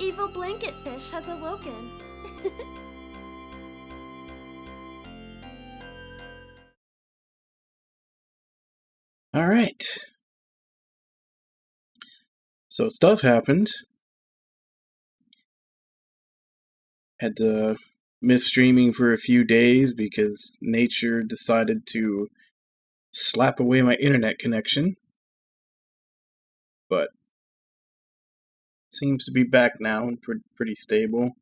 evil blanket fish has awoken. Alright. So stuff happened. Had to miss streaming for a few days because nature decided to slap away my internet connection. But it seems to be back now and pretty stable.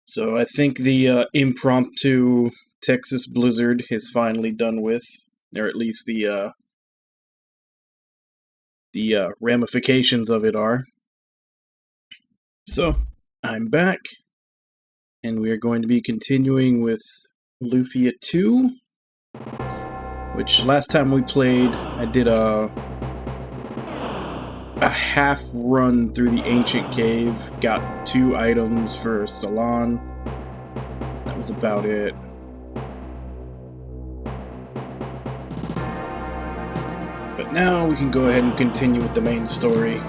So I think the impromptu Texas blizzard is finally done with, or at least the ramifications of it are. So I'm back, and we are going to be continuing with Lufia II, which last time we played, I did a half run through the ancient cave, got 2 items for Salon. That was about it. But now we can go ahead and continue with the main story.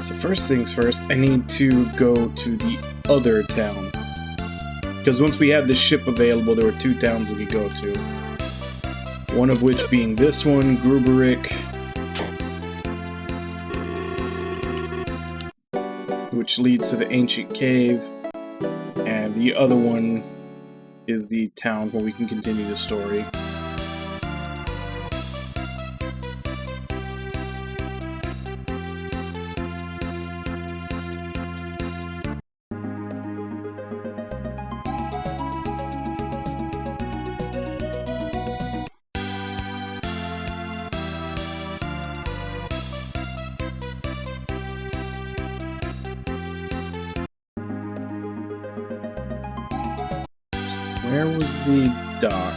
So first things first, I need to go to the other town. Because once we had the ship available, there were 2 towns we could go to. One of which being this one, Gruberik, which leads to the ancient cave, and the other one is the town where we can continue the story. Where was the dock?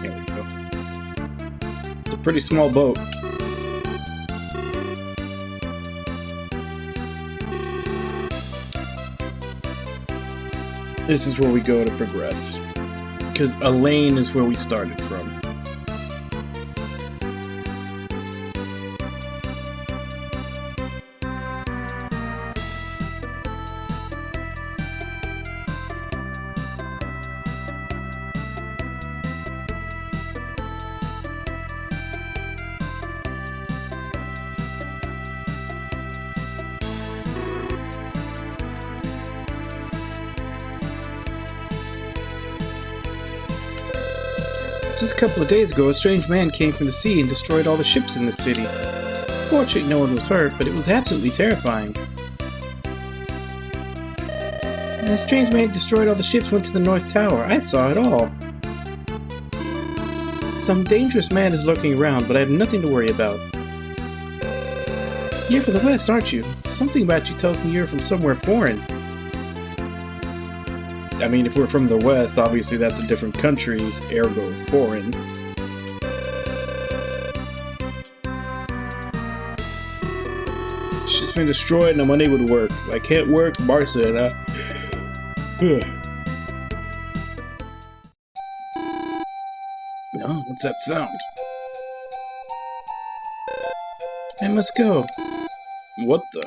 There we go. It's a pretty small boat. This is where we go to progress. Because Elaine is where we started from. Just a couple of days ago, a strange man came from the sea and destroyed all the ships in the city. Fortunately, no one was hurt, but it was absolutely terrifying. The strange man destroyed all the ships, went to the North Tower. I saw it all. Some dangerous man is lurking around, but I have nothing to worry about. You're from the West, aren't you? Something about you tells me you're from somewhere foreign. I mean, if we're from the West, obviously that's a different country, ergo foreign. It's just been destroyed and I'm unable to work. I can't work, Martha, and No, what's that sound? I must go. What the?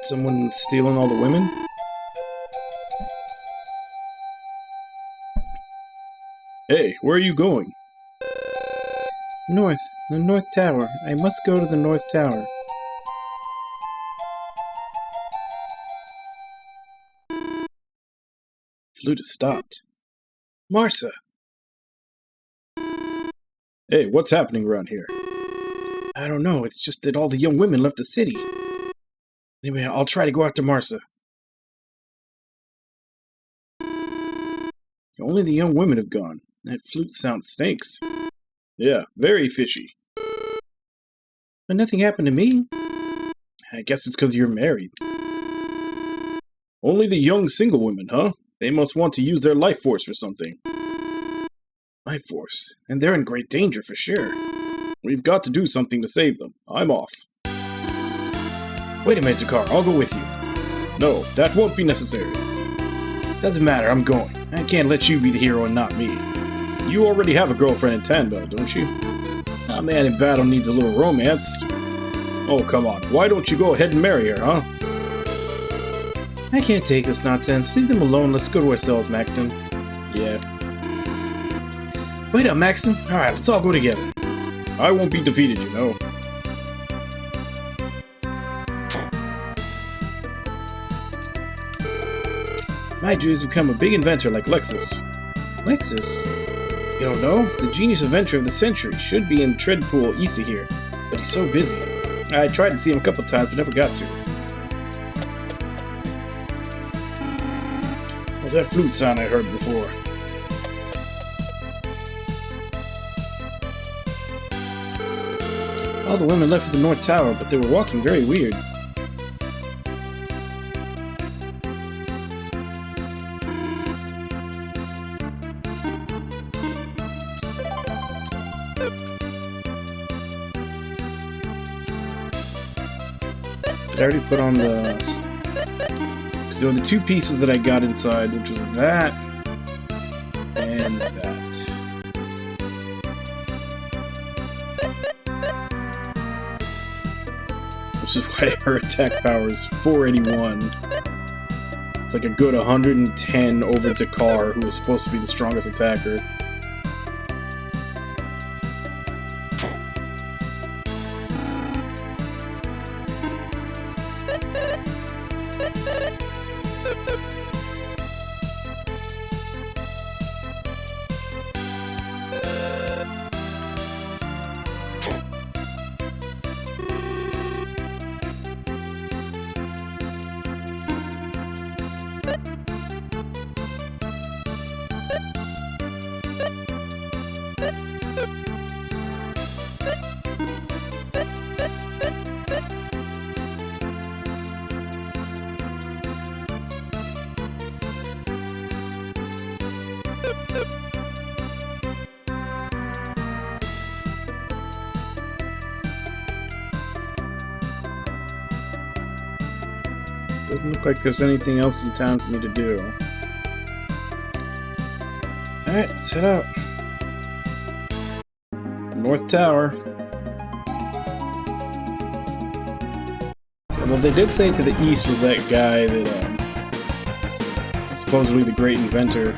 Someone stealing all the women? Hey, where are you going? North. The North Tower. I must go to the North Tower. Flute has stopped. Marsa! Hey, what's happening around here? I don't know, it's just that all the young women left the city. Anyway, I'll try to go after Marsa. Only the young women have gone. That flute sound stinks. Yeah, very fishy. But nothing happened to me. I guess it's because you're married. Only the young single women, huh? They must want to use their life force for something. Life force? And they're in great danger for sure. We've got to do something to save them. I'm off. Wait a minute, Dakar. I'll go with you. No, that won't be necessary. Doesn't matter, I'm going. I can't let you be the hero and not me. You already have a girlfriend in Tando, don't you? A man in battle needs a little romance. Oh, come on. Why don't you go ahead and marry her, huh? I can't take this nonsense. Leave them alone. Let's go to ourselves, Maxim. Yeah. Wait up, Maxim. Alright, let's all go together. I won't be defeated, you know. My dreams become a big inventor like Lexus. Lexus? You don't know? The genius inventor of the century should be in Treadpool east of here, but he's so busy. I tried to see him a couple times, but never got to. What's that flute sound I heard before? All the women left for the North Tower, but they were walking very weird. I already put on the... Because there were the two pieces that I got inside, which was that and that. Which is why her attack power is 481. It's like a good 110 over Dakar, who was supposed to be the strongest attacker. Doesn't look like there's anything else in town for me to do. Alright, let's head out. North Tower. Well, they did say to the east was that guy that, supposedly the great inventor.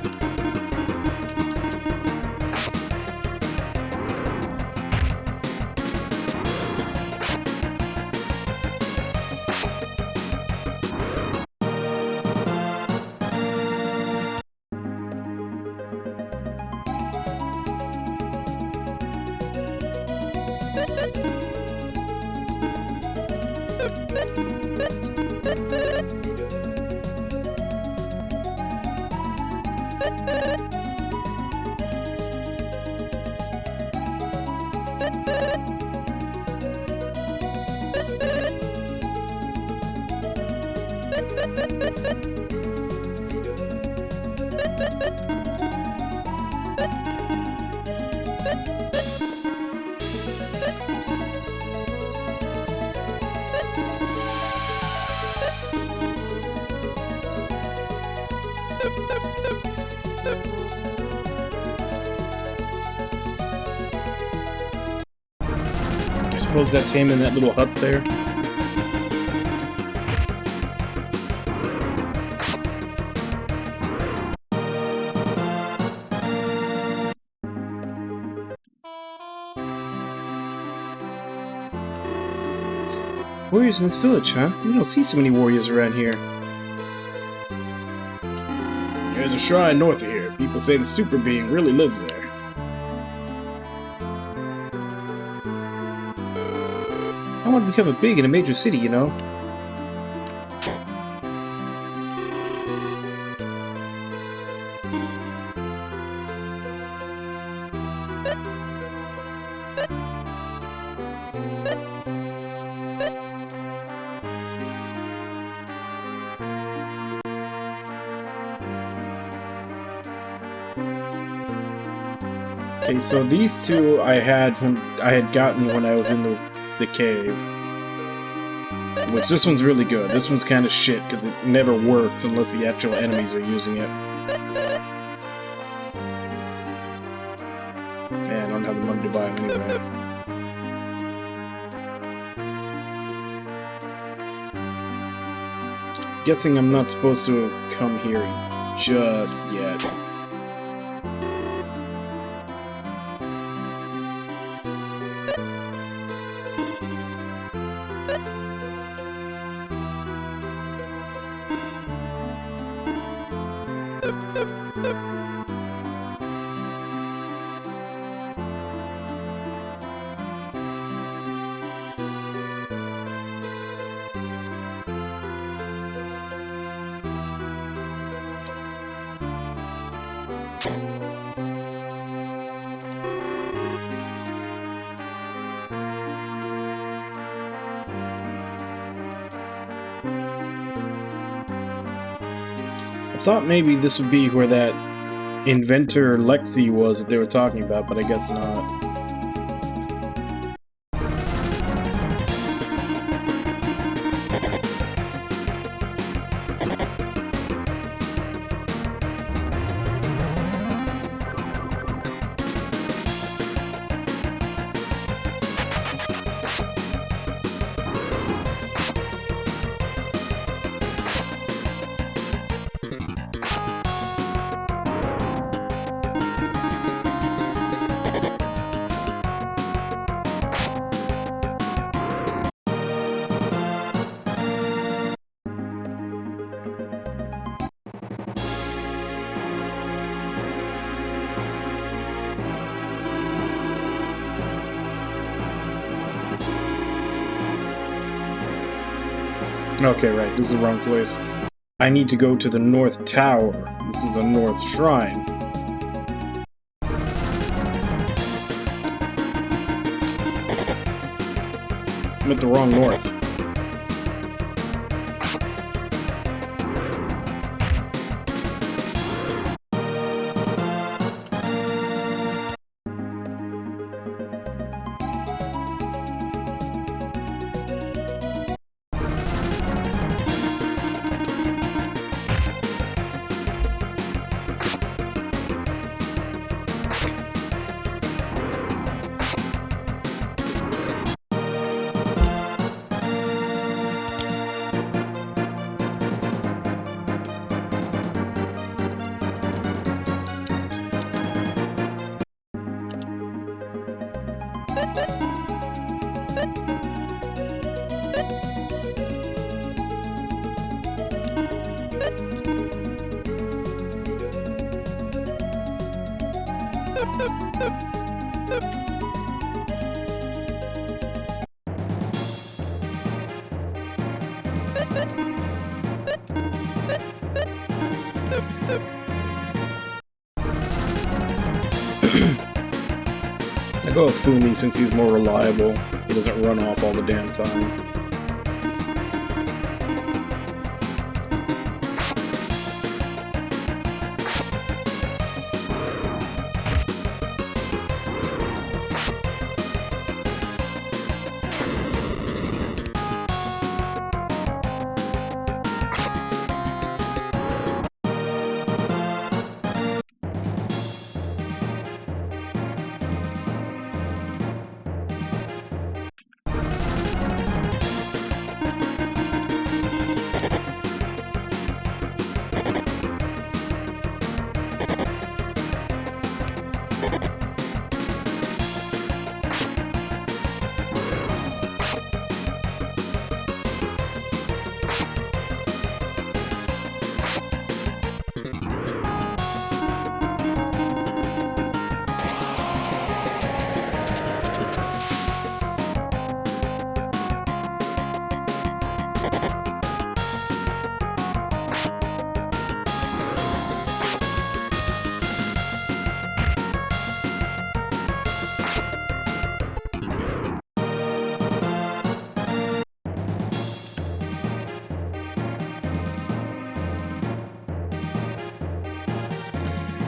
I suppose that's him in that little hut there. Warriors in this village, huh? We don't see so many warriors around here. There's a shrine north of here. People say the super being really lives there. I want to become a big in a major city, you know. Okay, so these two I had gotten when I was in the cave. Which this one's really good. This one's kind of shit because it never works unless the actual enemies are using it. Man, I don't have the money to buy them anyway. Guessing I'm not supposed to have come here just yet. I thought maybe this would be where that inventor Lexi was that they were talking about, but I guess not. Okay, right, this is the wrong place. I need to go to the North Tower. This is a North Shrine. I'm at the wrong North. I go with Fumi since he's more reliable. He doesn't run off all the damn time.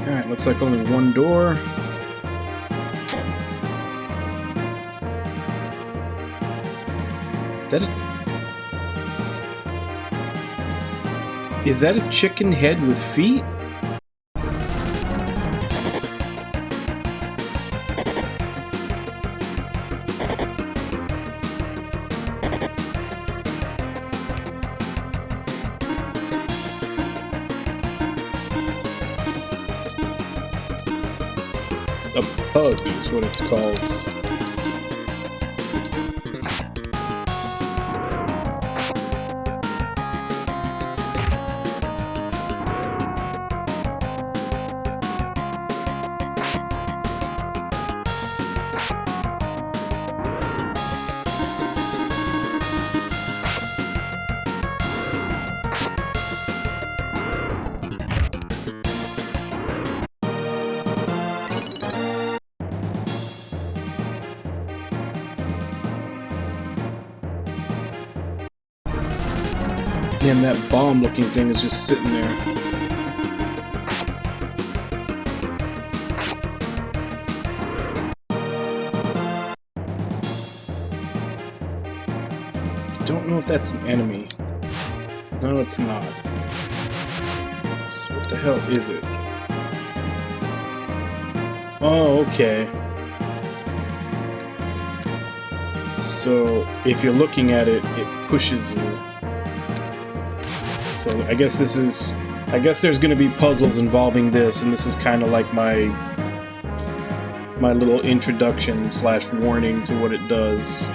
Alright, looks like only one door. Is that a chicken head with feet? A pug is what it's called. And that bomb-looking thing is just sitting there. Don't know if that's an enemy. No, it's not. So what the hell is it? Oh, okay. So if you're looking at it, it pushes you. So I guess this is... I guess there's gonna be puzzles involving this, and this is kind of like my little introduction slash warning to what it does.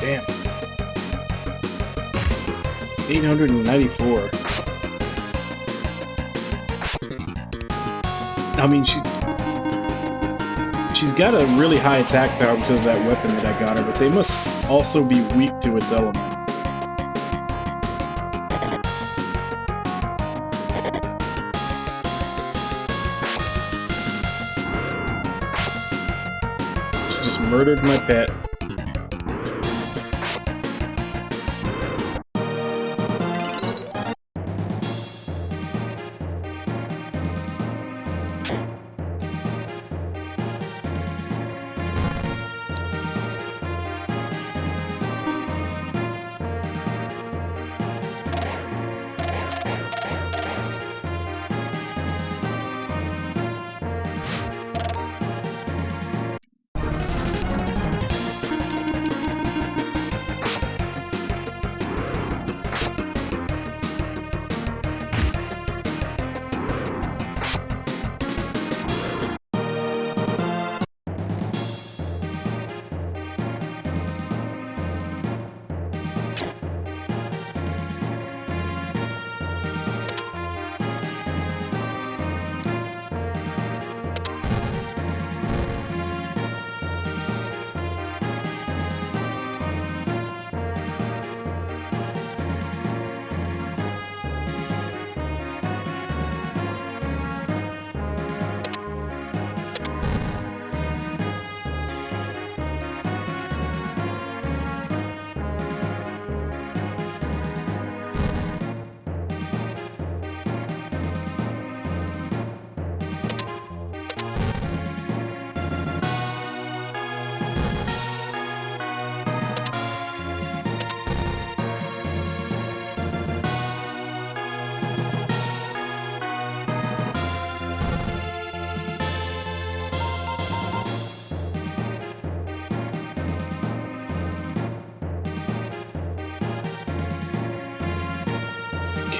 Damn. 894. I mean, she's got a really high attack power because of that weapon that I got her, but they must also be weak to its element. She just murdered my pet.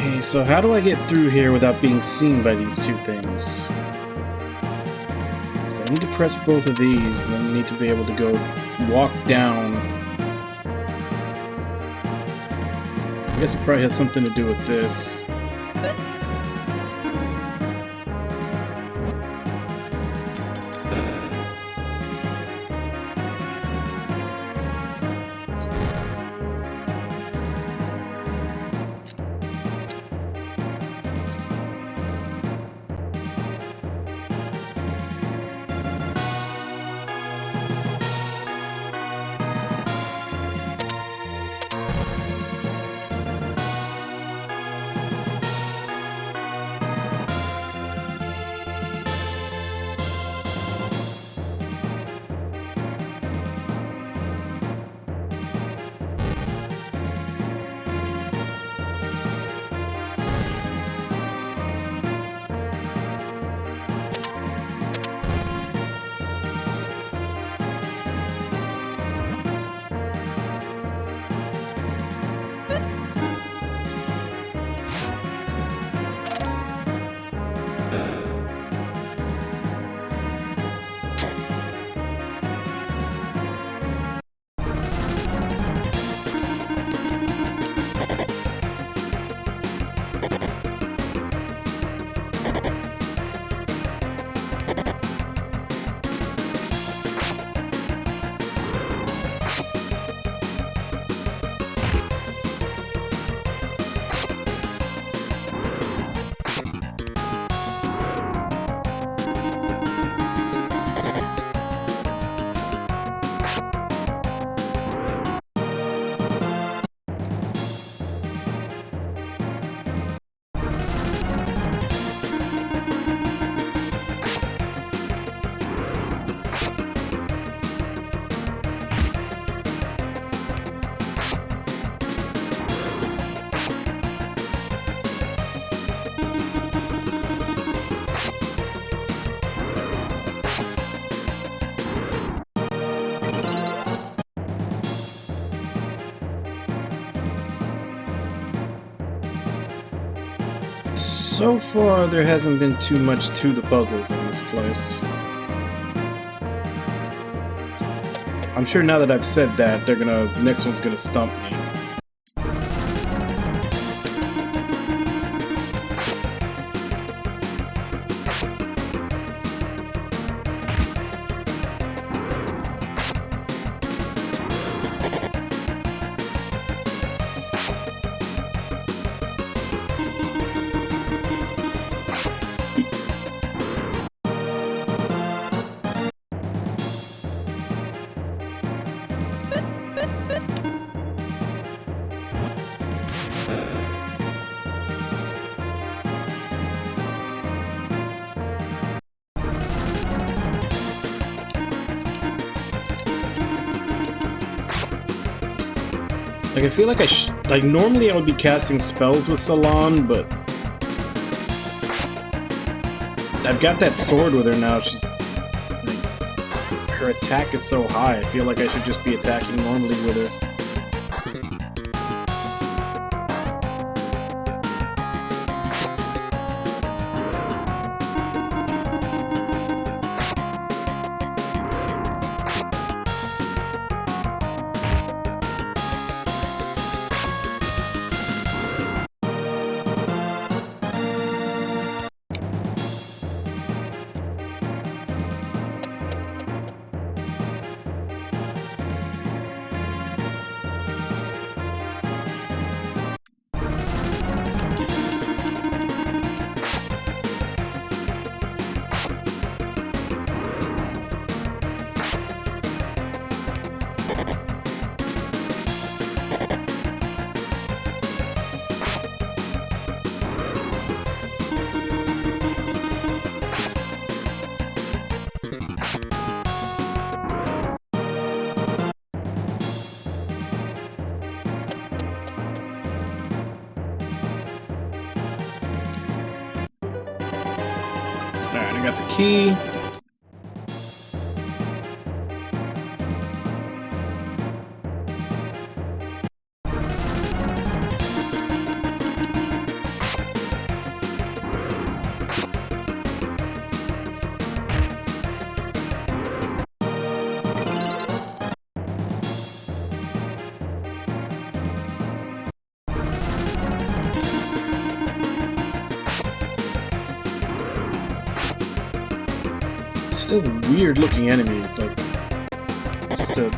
Okay, so how do I get through here without being seen by these two things? I need to press both of these, and then I need to be able to go walk down. I guess it probably has something to do with this. So far, there hasn't been too much to the puzzles in this place. I'm sure now that I've said that, next one's gonna stump me. Like, I feel like like, normally I would be casting spells with Salon, but I've got that sword with her now. She's, like, her attack is so high. I feel like I should just be attacking normally with her. Alright, I got the key. Still a weird looking enemy. It's like just a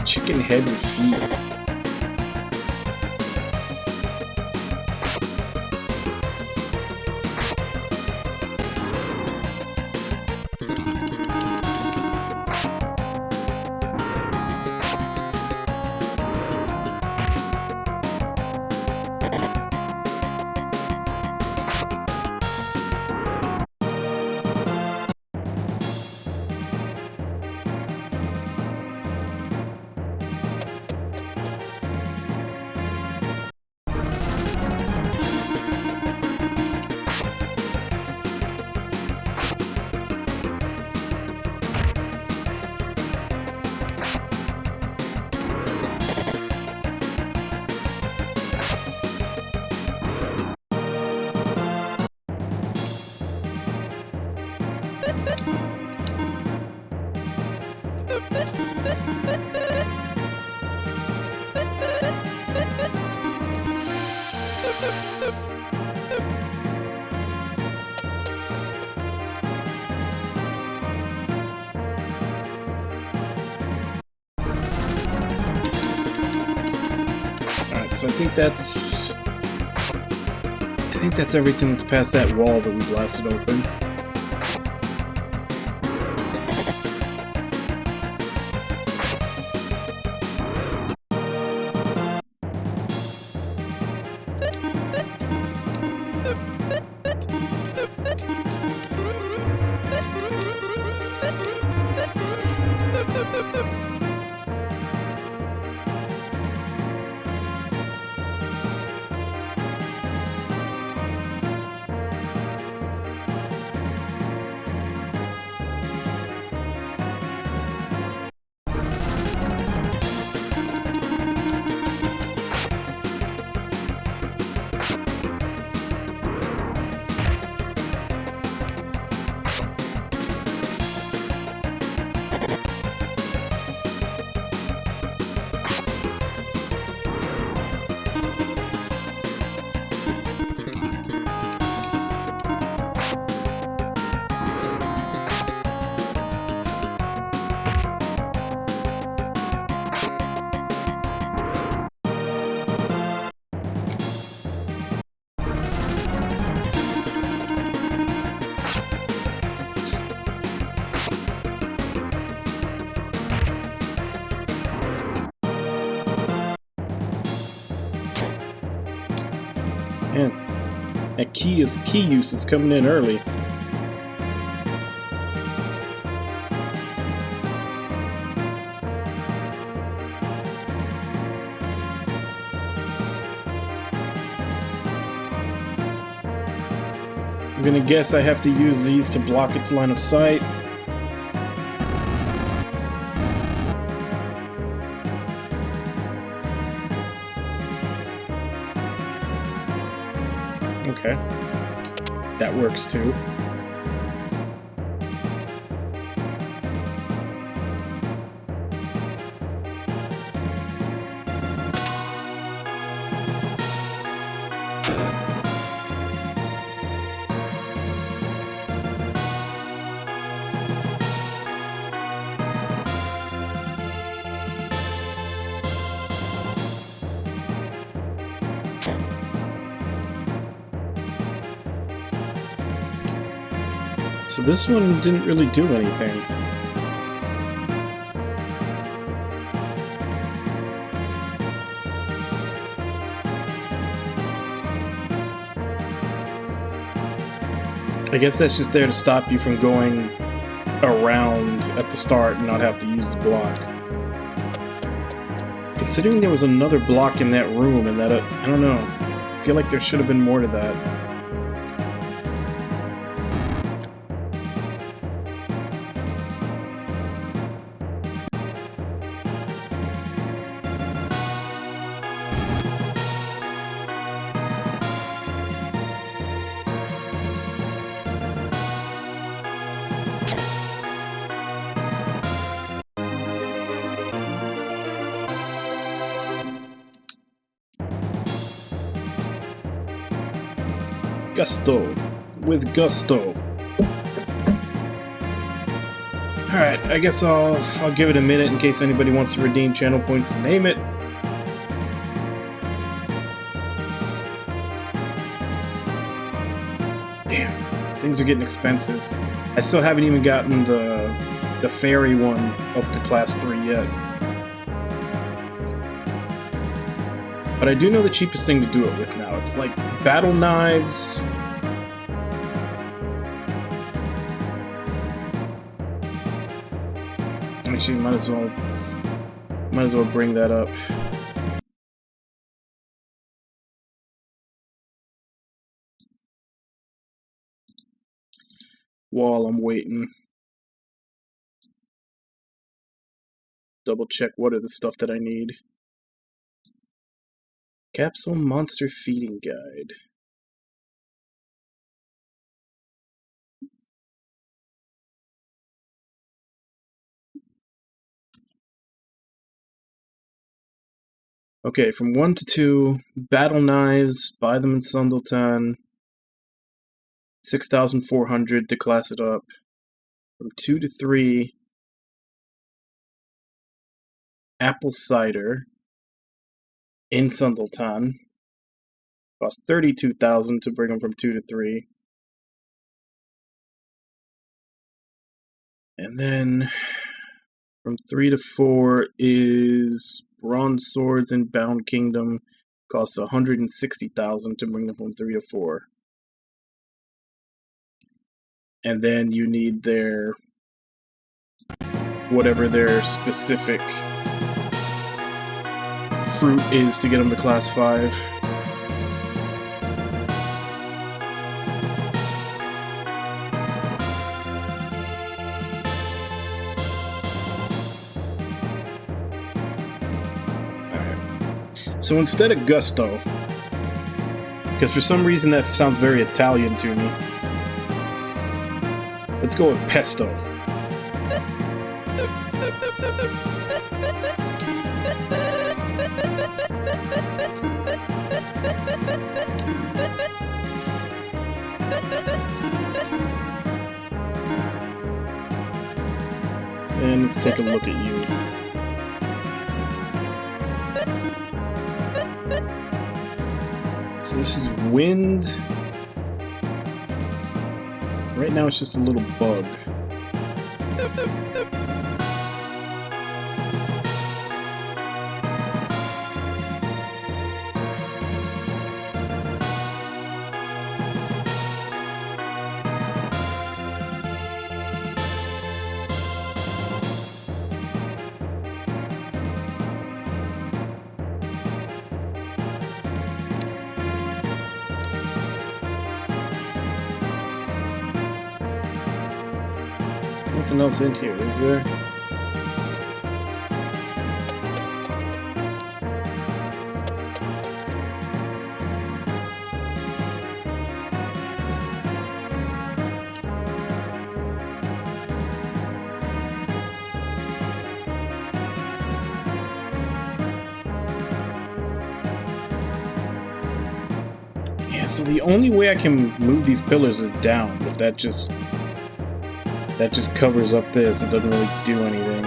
chicken head with feet. So I think that's everything that's past that wall that we blasted open. Man, that key use is coming in early. I'm gonna guess I have to use these to block its line of sight. Okay. That works too. So this one didn't really do anything. I guess that's just there to stop you from going around at the start and not have to use the block. Considering there was another block in that room and that, I don't know, I feel like there should have been more to that. Gusto. With gusto. Alright, I guess I'll give it a minute in case anybody wants to redeem channel points to name it. Damn, things are getting expensive. I still haven't even gotten the fairy one up to class 3 yet. But I do know the cheapest thing to do it with now. It's like battle knives. Actually, might as well bring that up. While I'm waiting. Double check what are the stuff that I need. Capsule Monster Feeding Guide. Okay, from 1 to 2, battle knives, buy them in Sundleton. 6,400 to class it up. From 2 to 3, apple cider in Sundleton. Cost 32,000 to bring them from 2 to 3. And then from 3 to 4 is bronze swords in Bound Kingdom. Costs 160,000 to bring them from 3 to 4. And then you need their whatever their specific fruit is to get them to class 5. So instead of gusto, because for some reason that sounds very Italian to me, let's go with pesto. And let's take a look at you. So this is wind. Right now it's just a little bug. Nothing else in here, is there? Yeah, so the only way I can move these pillars is down, but that just covers up this. It doesn't really do anything.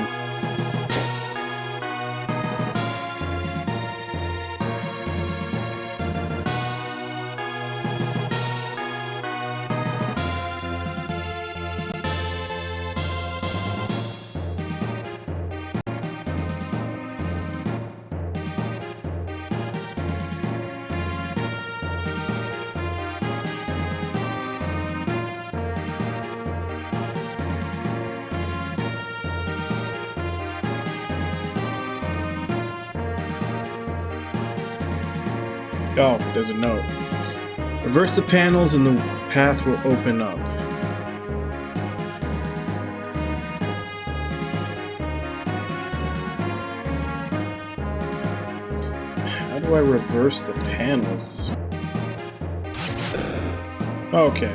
Oh, there's a note. Reverse the panels and the path will open up. How do I reverse the panels? Okay.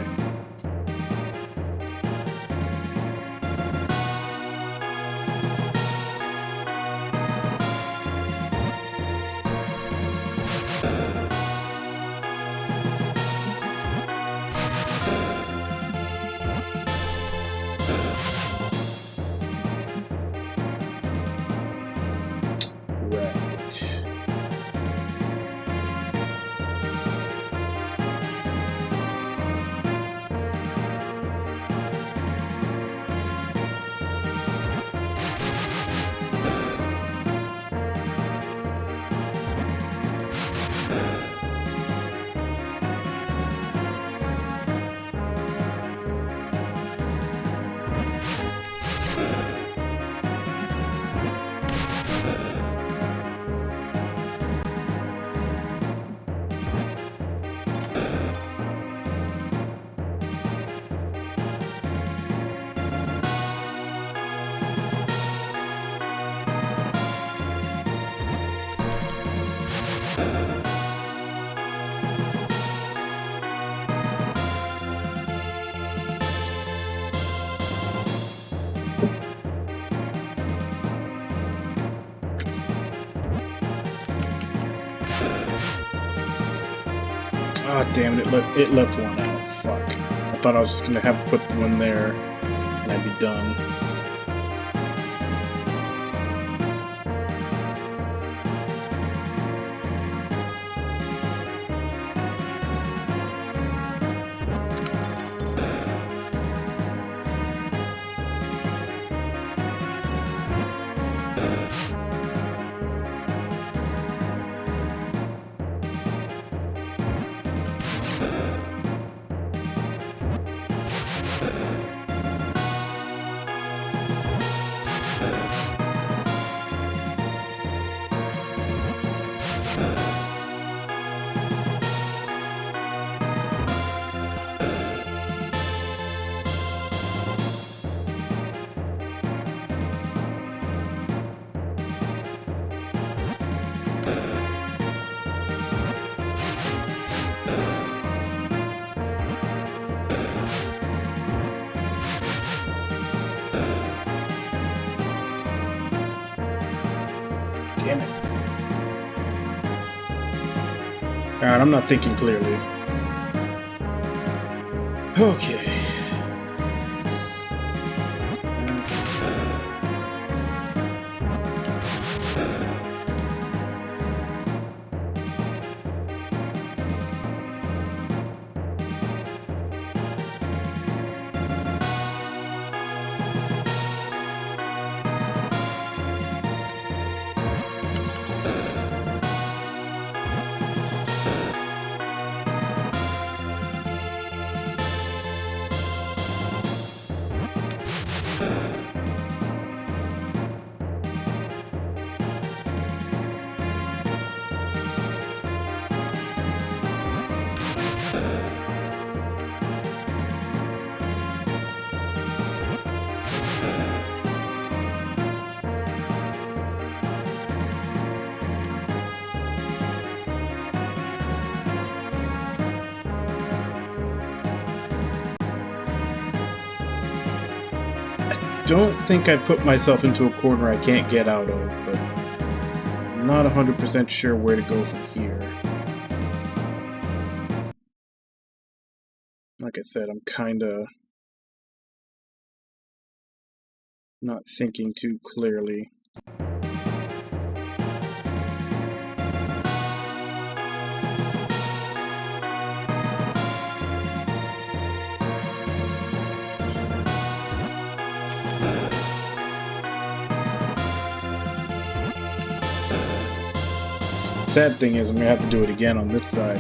Ah, damn it! It left one out. Fuck. I thought I was just gonna have to put one there, and I'd be done. Damn it. Alright, I'm not thinking clearly. Okay. Don't think I put myself into a corner I can't get out of, but I'm not 100% sure where to go from here. Like I said, I'm kinda not thinking too clearly. Sad thing is, I'm gonna have to do it again on this side.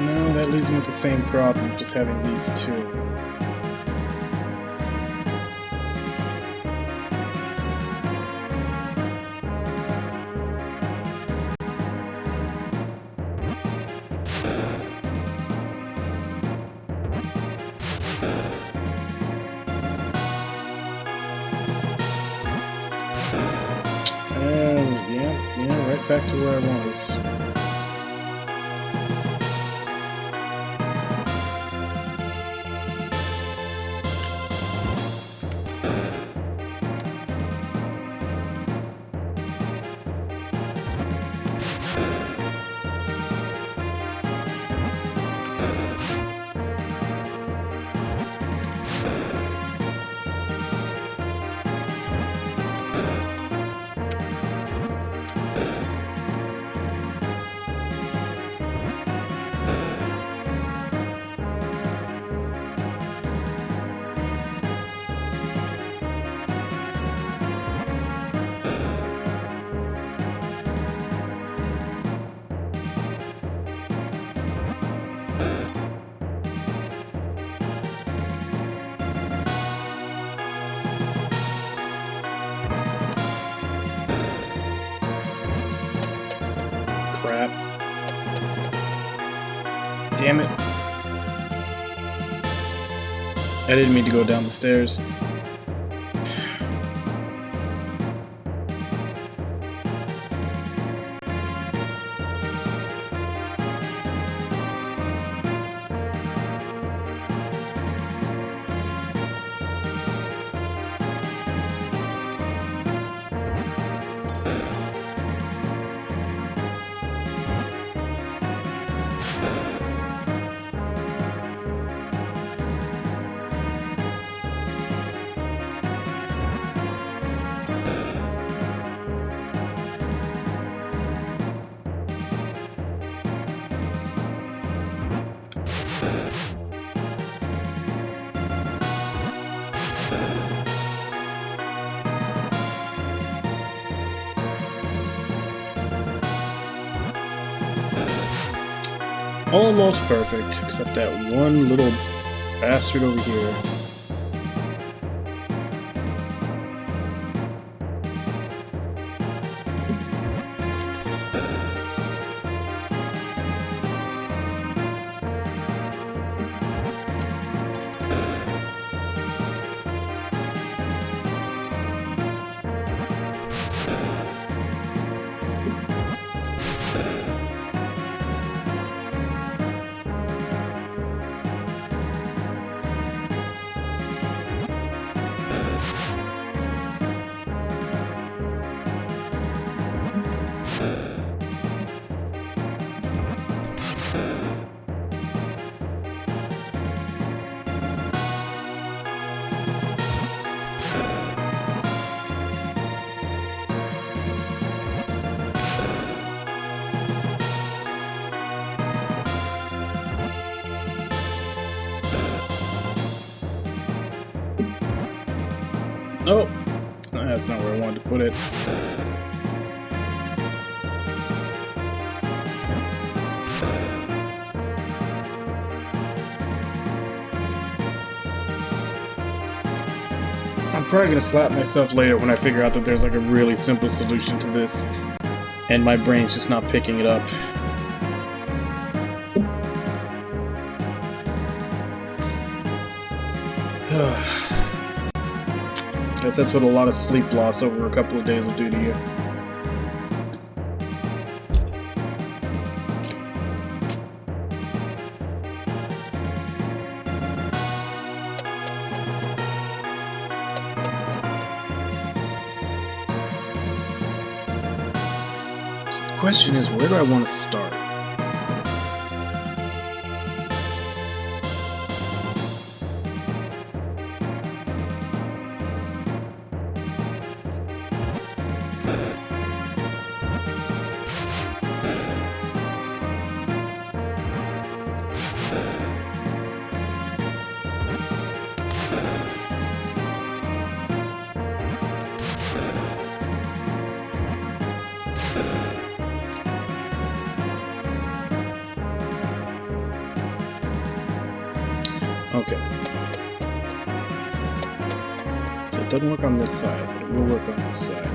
No, that leaves me with the same problem, just having these two. Yeah, right back to where I was. Crap. Damn it. I didn't mean to go down the stairs. Almost perfect, except that one little bastard over here. Oh, that's not where I wanted to put it. I'm probably gonna slap myself later when I figure out that there's like a really simple solution to this, and my brain's just not picking it up. Guess that's what a lot of sleep loss over a couple of days will do to you. So the question is, where do I want to start? Okay. So it doesn't work on this side, but it will work on this side.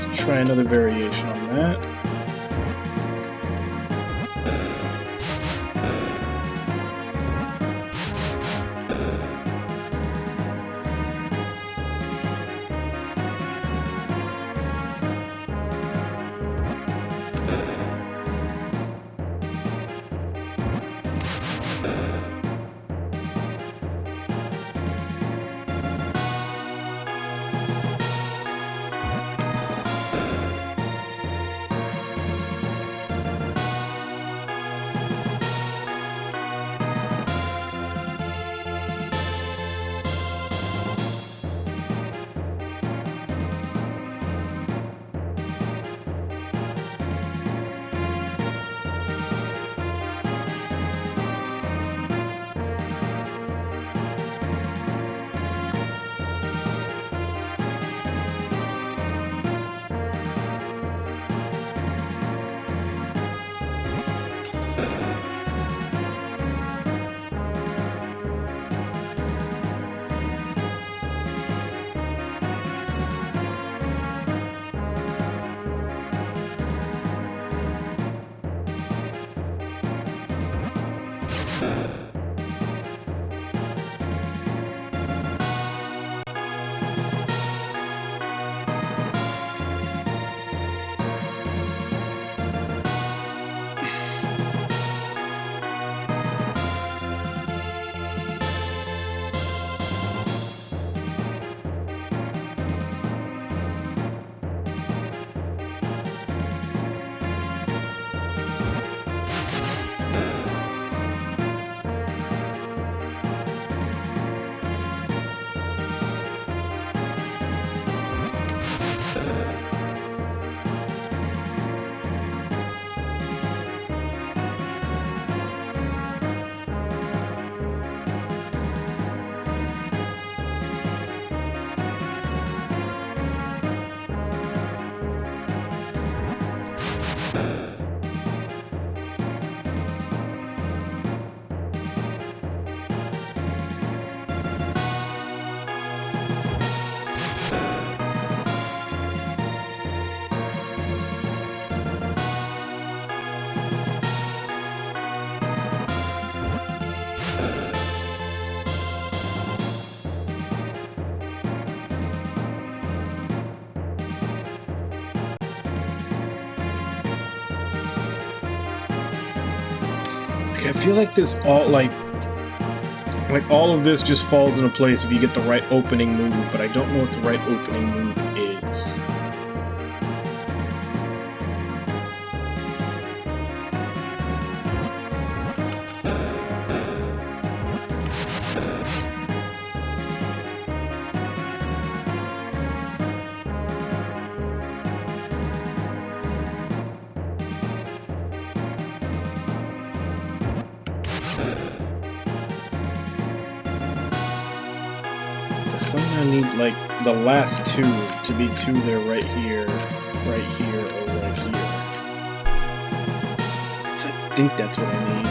Let's try another variation on that. I feel like this all all of this just falls into place if you get the right opening move, but I don't know what the right opening move is. I need, like, the last two to be two there right here, or right here. So I think that's what I need.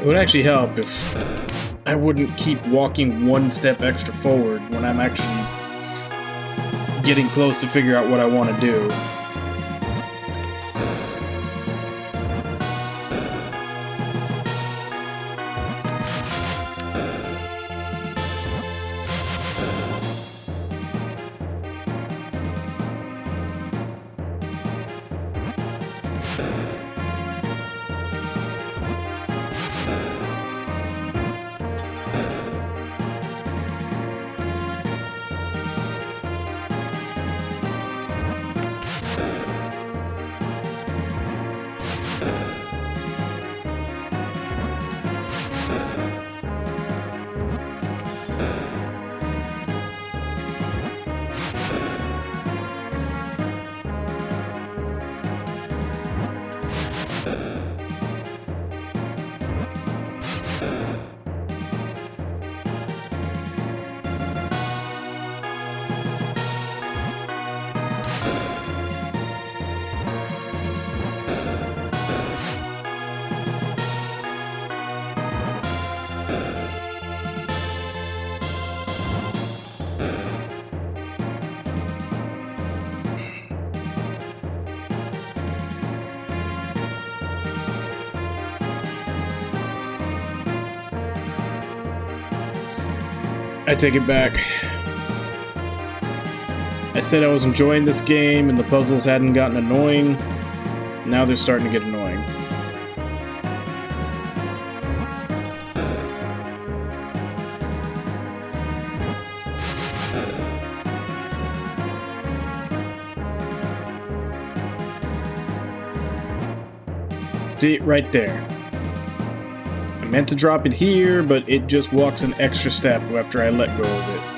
It would actually help if I wouldn't keep walking one step extra forward when I'm actually getting close to figure out what I want to do. I take it back. I said I was enjoying this game and the puzzles hadn't gotten annoying. Now they're starting to get annoying. See, right there. I meant to drop it here, but it just walks an extra step after I let go of it.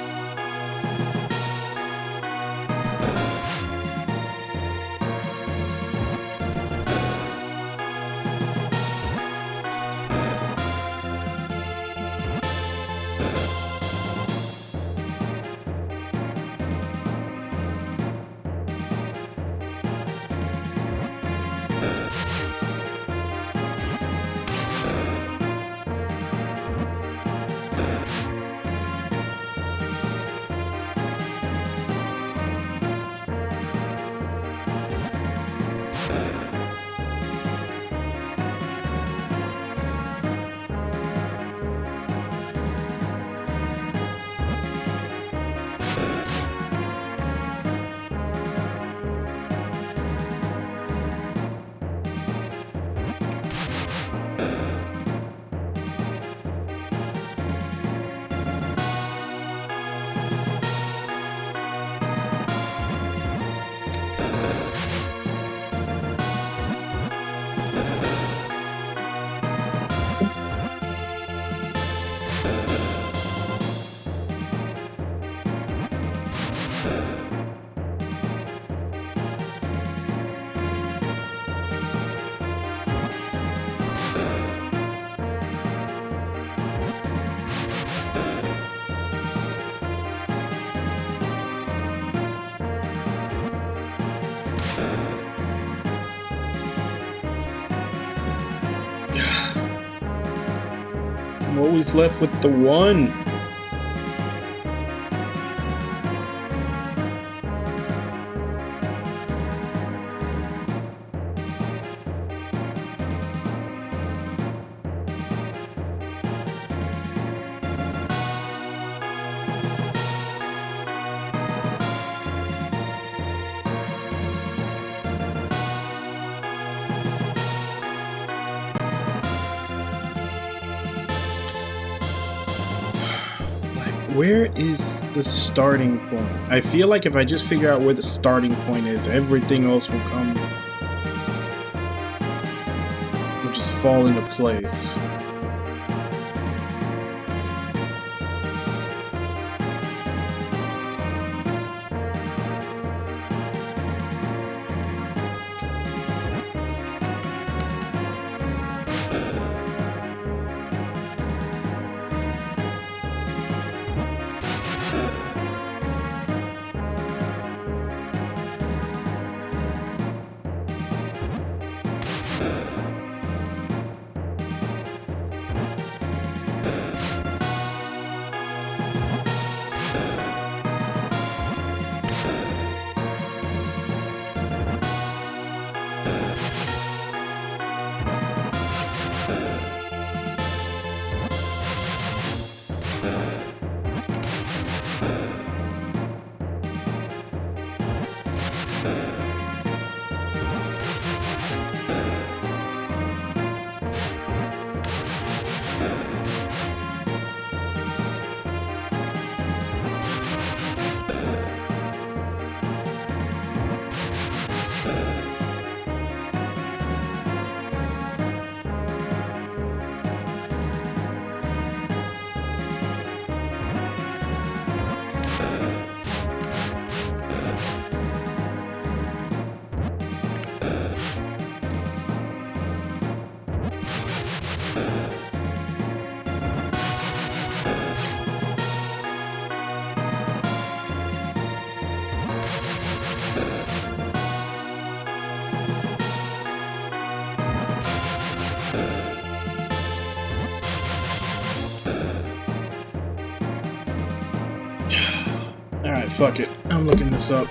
I'm always left with the one. Where is the starting point? I feel like if I just figure out where the starting point is, everything else will just fall into place. fuck it. I'm looking this up.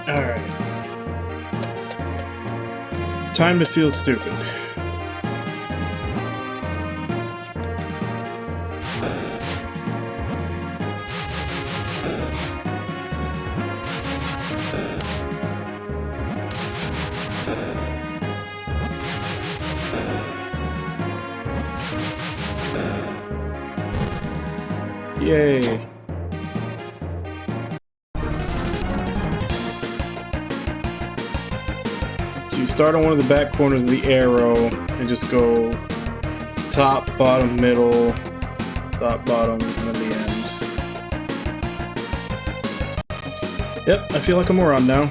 Alright. Time to feel stupid. Yay. So you start on one of the back corners of the arrow and just go top, bottom, middle, top, bottom, and then the ends. Yep, I feel like a moron now.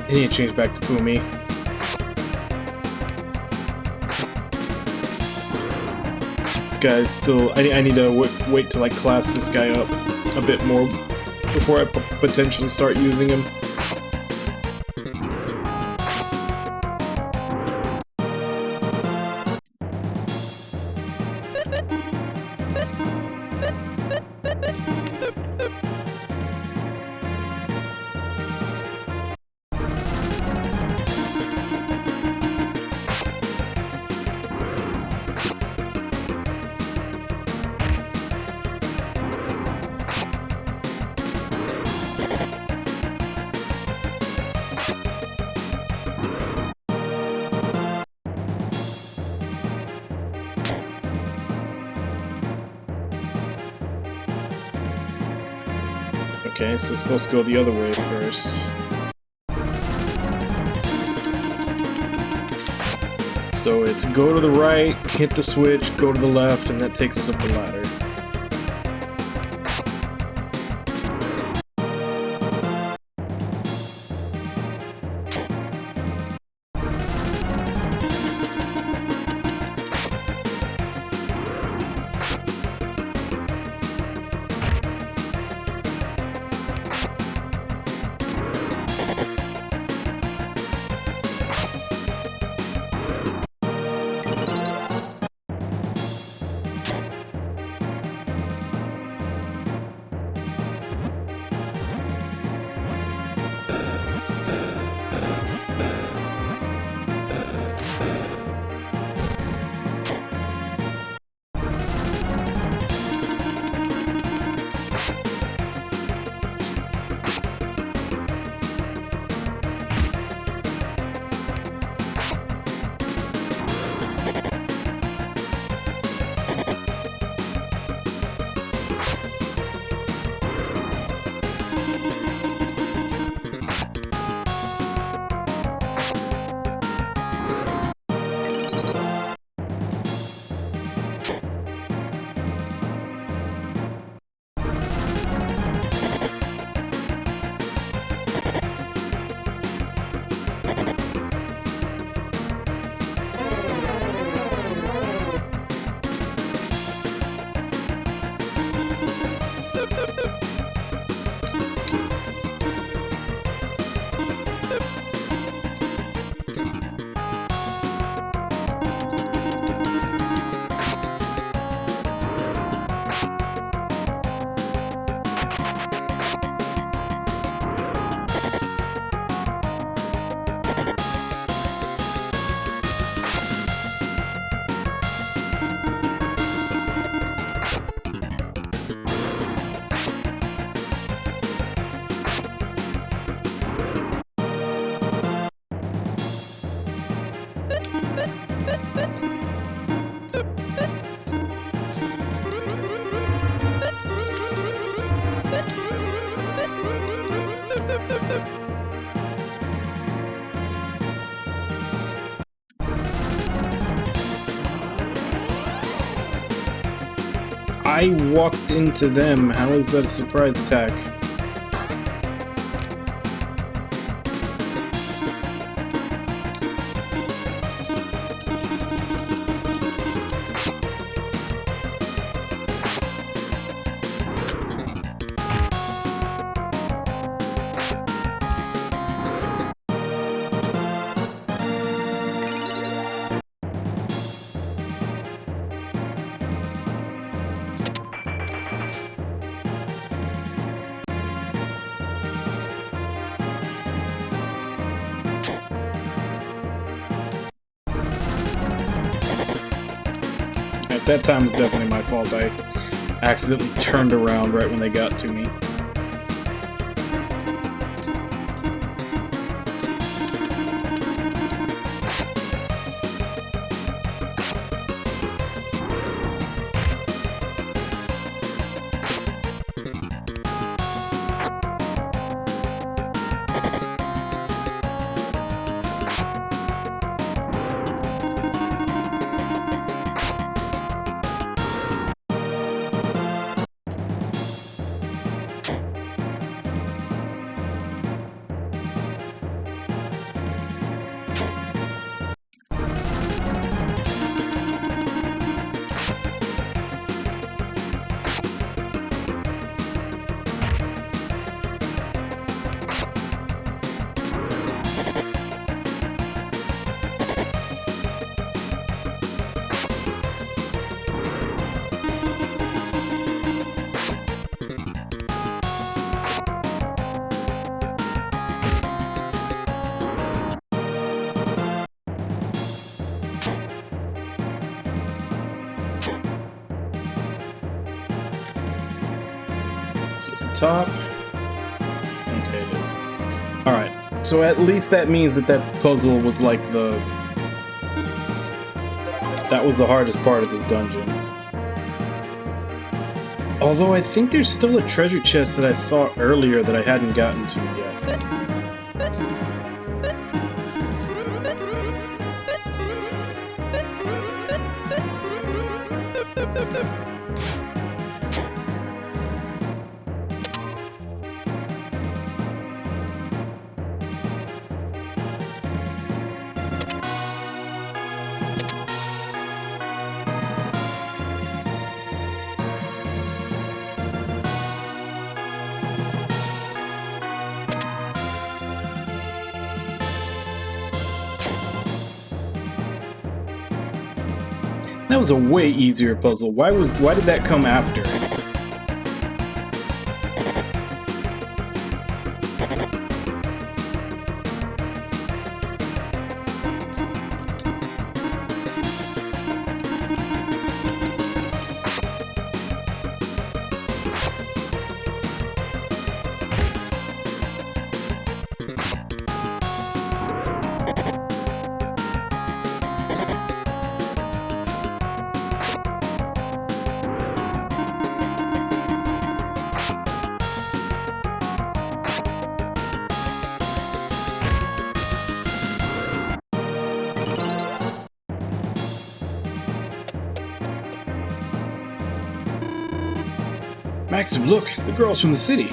I need to change back to Fumi. This guy's still... I need to wait till I class this guy up a bit more before I potentially start using him. Okay, so it's supposed to go the other way first. So it's go to the right, hit the switch, go to the left, and that takes us up the ladder. I walked into them. How is that a surprise attack? That time was definitely my fault. I accidentally turned around right when they got to me. Top. Okay, it is. Alright, so at least that means that that puzzle was like the... That was the hardest part of this dungeon. Although I think there's still a treasure chest that I saw earlier that I hadn't gotten to yet. That was a way easier puzzle. Why did that come after? Maxim, look, the girl's from the city.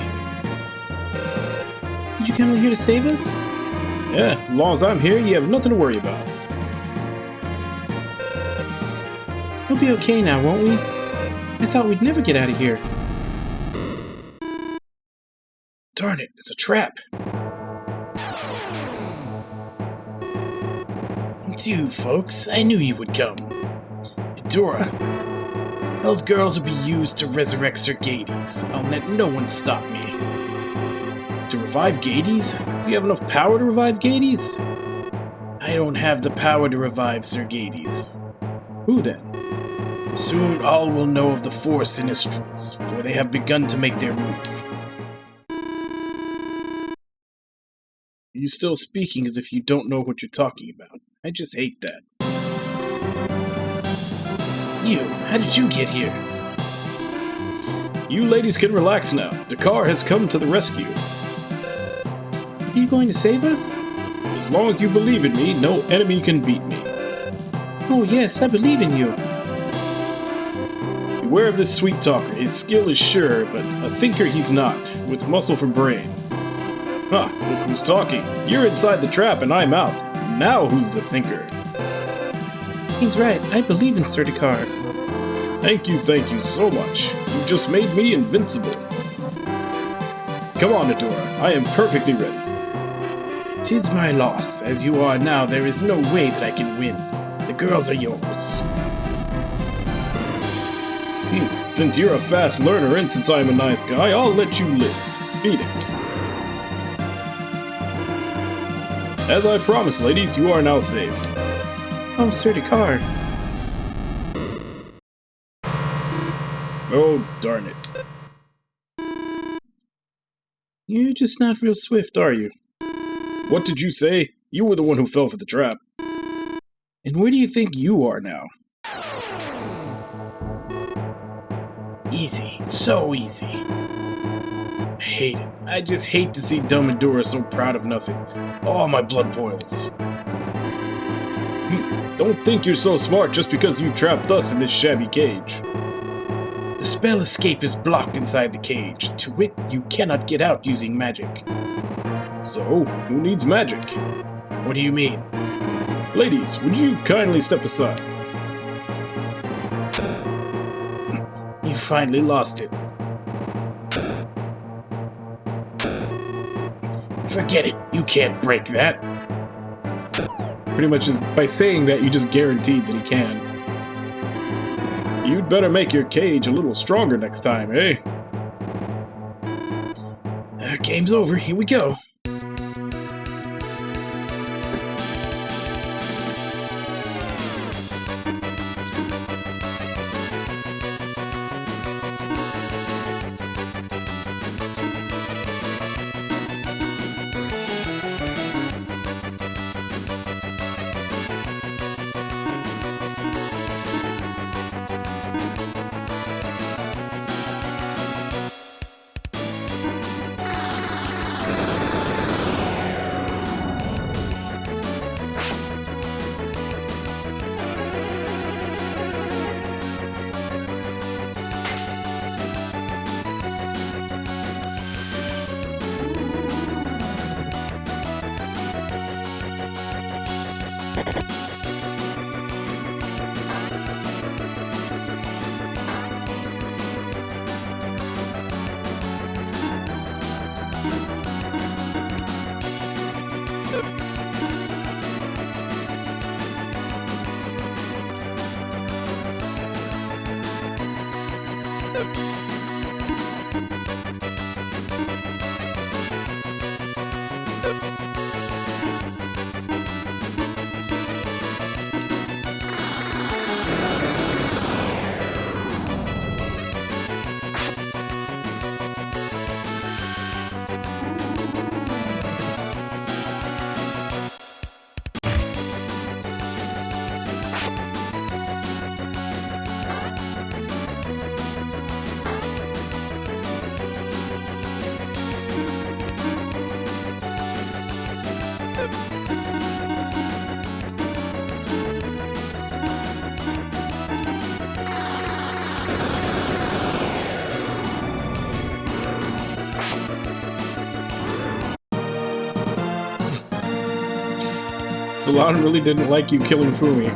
Did you come here to save us? Yeah, as long as I'm here, you have nothing to worry about. We'll be okay now, won't we? I thought we'd never get out of here. Darn it, it's a trap. It's you, folks. I knew you would come. Dora. Those girls will be used to resurrect Sir Gades. I'll let no one stop me. To revive Gades? Do you have enough power to revive Gades? I don't have the power to revive Sir Gades. Who then? Soon all will know of the four Sinistrals, for they have begun to make their move. Are you still speaking as if you don't know what you're talking about? I just hate that. You, how did you get here? You ladies can relax now. Dakar has come to the rescue. Are you going to save us? As long as you believe in me, no enemy can beat me. Oh yes, I believe in you. We Beware of this sweet talker. His skill is sure, but a thinker he's not, with muscle for brain. Huh, look who's talking. You're inside the trap and I'm out. Now who's the thinker? He's right. I believe in Sertikar. Thank you so much. You just made me invincible. Come on, Natura. I am perfectly ready. 'Tis my loss. As you are now, there is no way that I can win. The girls are yours. Since you're a fast learner and since I'm a nice guy, I'll let you live. Beat it. As I promised, ladies, you are now safe. Oh, Sertikar. Oh, darn it. You're just not real swift, are you? What did you say? You were the one who fell for the trap. And where do you think you are now? Easy. So easy. I hate it. I just hate to see dumb Endura so proud of nothing. Oh, my blood boils. Don't think you're so smart just because you trapped us in this shabby cage. The spell escape is blocked inside the cage. To wit, you cannot get out using magic. So, who needs magic? What do you mean? Ladies, would you kindly step aside? You finally lost it. Forget it. You can't break that. Pretty much just by saying that, you just guaranteed that he can. You'd better make your cage a little stronger next time, eh? Game's over. Here we go. Salon really didn't like you killing Fumi.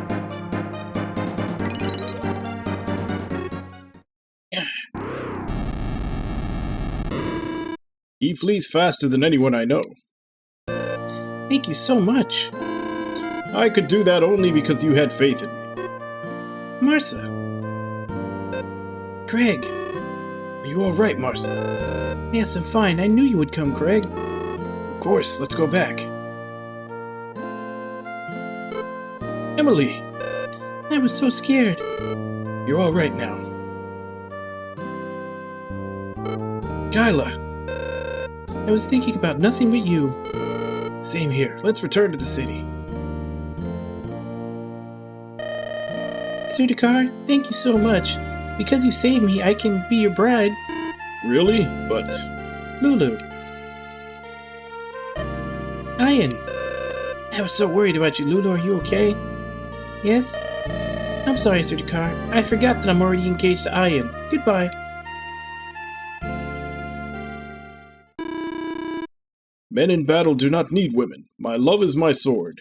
He flees faster than anyone I know. Thank you so much. I could do that only because you had faith in me. Marsa. Craig. Are you alright, Marsa? Yes, I'm fine. I knew you would come, Craig. Of course, let's go back. Emily! I was so scared. You're alright now. Kyla! I was thinking about nothing but you. Same here. Let's return to the city. Sertikar, thank you so much. Because you saved me, I can be your bride. Really? But... Lulu. Ian. I was so worried about you, Lulu. Are you okay? Yes? I'm sorry, Sir Dakar. I forgot that I'm already engaged to Ian. Goodbye. Men in battle do not need women. My love is my sword.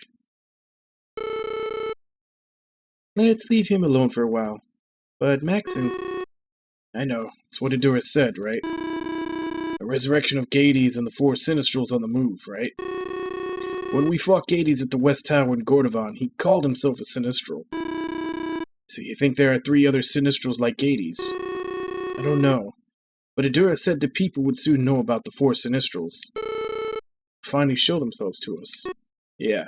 Let's leave him alone for a while. But Maxon... I know. It's what Adura said, right? A resurrection of Gades and the 4 Sinistrals on the move, right? When we fought Gades at the West Tower in Gordovan, he called himself a Sinistral. So you think there are 3 other Sinistrals like Gades? I don't know. But Adura said the people would soon know about the 4 Sinistrals. Finally show themselves to us. Yeah.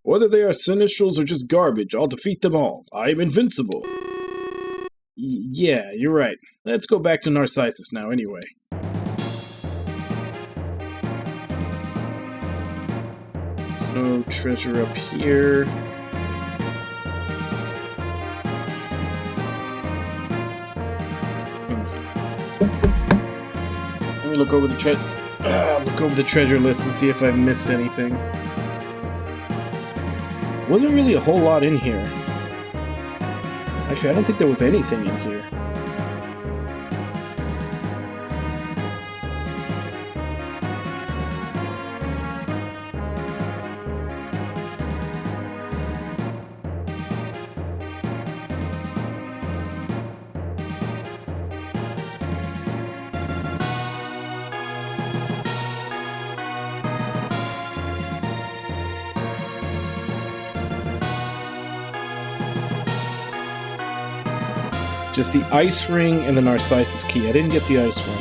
Whether they are Sinistrals or just garbage, I'll defeat them all. I am invincible. Yeah, you're right. Let's go back to Narcissus now, anyway. There's no treasure up here. Let me look over the treasure list and see if I've missed anything. Wasn't really a whole lot in here. Actually, I don't think there was anything in here. Just the ice ring and the Narcissus key. I didn't get the ice ring.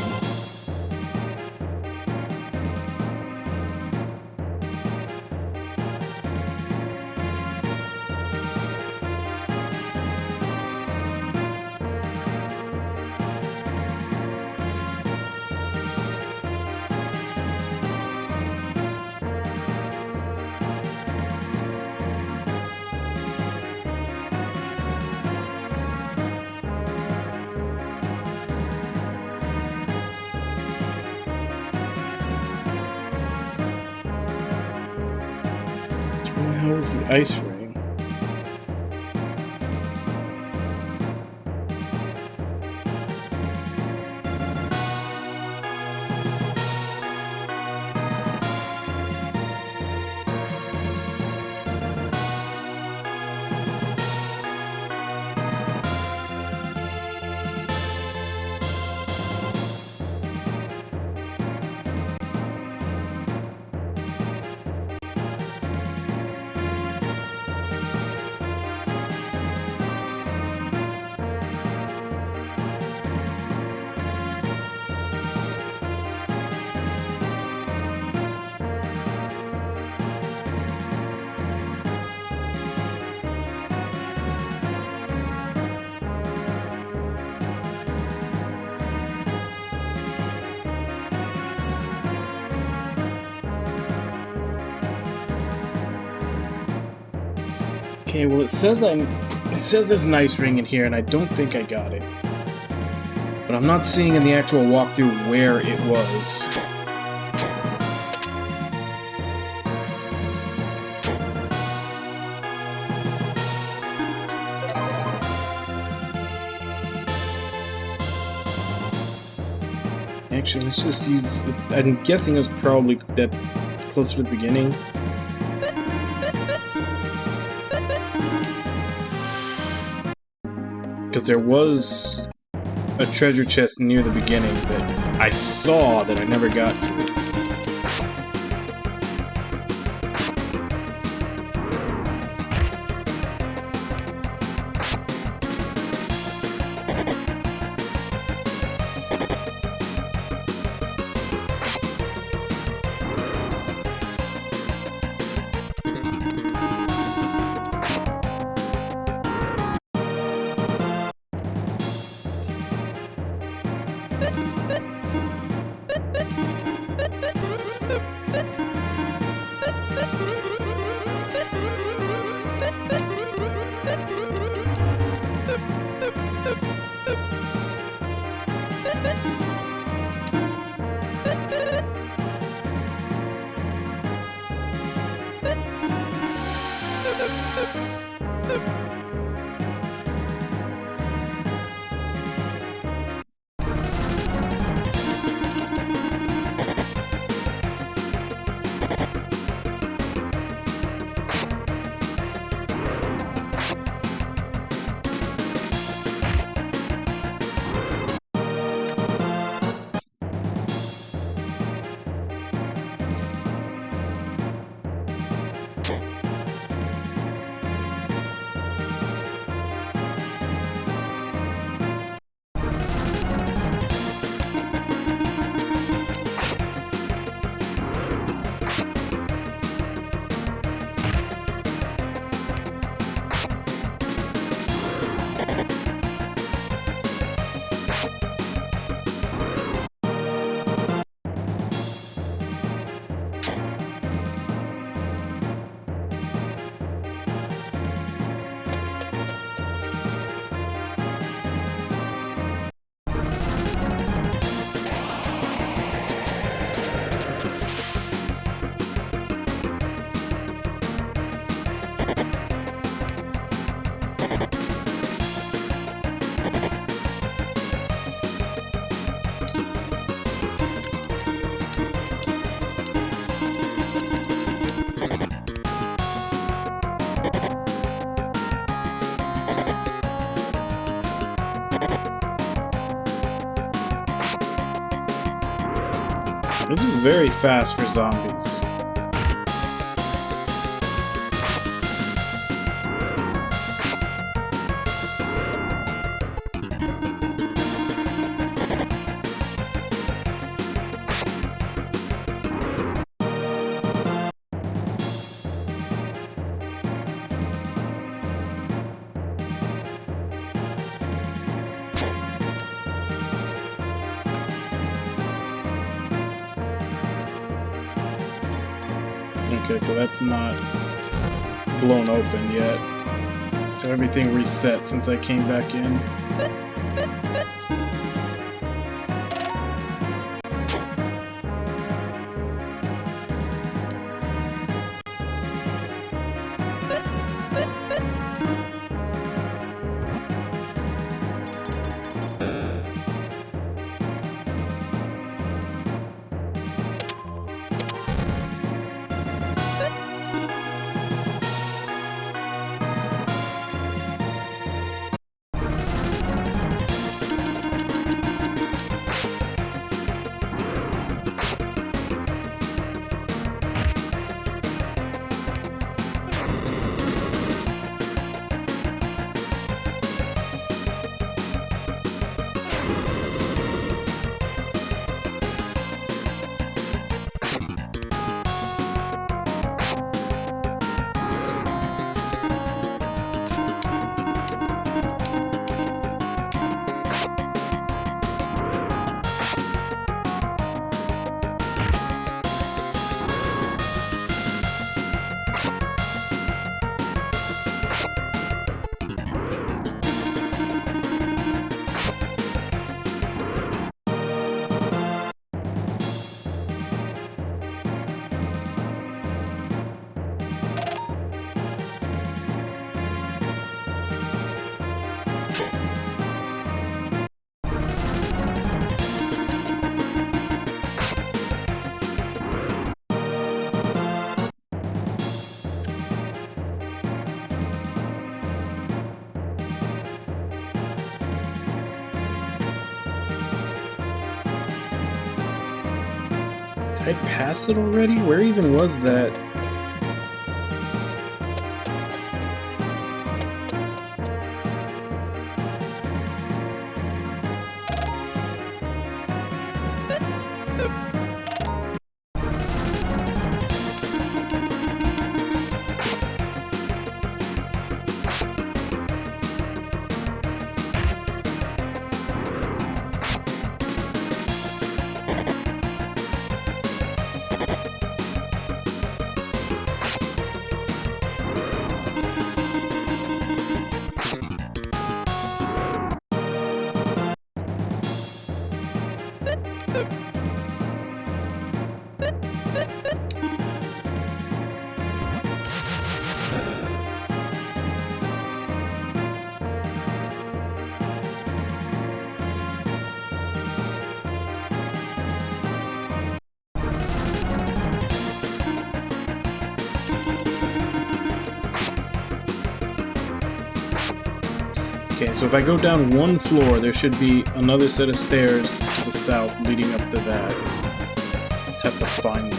How was the ice ring? Okay, well it says there's an ice ring in here, and I don't think I got it. But I'm not seeing in the actual walkthrough where it was. Actually, let's just use... I'm guessing it was probably that closer to the beginning. Because there was a treasure chest near the beginning that I saw that I never got to. This is very fast for zombies. Okay, so that's not blown open yet. So everything reset since I came back in. Did I pass it already? Where even was that? Okay, so if I go down one floor, there should be another set of stairs to the south leading up to that. Just have to find them.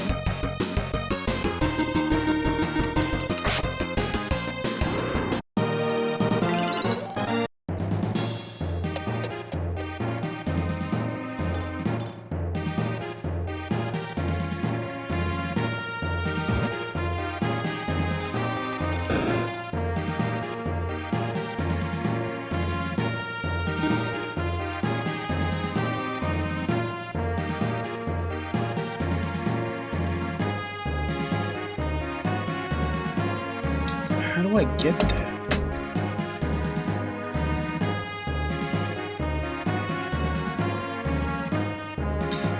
So how do I get that?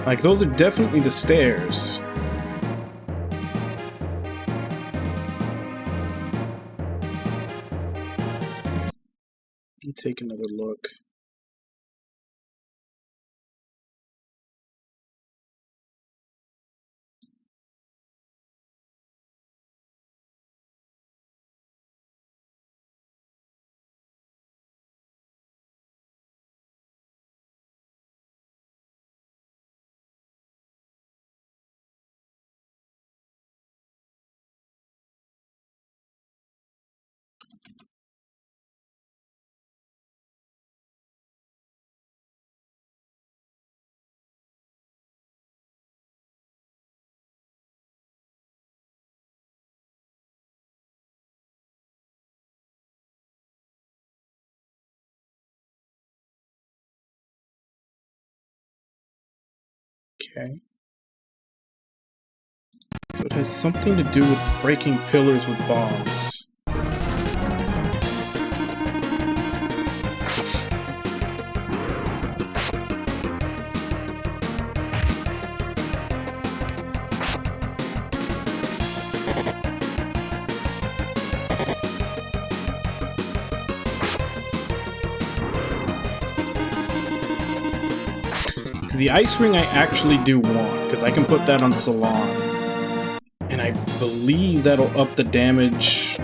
Like, those are definitely the stairs. Let me take another look. Okay. So it has something to do with breaking pillars with bombs. The ice ring I actually do want, because I can put that on Salon. And I believe that'll up the damage.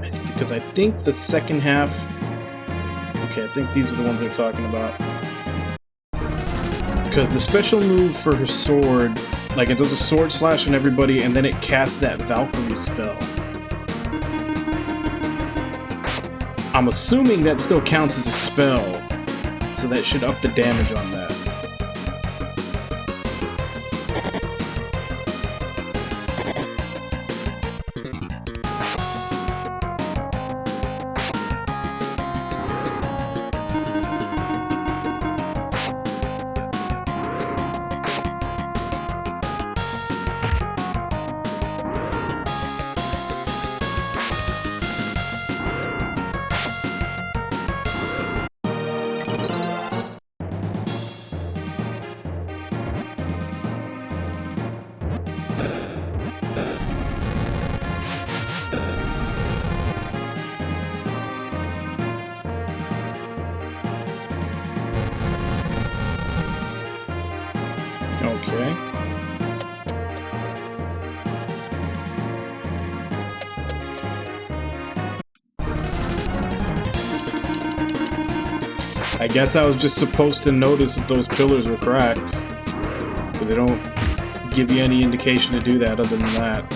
Because I think the second half... Okay, I think these are the ones they're talking about. Because the special move for her sword, like it does a sword slash on everybody, and then it casts that Valkyrie spell. I'm assuming that still counts as a spell. So that should up the damage on that. Okay. I guess I was just supposed to notice that those pillars were cracked. Because they don't give you any indication to do that other than that.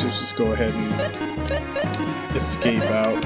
Let's just go ahead and escape out.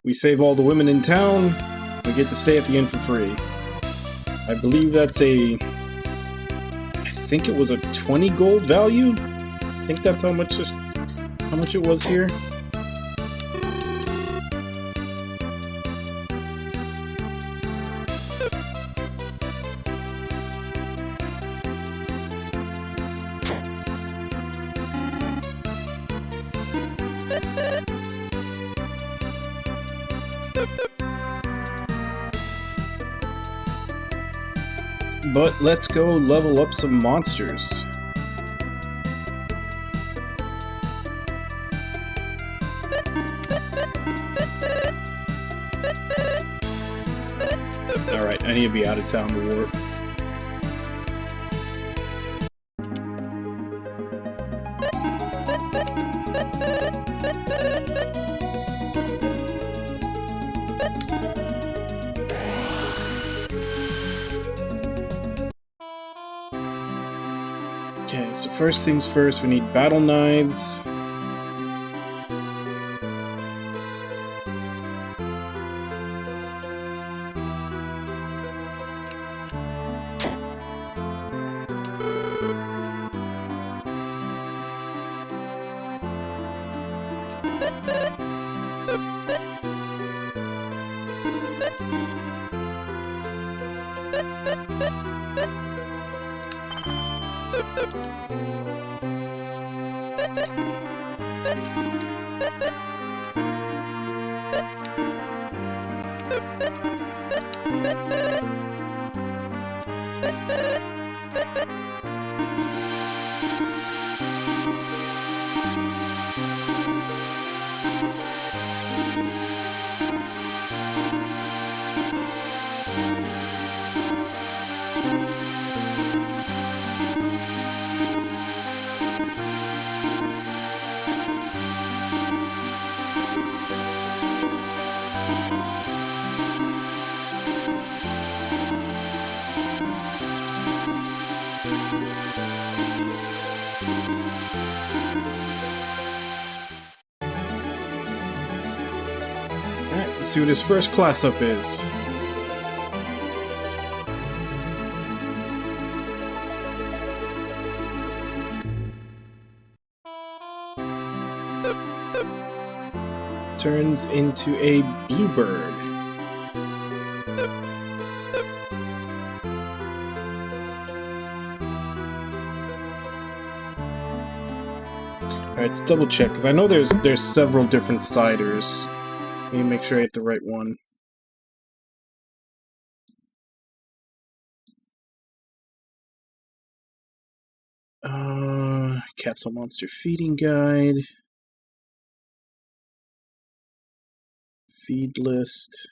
We save all the women in town, we get to stay at the inn for free. I believe that's a... I think it was a 20 gold value? I think that's how much it was here. But let's go level up some monsters. Alright, I need to be out of town to warp. Okay, so first things first, we need battle knives. Alright, let's see what his first class up is. Turns into a bluebird. Alright, let's double check, because I know there's several different ciders. Let me make sure I hit the right one. Capsule Monster Feeding Guide. Feed list.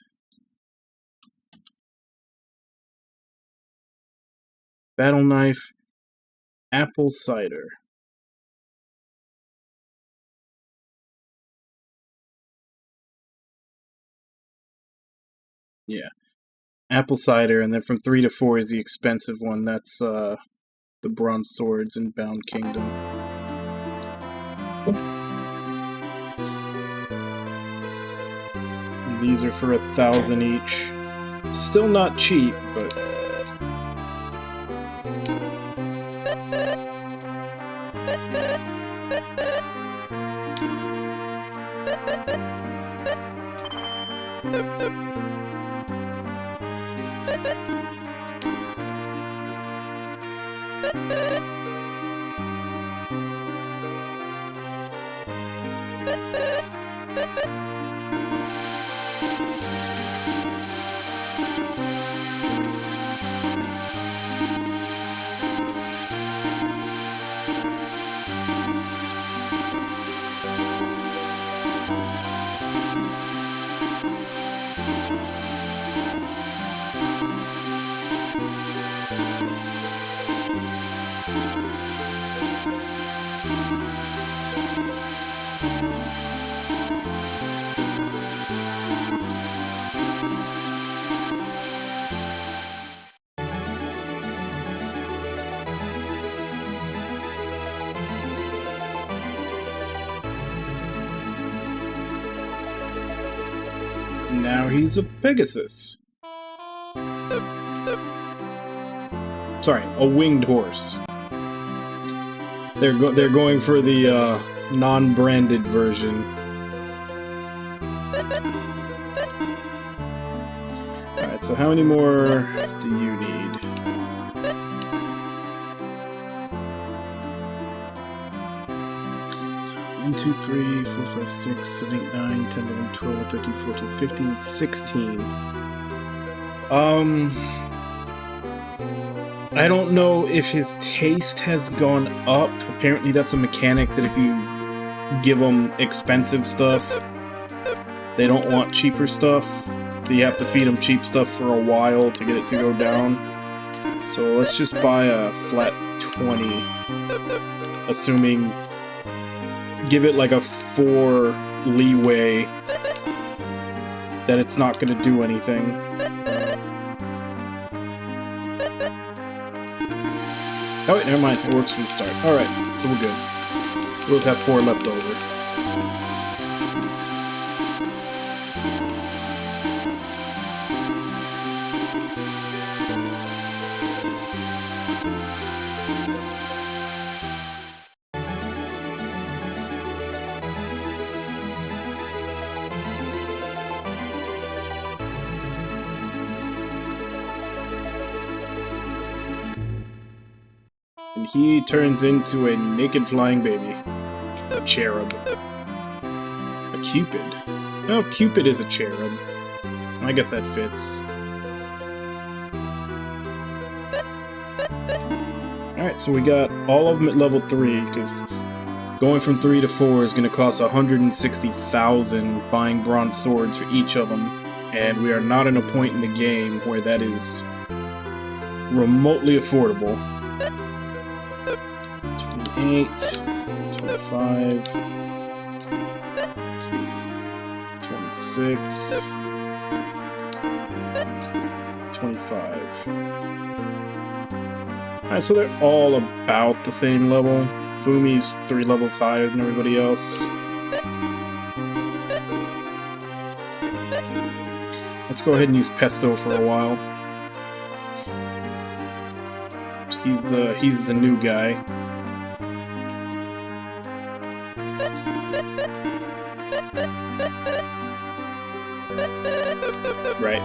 Battle Knife. Apple Cider. Yeah. Apple Cider, and then from 3 to 4 is the expensive one. That's the Bronze Swords in Bound Kingdom. These are for 1,000 each. Still not cheap, but... Now he's a Pegasus. Sorry, a winged horse. They're going for the non-branded version. Alright, so how many more do you need? 1, 2, 3, 4, 5, 6, 7, 8, 9, 10, 11, 12, 13, 14, 15, 16. I don't know if his taste has gone up. Apparently that's a mechanic that if you give them expensive stuff, they don't want cheaper stuff. So you have to feed them cheap stuff for a while to get it to go down. So let's just buy a flat 20. Assuming... give it like a 4 leeway that it's not going to do anything. Oh wait, never mind. It works from the start. Alright, so we're good. We'll just have 4 left over. and he turns into a naked flying baby. A cherub. A cupid. No, Cupid is a cherub. I guess that fits. Alright, so we got all of them at level 3, because going from 3 to 4 is going to cost 160,000 buying bronze swords for each of them, and we are not in a point in the game where that is remotely affordable. 28, 25, 26, 25. Alright, so they're all about the same level. Fumi's 3 levels higher than everybody else. Let's go ahead and use Pesto for a while. He's the new guy. Right.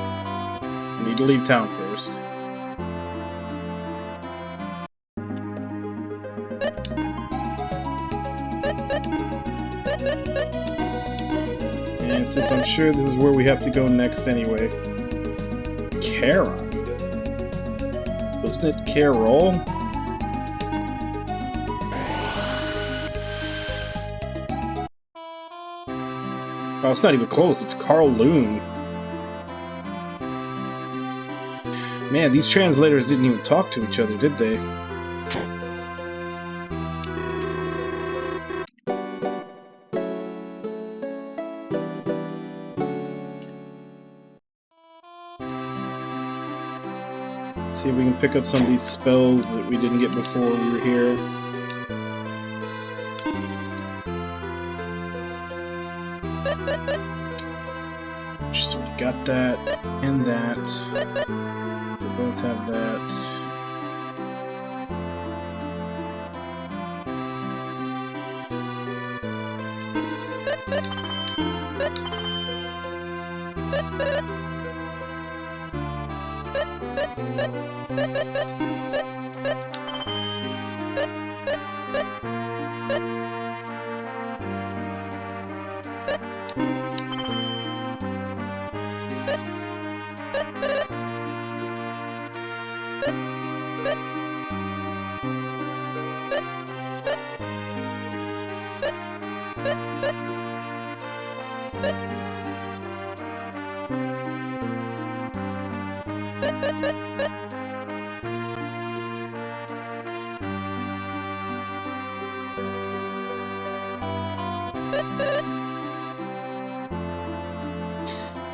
We need to leave town first. And since I'm sure this is where we have to go next anyway. Charon. Wasn't it Carol? Oh, it's not even close. It's Carl Loon. Man, these translators didn't even talk to each other, did they? Let's see if we can pick up some of these spells that we didn't get before we were here. So we got that and that. We both have that.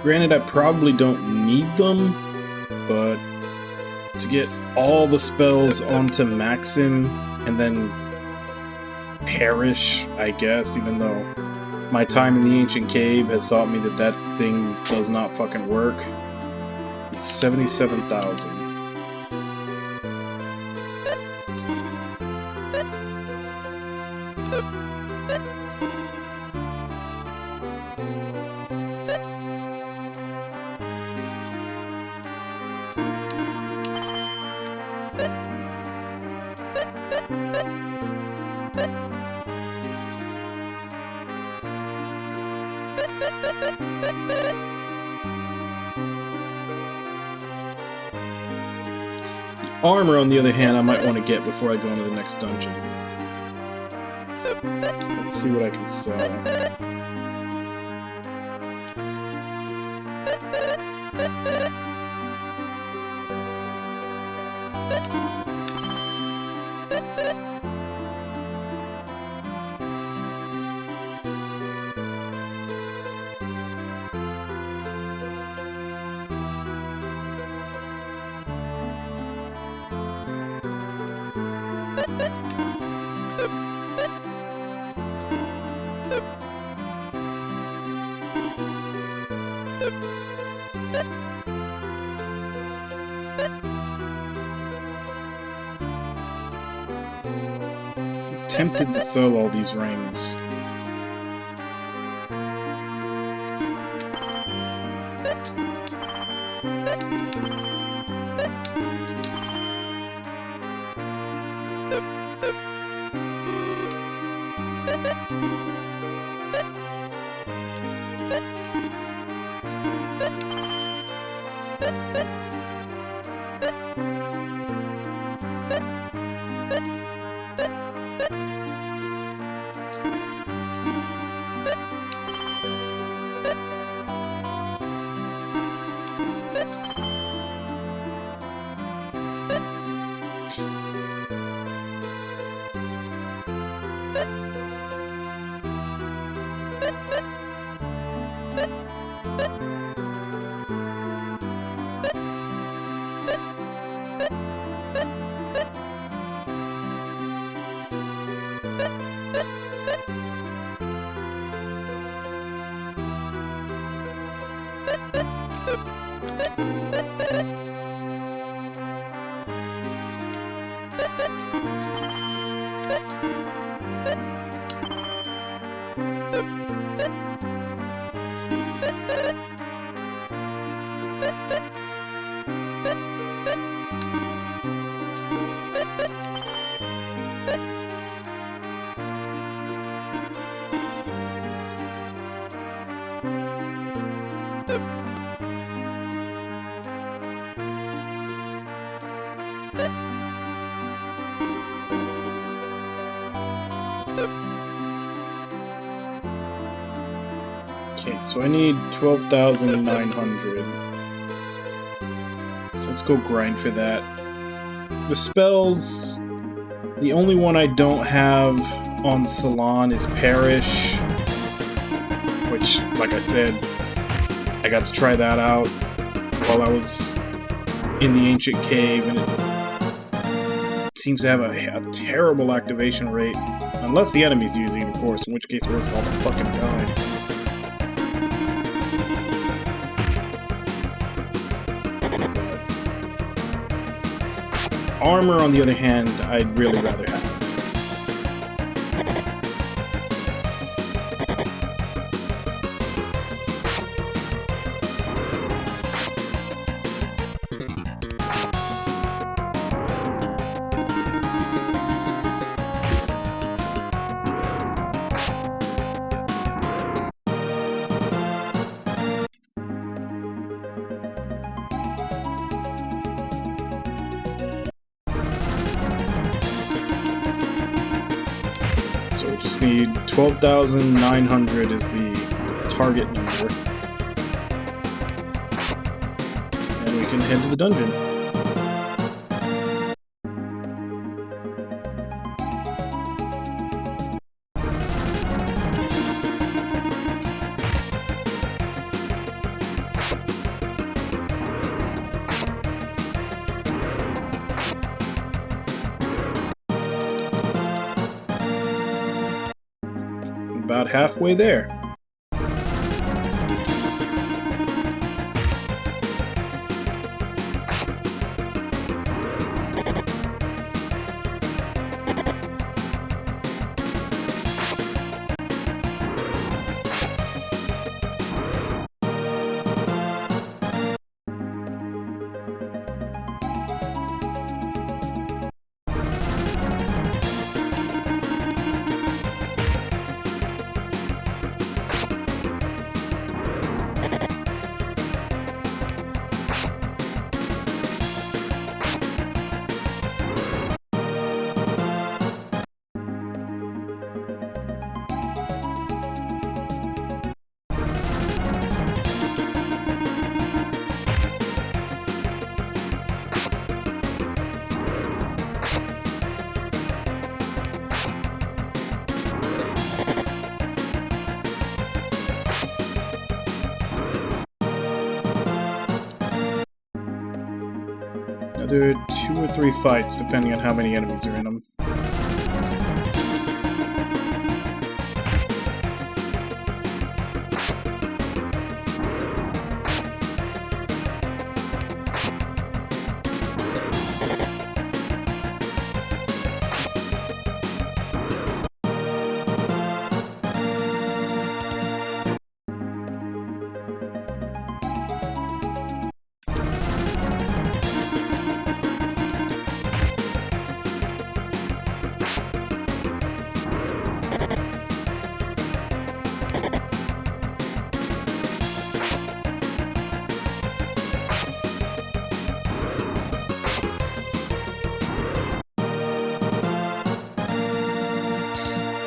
Granted, I probably don't need them, but to get all the spells onto Maxim and then perish, I guess, even though my time in the Ancient Cave has taught me that that thing does not fucking work. It's 77,000. Armor, on the other hand, I might want to get before I go into the next dungeon. Let's see what I can sell. Tempted to sell all these rings. Okay, so I need 12,900. So let's go grind for that. The spells... The only one I don't have on Salon is Perish. Which, like I said, I got to try that out while I was in the Ancient Cave, and it seems to have a terrible activation rate. Unless the enemy's using it, of course, in which case it works all the fucking time. Armor, on the other hand, I'd really rather have. So we just need 12,900 is the target number. And we can head to the dungeon. About halfway there. Another 2 or 3 fights, depending on how many enemies are in them.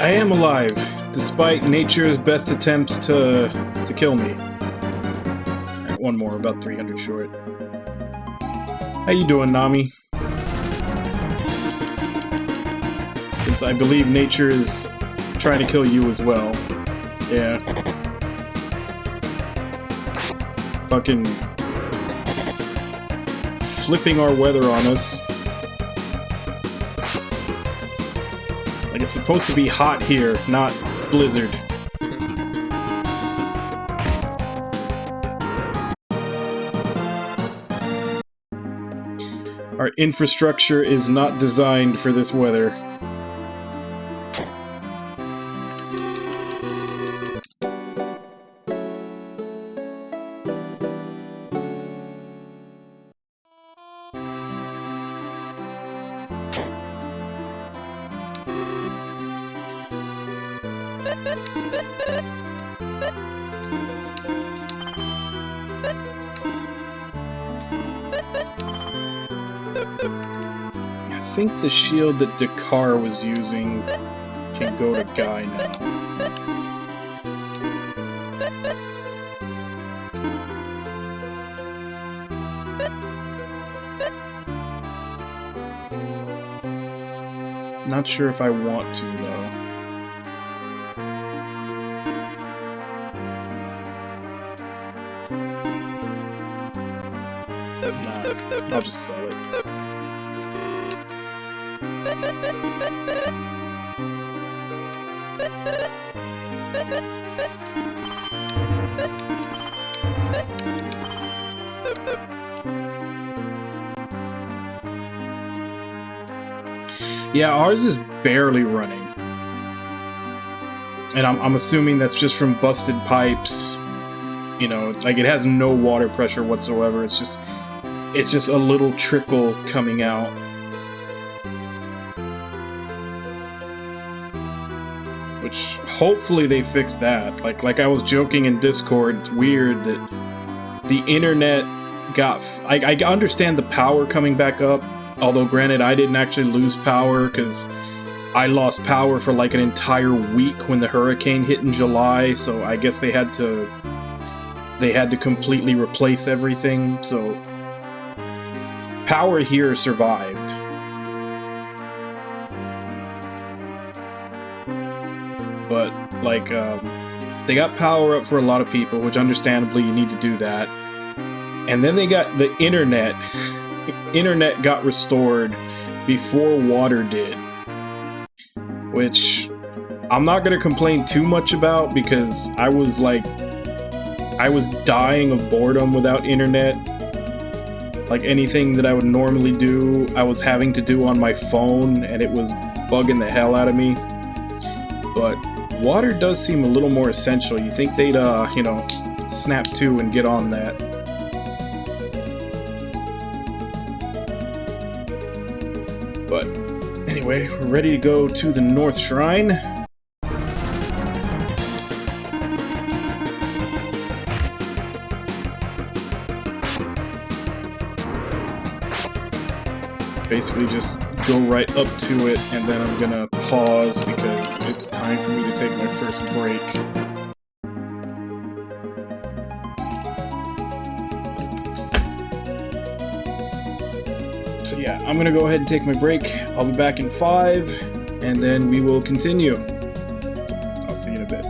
I am alive, despite nature's best attempts to kill me. Alright, one more, about 300 short. How you doing, Nami? Since I believe nature is trying to kill you as well. Yeah. Fucking flipping our weather on us. Like it's supposed to be hot here, not blizzard. Our infrastructure is not designed for this weather. I think the shield that Dakar was using can go to Guy now. Not sure if I want to, though. Nah, I'll just sell it. Yeah, ours is barely running. And I'm assuming that's just from busted pipes. You know, like it has no water pressure whatsoever. It's just a little trickle coming out. Which hopefully they fix that. Like I was joking in Discord, it's weird that the internet got I understand the power coming back up. Although, granted, I didn't actually lose power because I lost power for like an entire week when the hurricane hit in July. So I guess they had to completely replace everything. So power here survived. But like, they got power up for a lot of people, which understandably you need to do that. And then they got the internet. Internet got restored before water did, which I'm not gonna complain too much about because I was dying of boredom without internet. Like anything that I would normally do, I was having to do on my phone and it was bugging the hell out of me. But water does seem a little more essential. You think they'd you know, snap to and get on that. But anyway, we're ready to go to the North Shrine. Basically just go right up to it, and then I'm gonna pause because it's time for me to take my first break. So yeah, I'm gonna go ahead and take my break. I'll be back in 5, and then we will continue. So I'll see you in a bit.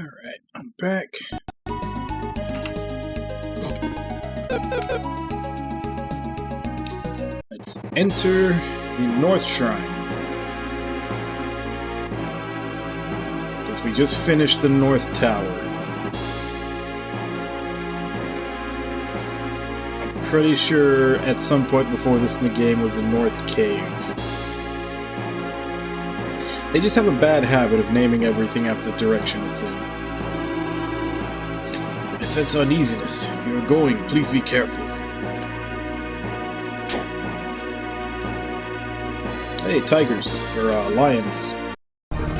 Alright, I'm back. Let's enter the North Shrine. Since we just finished the North Tower. I'm pretty sure at some point before this in the game was the North Cave. They just have a bad habit of naming everything after the direction it's in. I sense uneasiness. If you are going, please be careful. Hey, tigers. Or, lions.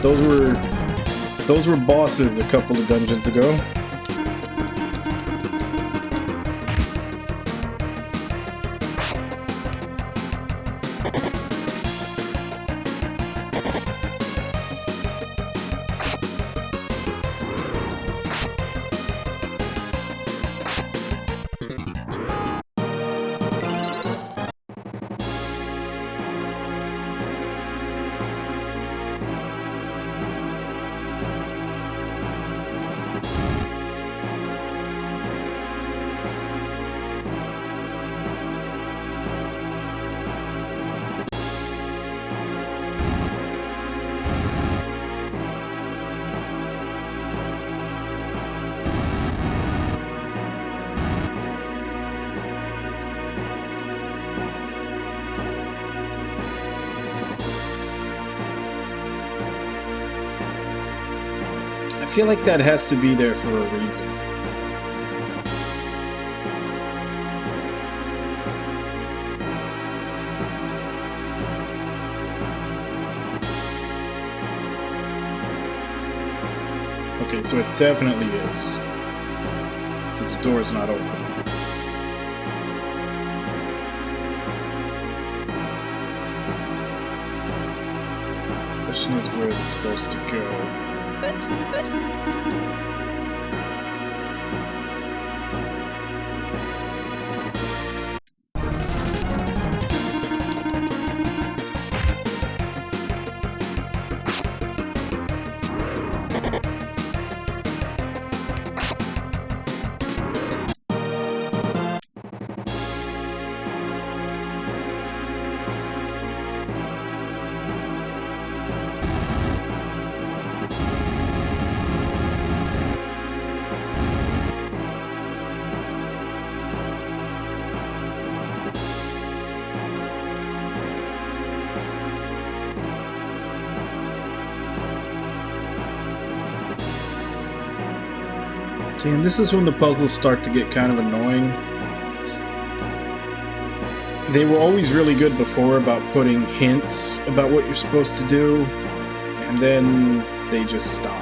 Those were bosses a couple of dungeons ago. I feel like that has to be there for a reason. Okay, so it definitely is. Because the door's not open. Question is, where is it supposed to go? See, and this is when the puzzles start to get kind of annoying. They were always really good before about putting hints about what you're supposed to do, and then they just stop.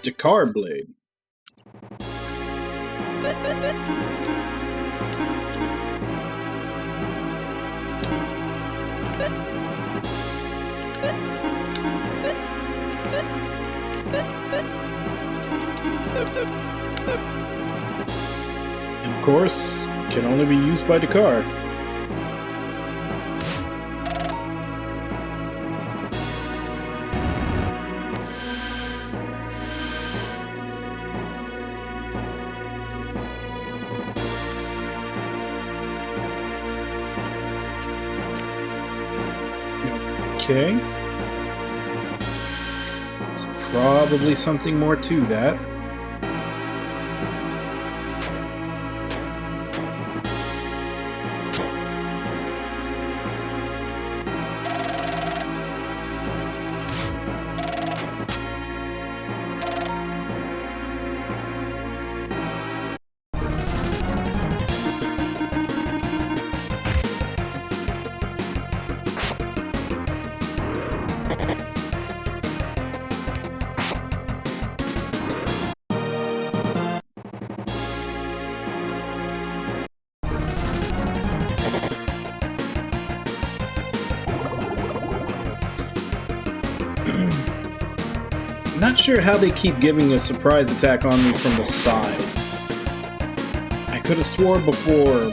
Dakar blade. And of course, can only be used by Dakar. Okay. There's probably something more to that. Not sure how they keep giving a surprise attack on me from the side. I could have swore before,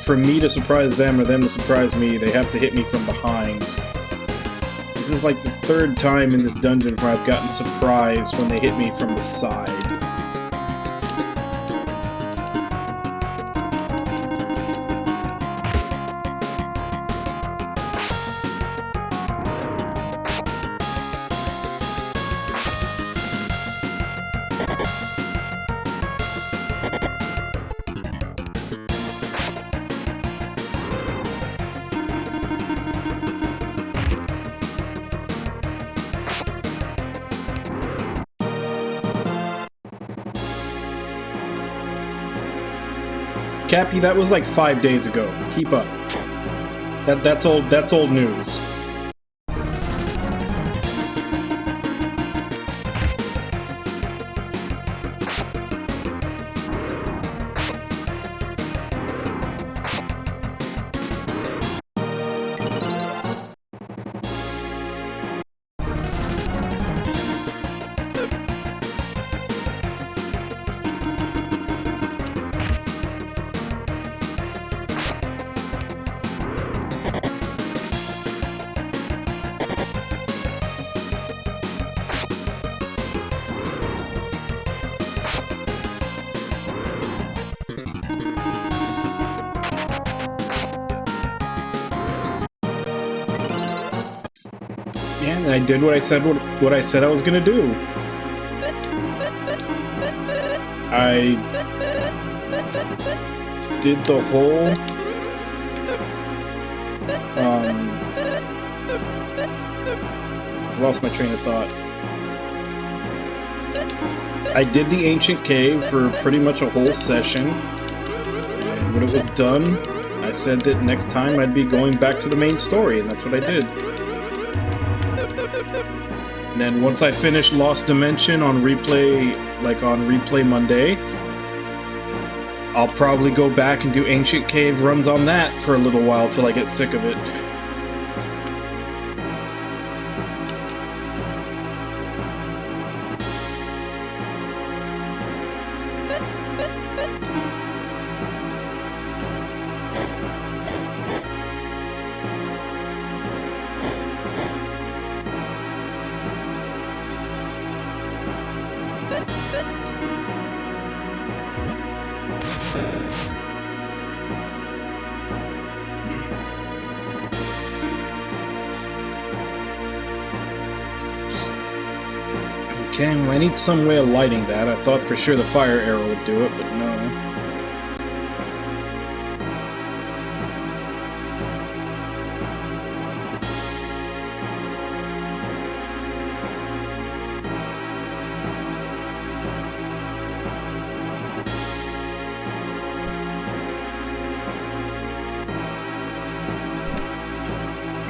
for me to surprise them or them to surprise me, they have to hit me from behind. This is like the third time in this dungeon where I've gotten surprised when they hit me from the side. Cappy, that was like 5 days ago. Keep up. That's old news. Yeah, and I did what I said I was gonna do. I did the whole lost my train of thought. I did the ancient cave for pretty much a whole session, and when it was done, I said that next time I'd be going back to the main story, and that's what I did. And then once I finish Lost Dimension on replay, like on Replay Monday, I'll probably go back and do Ancient Cave runs on that for a little while till I get sick of it. Okay, well, I need some way of lighting that. I thought for sure the fire arrow would do it, but no.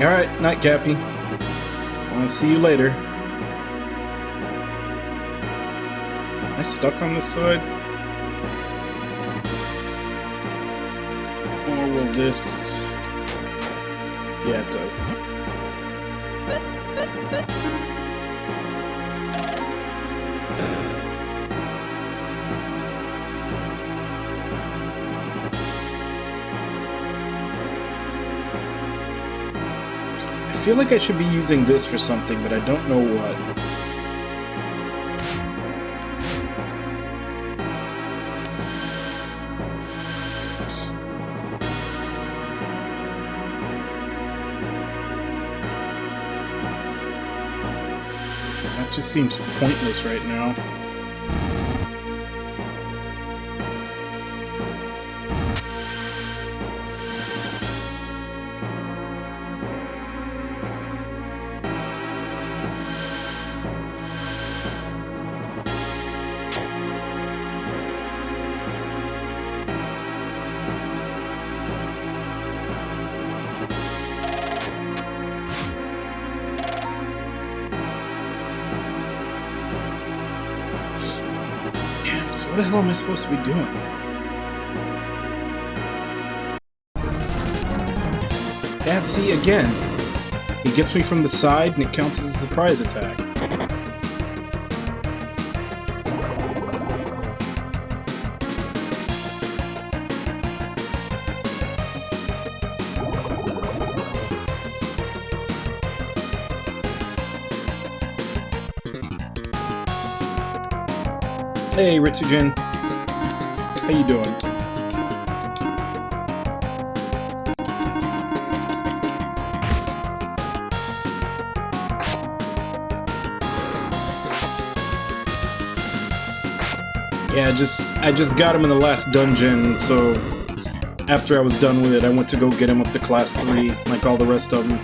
Alright, night, Cappy. I'll see you later. Am I stuck on this side? Or will this... Yeah, it does. I feel like I should be using this for something, but I don't know what. That just seems pointless right now. What the hell am I supposed to be doing? Yeah, see, again. He gets me from the side and it counts as a surprise attack. Hey, Ritsujin. How you doing? Yeah, I just got him in the last dungeon, so after I was done with it, I went to go get him up to class 3, like all the rest of them.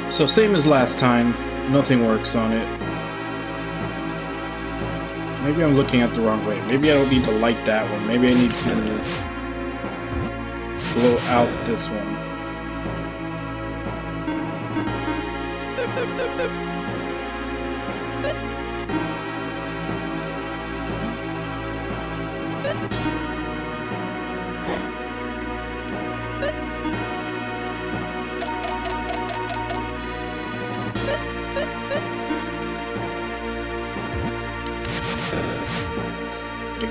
So same as last time, nothing works on it. Maybe I'm looking at the wrong way. Maybe I don't need to light that one. Maybe I need to blow out this one.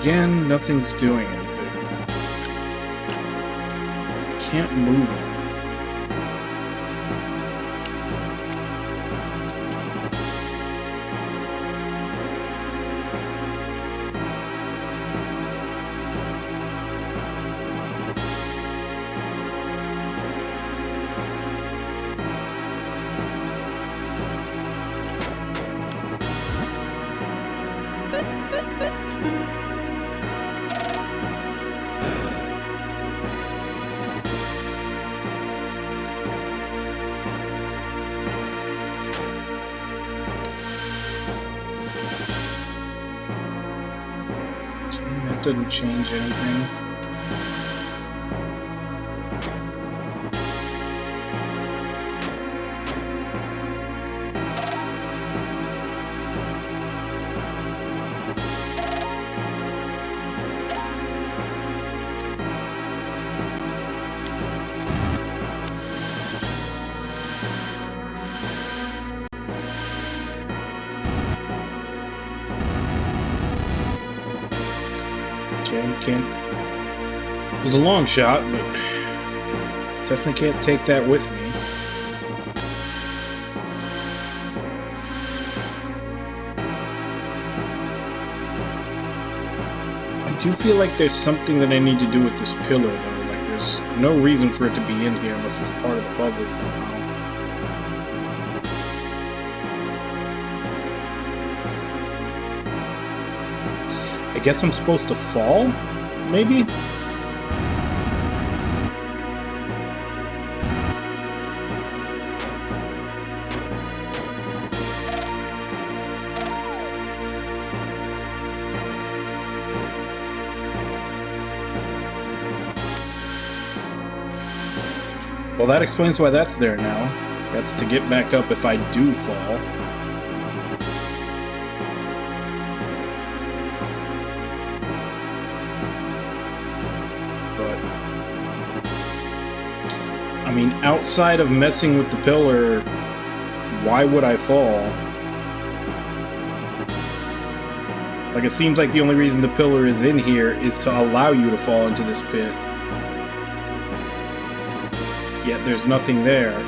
again, nothing's doing anything. Can't move it. That doesn't change anything. Okay, can't. It was a long shot, but definitely can't take that with me. I do feel like there's something that I need to do with this pillar, though. Like, there's no reason for it to be in here unless it's part of the puzzle somehow. I guess I'm supposed to fall? Maybe? Well, that explains why that's there now. That's to get back up if I do fall. I mean, outside of messing with the pillar, why would I fall? Like, it seems like the only reason the pillar is in here is to allow you to fall into this pit. Yet there's nothing there.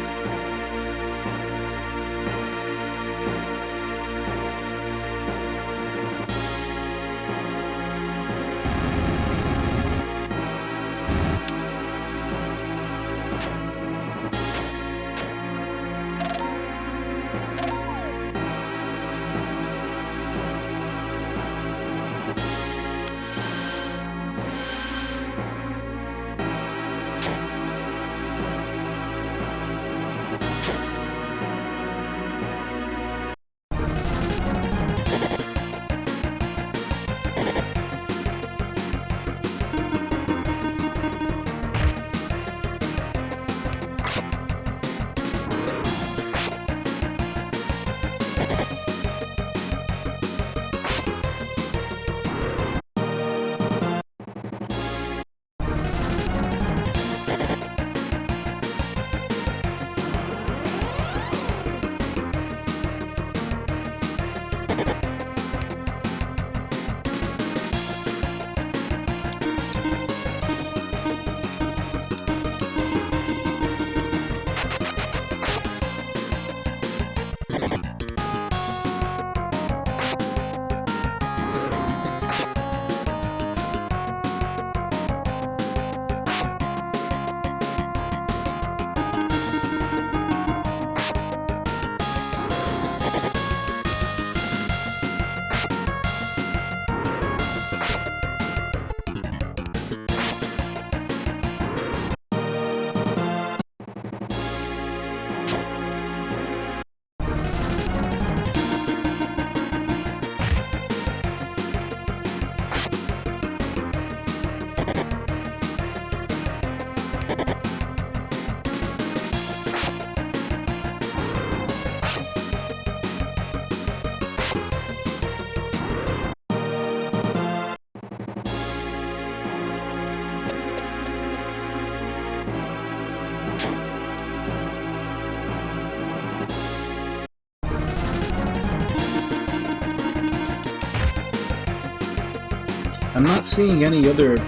I'm not seeing any other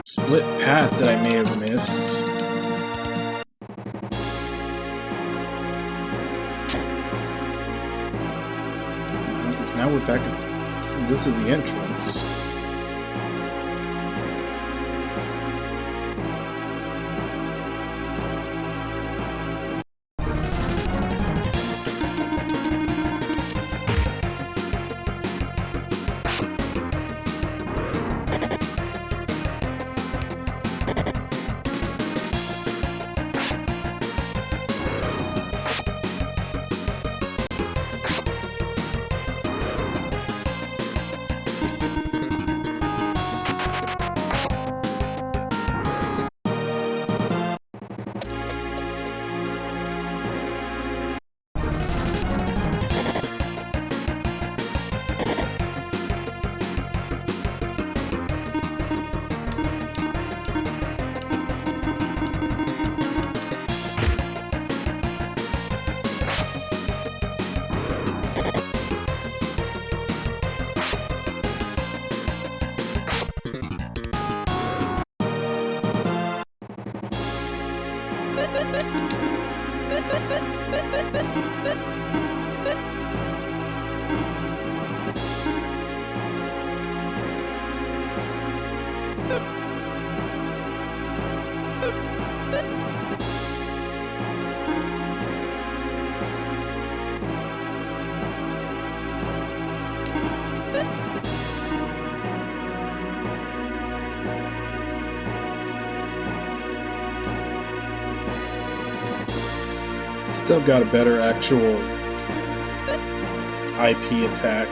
split path that I may have missed. Because now we're back at... This is the entrance. Still got a better actual IP attack.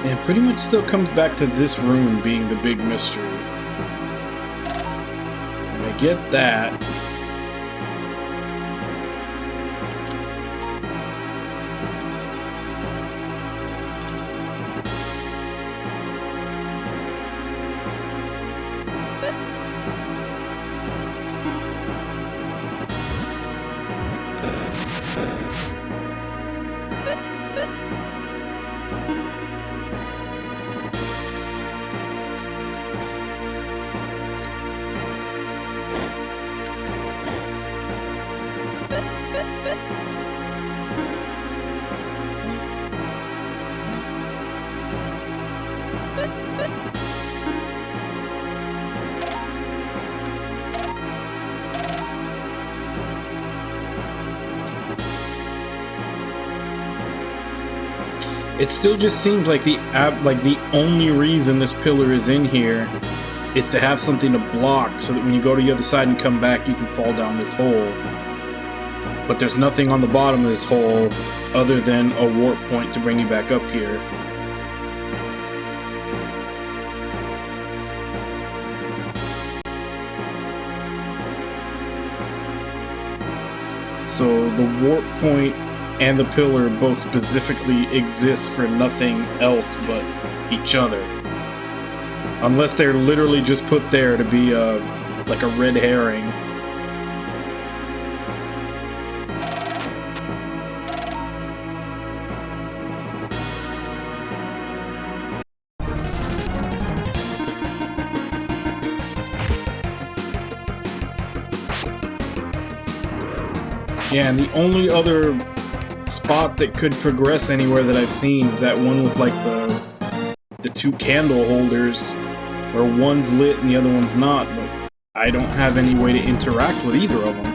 And it pretty much still comes back to this room being the big mystery. And I get that. It still just seems like the only reason this pillar is in here is to have something to block, so that when you go to the other side and come back, you can fall down this hole. But there's nothing on the bottom of this hole other than a warp point to bring you back up here. So the warp point and the pillar both specifically exist for nothing else but each other. Unless they're literally just put there to be like a red herring. Yeah, and the only other spot that could progress anywhere that I've seen is that one with like the two candle holders where one's lit and the other one's not, but I don't have any way to interact with either of them.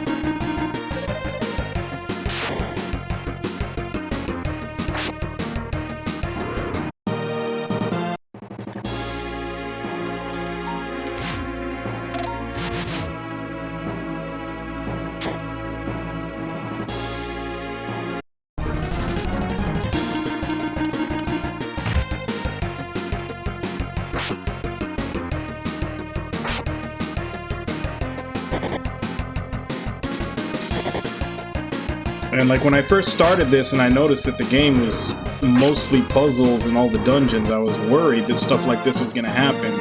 And like when I first started this and I noticed that the game was mostly puzzles in all the dungeons, I was worried that stuff like this was going to happen.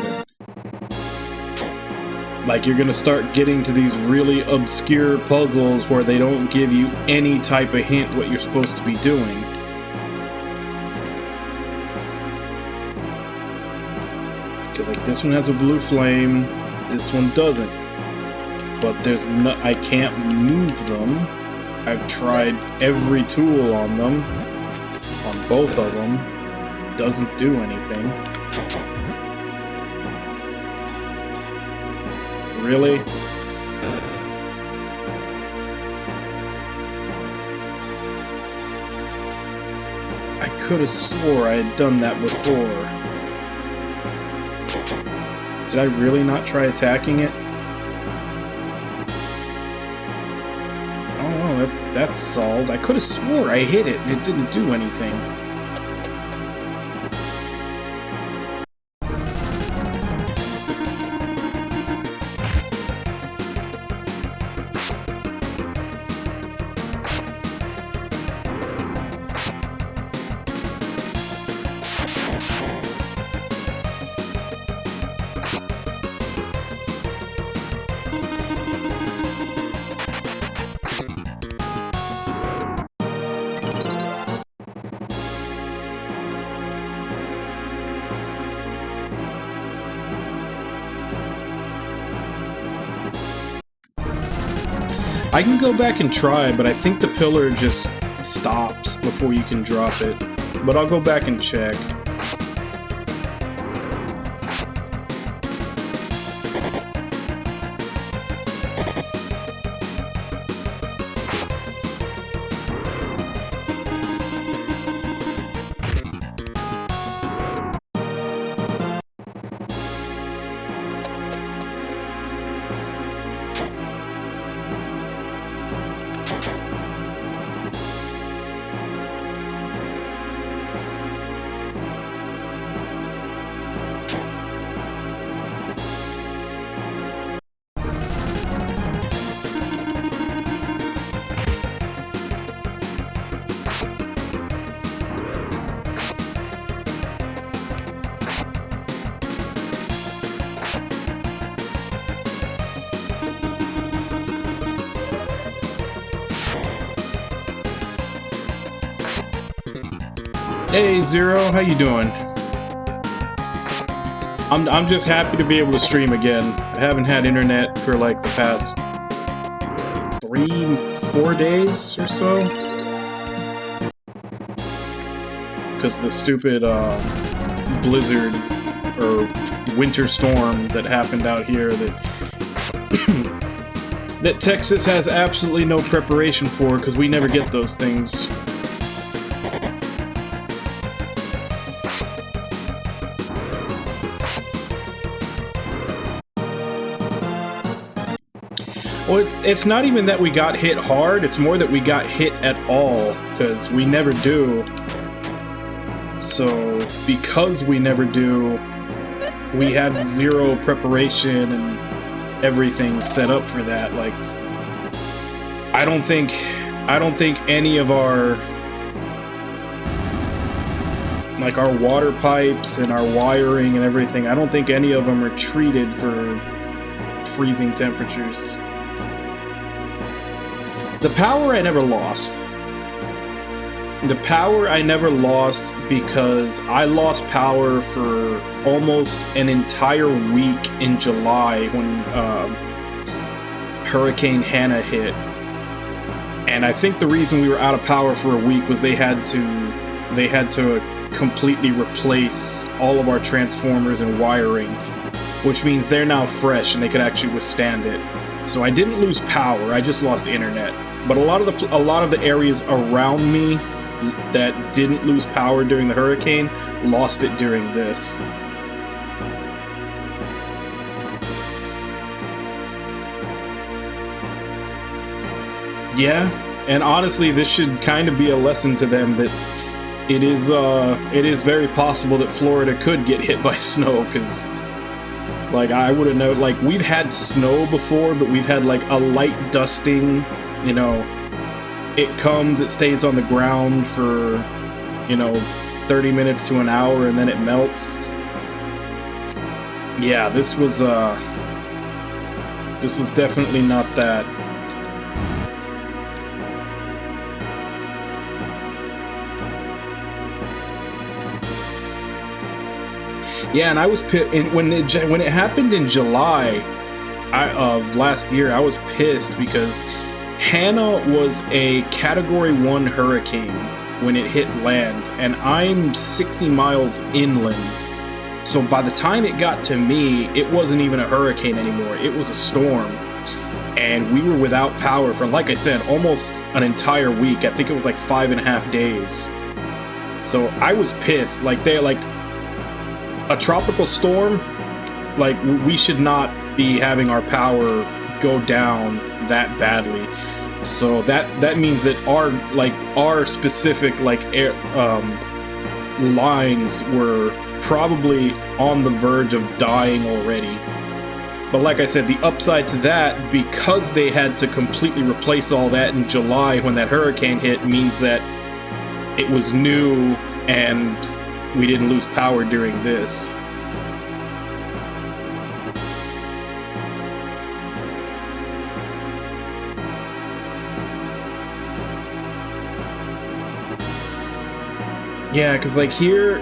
Like you're going to start getting to these really obscure puzzles where they don't give you any type of hint what you're supposed to be doing. Because like this one has a blue flame, this one doesn't. But there's no, I can't move them. I've tried every tool on them, on both of them. Doesn't do anything. Really? I could have swore I had done that before. Did I really not try attacking it? That's solved. I could have swore I hit it and it didn't do anything. I can go back and try, but I think the pillar just stops before you can drop it. But I'll go back and check. Hey Zero, how you doing? I'm just happy to be able to stream again. I haven't had internet for like the past 3-4 days or so. Because the stupid blizzard or winter storm that happened out here that Texas has absolutely no preparation for, because we never get those things. Well, it's not even that we got hit hard, it's more that we got hit at all, because we never do. So, because we never do, we have zero preparation and everything set up for that. Like, I don't think any of our, like, our water pipes and our wiring and everything, I don't think any of them are treated for freezing temperatures. The power I never lost. The power I never lost because I lost power for almost an entire week in July when Hurricane Hannah hit. And I think the reason we were out of power for a week was they had to completely replace all of our transformers and wiring, which means they're now fresh and they could actually withstand it. So I didn't lose power, I just lost internet. But a lot of the areas around me that didn't lose power during the hurricane lost it during this. Yeah, and honestly, this should kind of be a lesson to them that it is very possible that Florida could get hit by snow, because like I wouldn't know, like we've had snow before, but we've had like a light dusting, you know, it comes, it stays on the ground for, you know, 30 minutes to an hour and then it melts. Yeah, this was definitely not that. Yeah, and I was when it happened in July of last year, I was pissed because Hannah was a Category 1 hurricane when it hit land, and I'm 60 miles inland. So by the time it got to me, it wasn't even a hurricane anymore. It was a storm. And we were without power for, like I said, almost an entire week. I think it was like 5.5 days. So I was pissed. Like, they're like, a tropical storm, like, we should not be having our power go down that badly. So that means that our specific like air lines were probably on the verge of dying already. But like I said, the upside to that, because they had to completely replace all that in July when that hurricane hit, means that it was new and we didn't lose power during this. Yeah, because like here,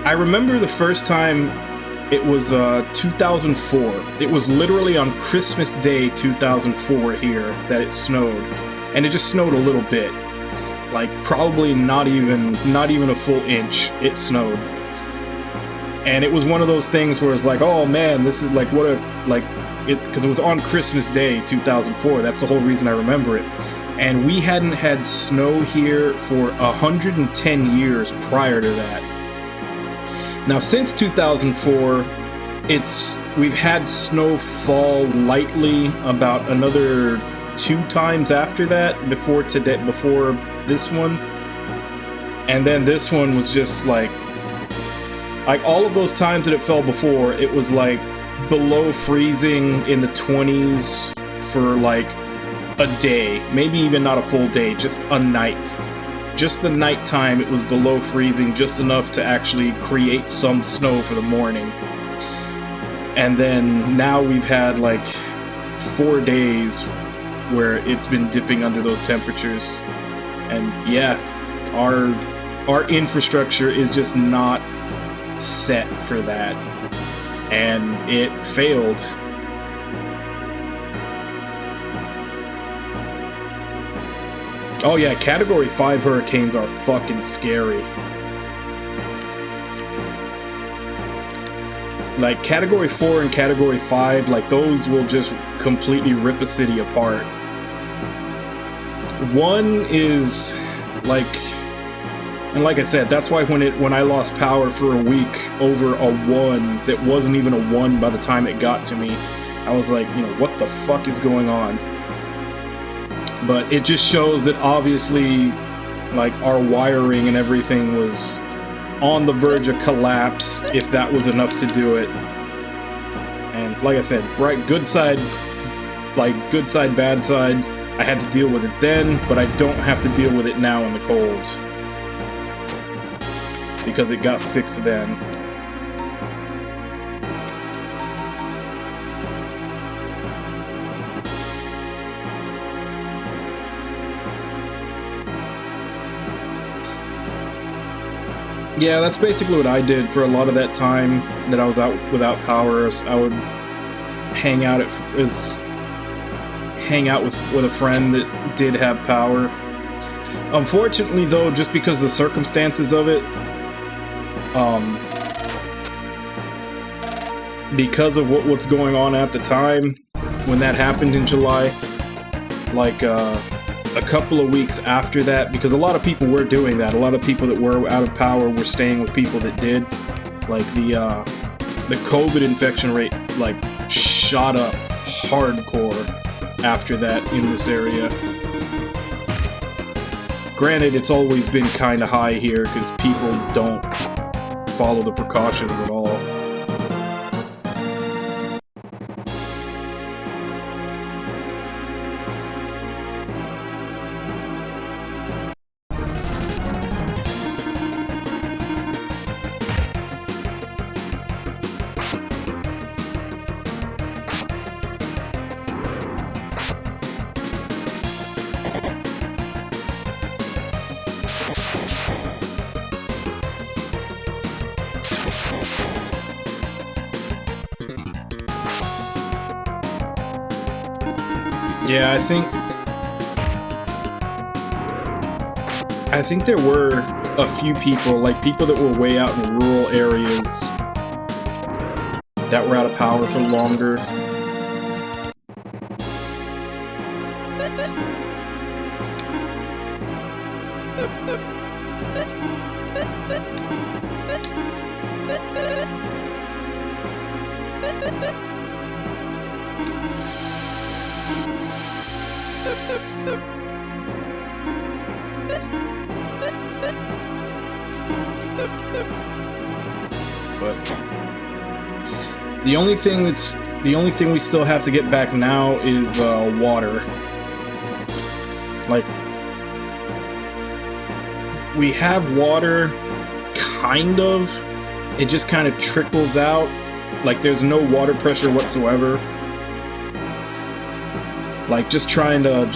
I remember the first time it was 2004. It was literally on Christmas Day 2004 here that it snowed. And it just snowed a little bit. Like probably not even a full inch it snowed. And it was one of those things where it's like, oh man, this is like what a, like, it, because it was on Christmas Day 2004. That's the whole reason I remember it. And we hadn't had snow here for 110 years prior to that. Now, since 2004, we've had snow fall lightly about another 2 times after that, before this one. And then this one was just like all of those times that it fell before, it was like below freezing in the 20s for like a day, maybe even not a full day, just a night. Just the nighttime, it was below freezing, just enough to actually create some snow for the morning. And then now we've had like 4 days where it's been dipping under those temperatures. And yeah, our infrastructure is just not set for that. And it failed. Oh yeah, Category 5 hurricanes are fucking scary. Like, Category 4 and Category 5, like, those will just completely rip a city apart. 1 is, like... And like I said, that's why when I lost power for a week over a 1 that wasn't even a 1 by the time it got to me, I was like, you know, what the fuck is going on? But it just shows that obviously, like, our wiring and everything was on the verge of collapse, if that was enough to do it. And like I said, good side, bad side, I had to deal with it then, but I don't have to deal with it now in the cold. Because it got fixed then. Yeah, that's basically what I did for a lot of that time that I was out without power. I would hang out with a friend that did have power. Unfortunately, though, just because of the circumstances of it, because of what's going on at the time when that happened in July, like a couple of weeks after that, because a lot of people were doing that. A lot of people that were out of power were staying with people that did. Like the COVID infection rate like shot up hardcore after that in this area. Granted, it's always been kind of high here because people don't follow the precautions at all. Yeah, I think there were a few people, like people that were way out in rural areas that were out of power for longer. The only thing we still have to get back now is water. Like, we have water, kind of. It just kind of trickles out. Like, there's no water pressure whatsoever. Like, just trying to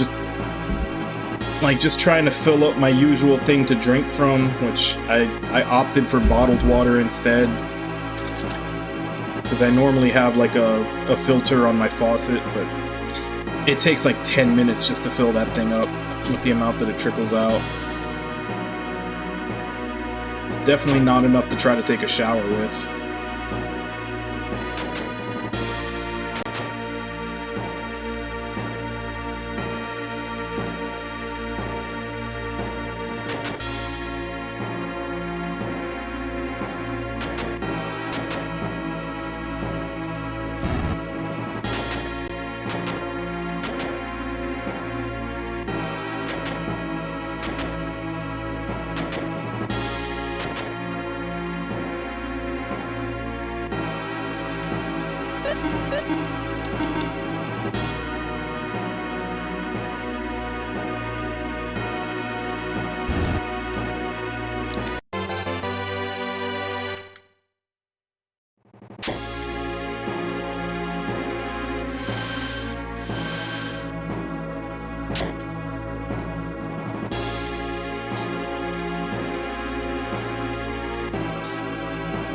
fill up my usual thing to drink from, which I opted for bottled water instead. Because I normally have like a filter on my faucet, but it takes like 10 minutes just to fill that thing up with the amount that it trickles out. It's definitely not enough to try to take a shower with.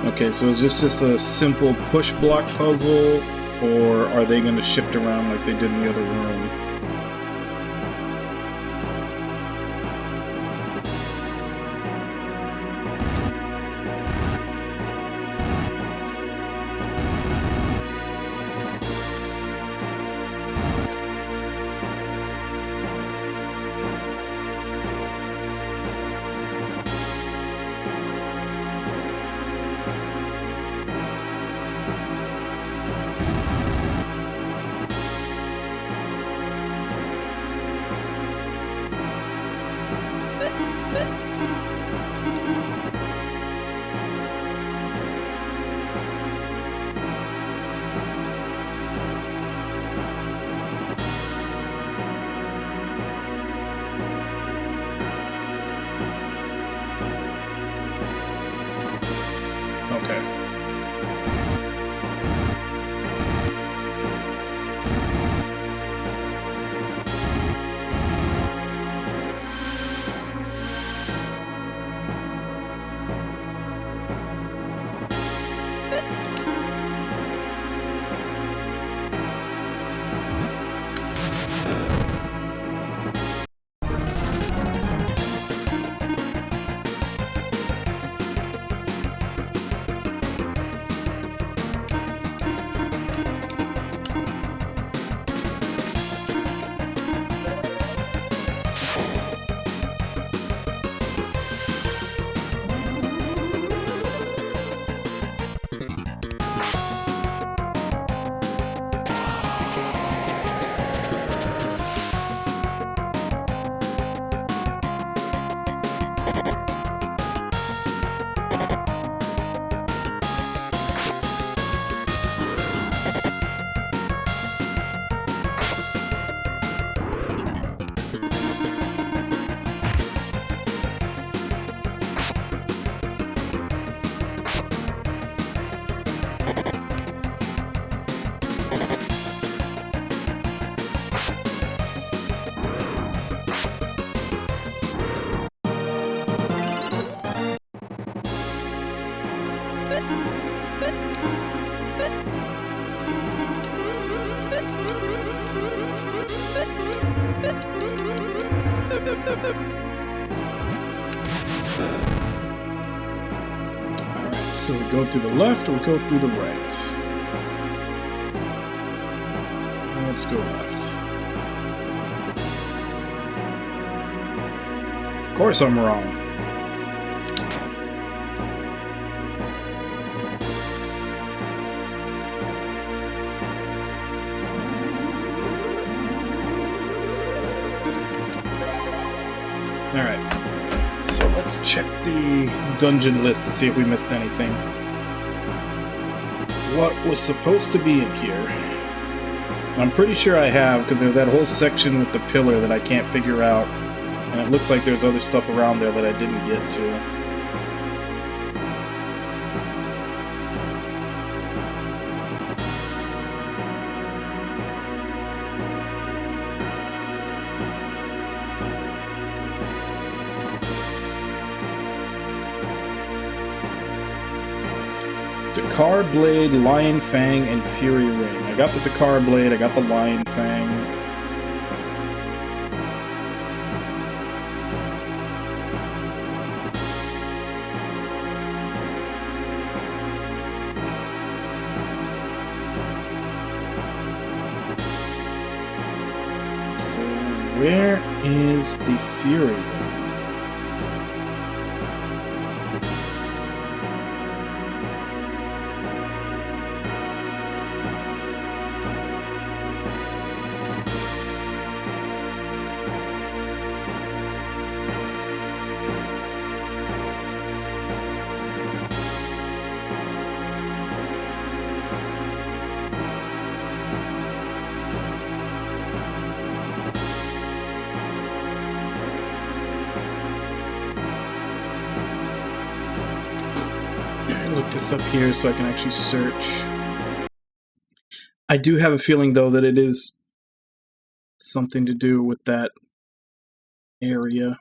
Okay, so is this just a simple push block puzzle, or are they going to shift around like they did in the other room? Okay. So we go through the left or we go through the right? Let's go left. Of course I'm wrong. Alright. So let's check the dungeon list to see if we missed anything. What was supposed to be in here? I'm pretty sure I have, because there's that whole section with the pillar that I can't figure out. And it looks like there's other stuff around there that I didn't get to. Dakar Blade, Lion Fang, and Fury Ring. I got the Dakar Blade, I got the Lion Fang. So, where is the Fury Ring? Look this up here so I can actually search. I do have a feeling, though, that it is something to do with that area.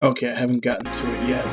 Okay, I haven't gotten to it yet.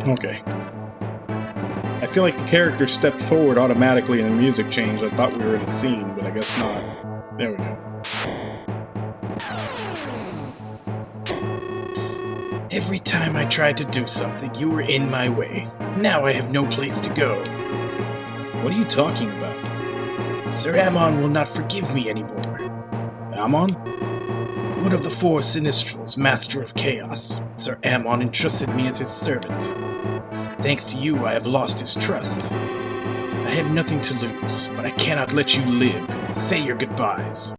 Okay. I feel like the character stepped forward automatically and the music changed. I thought we were in a scene, but I guess not. There we go. Every time I tried to do something, you were in my way. Now I have no place to go. What are you talking about? Sir Ammon will not forgive me anymore. Ammon? One of the 4 Sinistrals, Master of Chaos. Sir Ammon entrusted me as his servant. Thanks to you, I have lost his trust. I have nothing to lose, but I cannot let you live. Say your goodbyes.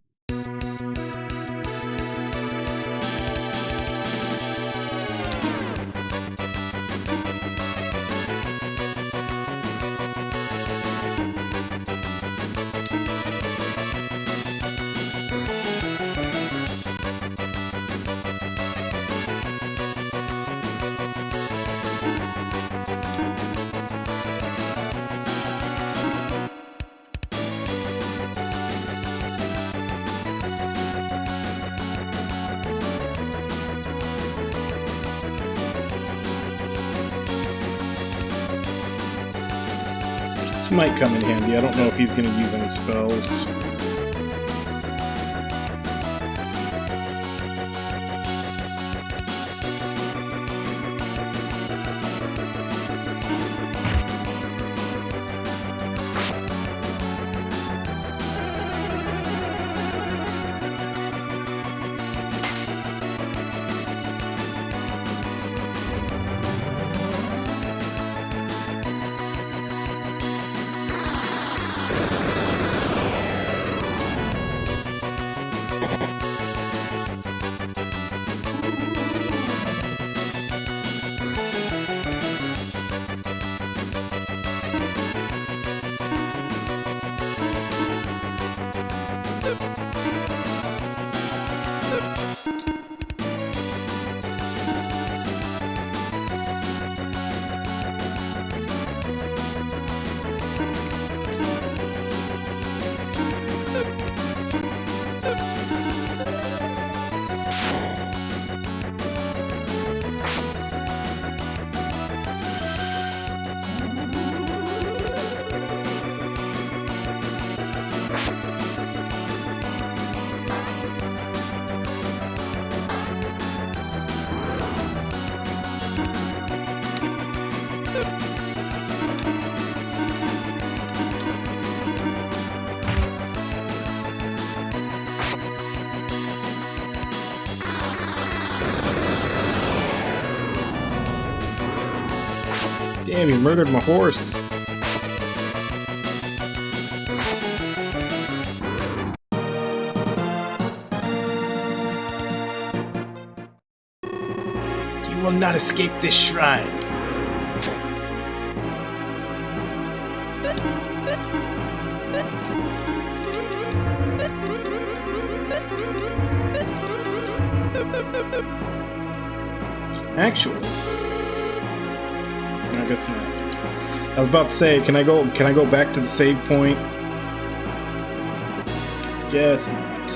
This might come in handy. I don't know if he's going to use any spells. Damn, he murdered my horse. You will not escape this shrine. Actually, I guess not. I was about to say, can I go back to the save point? Guess not.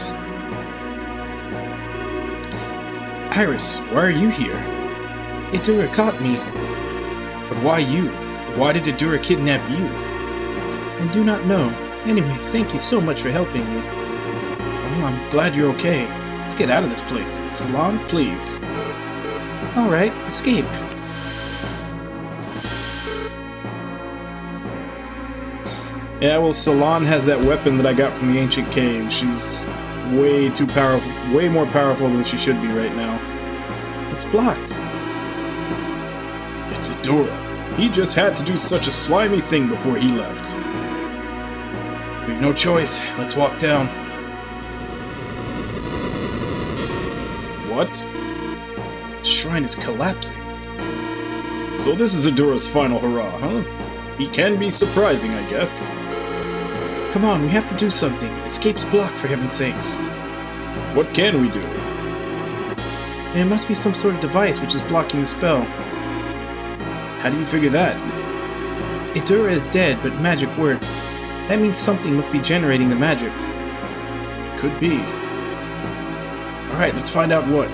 Iris, why are you here? Idura caught me. But why you? Why did Idura kidnap you? I do not know. Anyway, thank you so much for helping me. Oh, I'm glad you're okay. Let's get out of this place. Salon, please. Alright, escape. Yeah, well, Salon has that weapon that I got from the ancient cave. She's way too powerful, way more powerful than she should be right now. It's blocked. It's Idura. He just had to do such a slimy thing before he left. We've no choice. Let's walk down. What? The shrine is collapsing. So this is Idura's final hurrah, huh? He can be surprising, I guess. Come on, we have to do something. Escape's blocked, for heaven's sakes. What can we do? There must be some sort of device which is blocking the spell. How do you figure that? Idura is dead, but magic works. That means something must be generating the magic. Could be. Alright, let's find out what.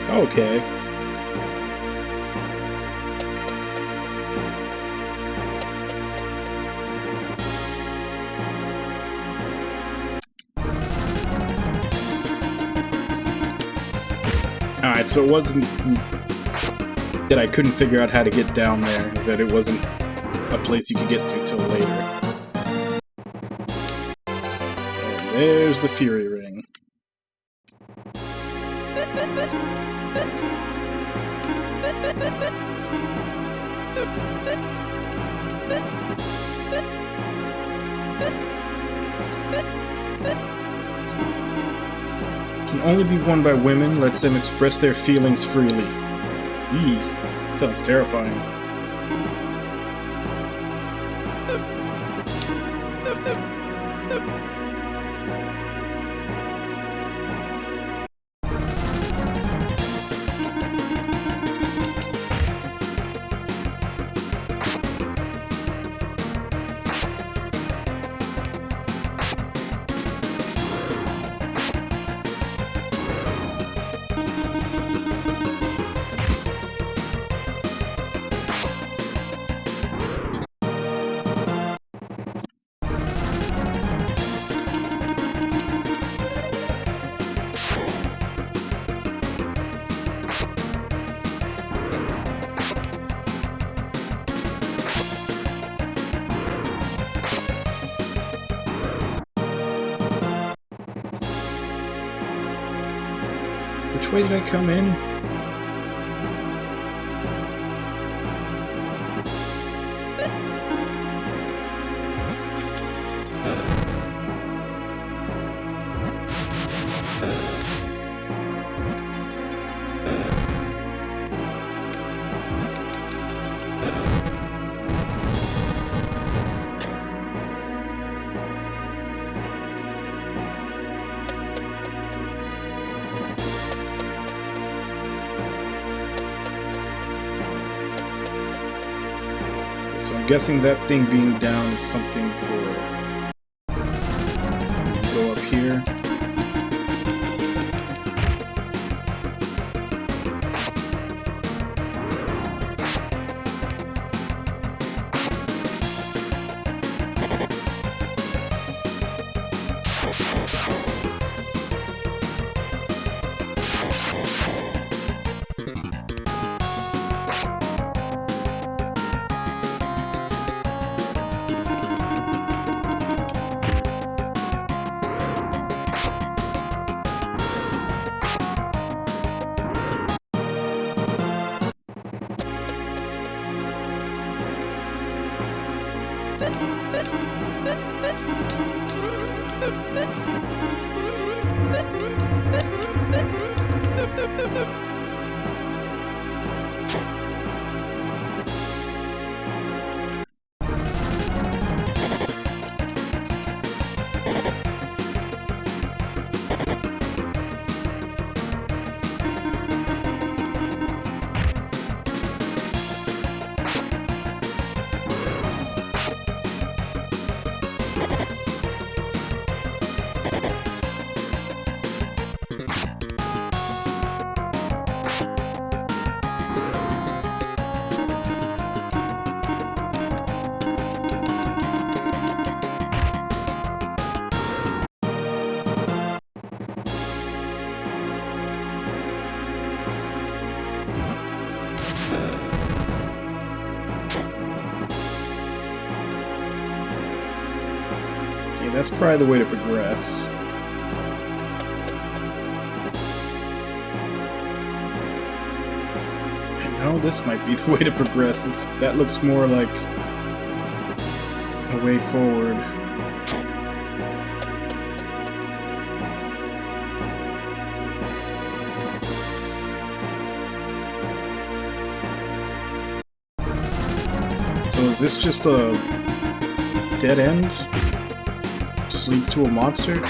Okay. Alright, so it wasn't that I couldn't figure out how to get down there, is that it wasn't a place you could get to till later. And there's the Fury Ring. Can only be won by women, lets them express their feelings freely. Eee, sounds terrifying. Which way did I come in? So I'm guessing that thing being down is something for... Go up here. that's probably the way to progress. And no, this might be the way to progress. That looks more like a way forward. So is this just a dead end? Just leads to a monster?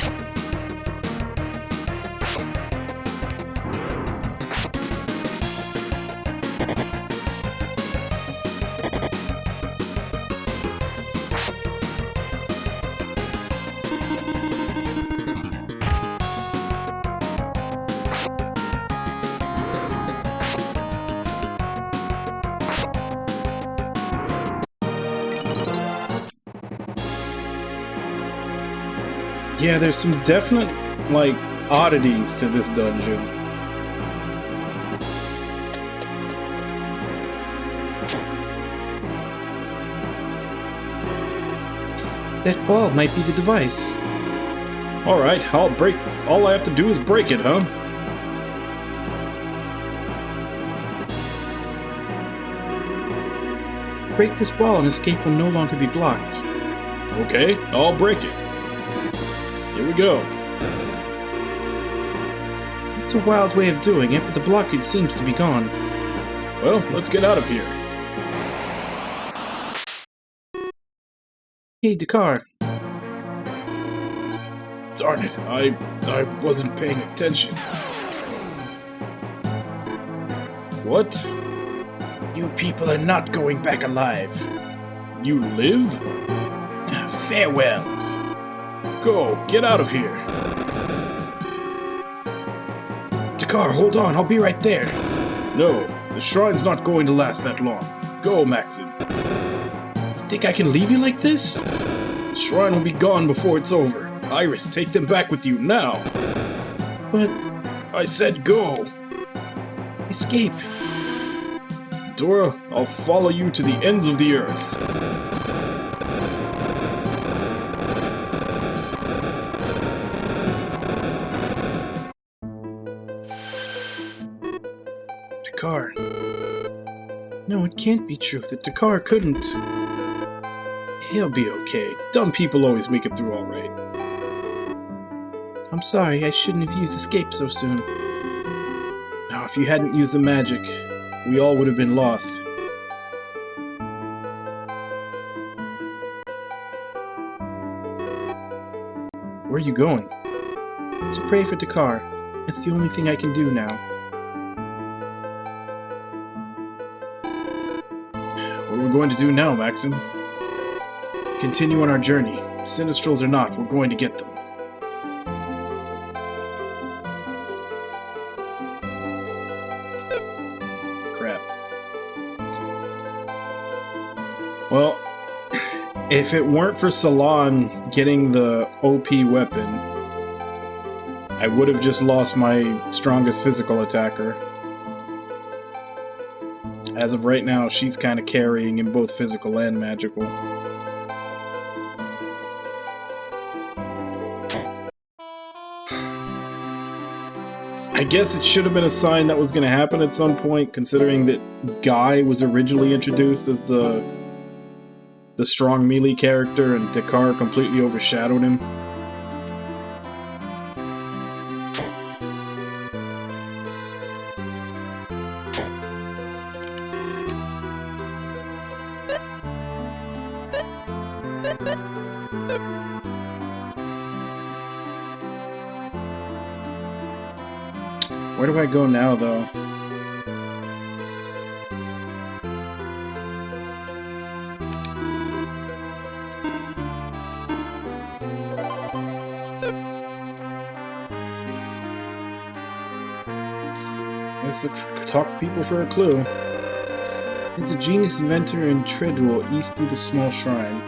Yeah, there's some definite, like, oddities to this dungeon. That ball might be the device. Alright, all I have to do is break it, huh? Break this ball and escape will no longer be blocked. Okay, I'll break it. Here we go. It's a wild way of doing it, but the blockage seems to be gone. Well, let's get out of here. Hey, Dakar. Darn it, I wasn't paying attention. What? You people are not going back alive. You live? Farewell. Go, get out of here. Dakar, hold on, I'll be right there. No, the shrine's not going to last that long. Go, Maxim. You think I can leave you like this? The shrine will be gone before it's over. Iris, take them back with you now. But I said go. escape. Dora, I'll follow you to the ends of the earth. Dakar. No, it can't be true that Dakar couldn't. He'll be okay. Dumb people always make it through all right. I'm sorry, I shouldn't have used escape so soon. Now, if you hadn't used the magic, we all would have been lost. Where are you going? To pray for Dakar. It's the only thing I can do now. What are we going to do now, Maxim? Continue on our journey. Sinistrals or not, we're going to get them. Crap. Well, if it weren't for Salon getting the OP weapon, I would have just lost my strongest physical attacker. As of right now, she's kind of carrying in both physical and magical. I guess it should have been a sign that was going to happen at some point, considering that Guy was originally introduced as the strong melee character, and Dakar completely overshadowed him. Where do I go now, though? Let's talk to people for a clue. It's a genius inventor in Treadwell, east through the small shrine.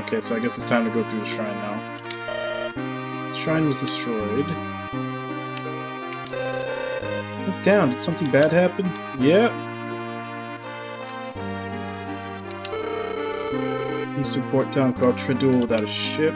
Okay, so I guess it's time to go through the shrine now. The shrine was destroyed. Look down, did something bad happen? Yeah. East to port town called Treadwell without a ship.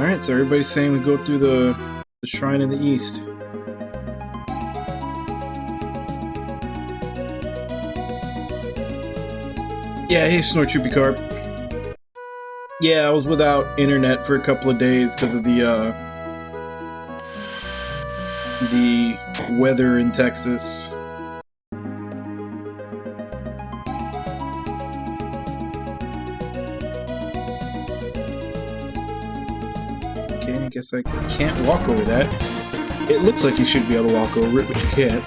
Alright, so everybody's saying we go through the shrine in the east. Yeah, hey Snortroopy Carp. Yeah, I was without internet for a couple of days because of the weather in Texas. Okay, I guess I can't walk over that. It looks like you should be able to walk over it, but you can't.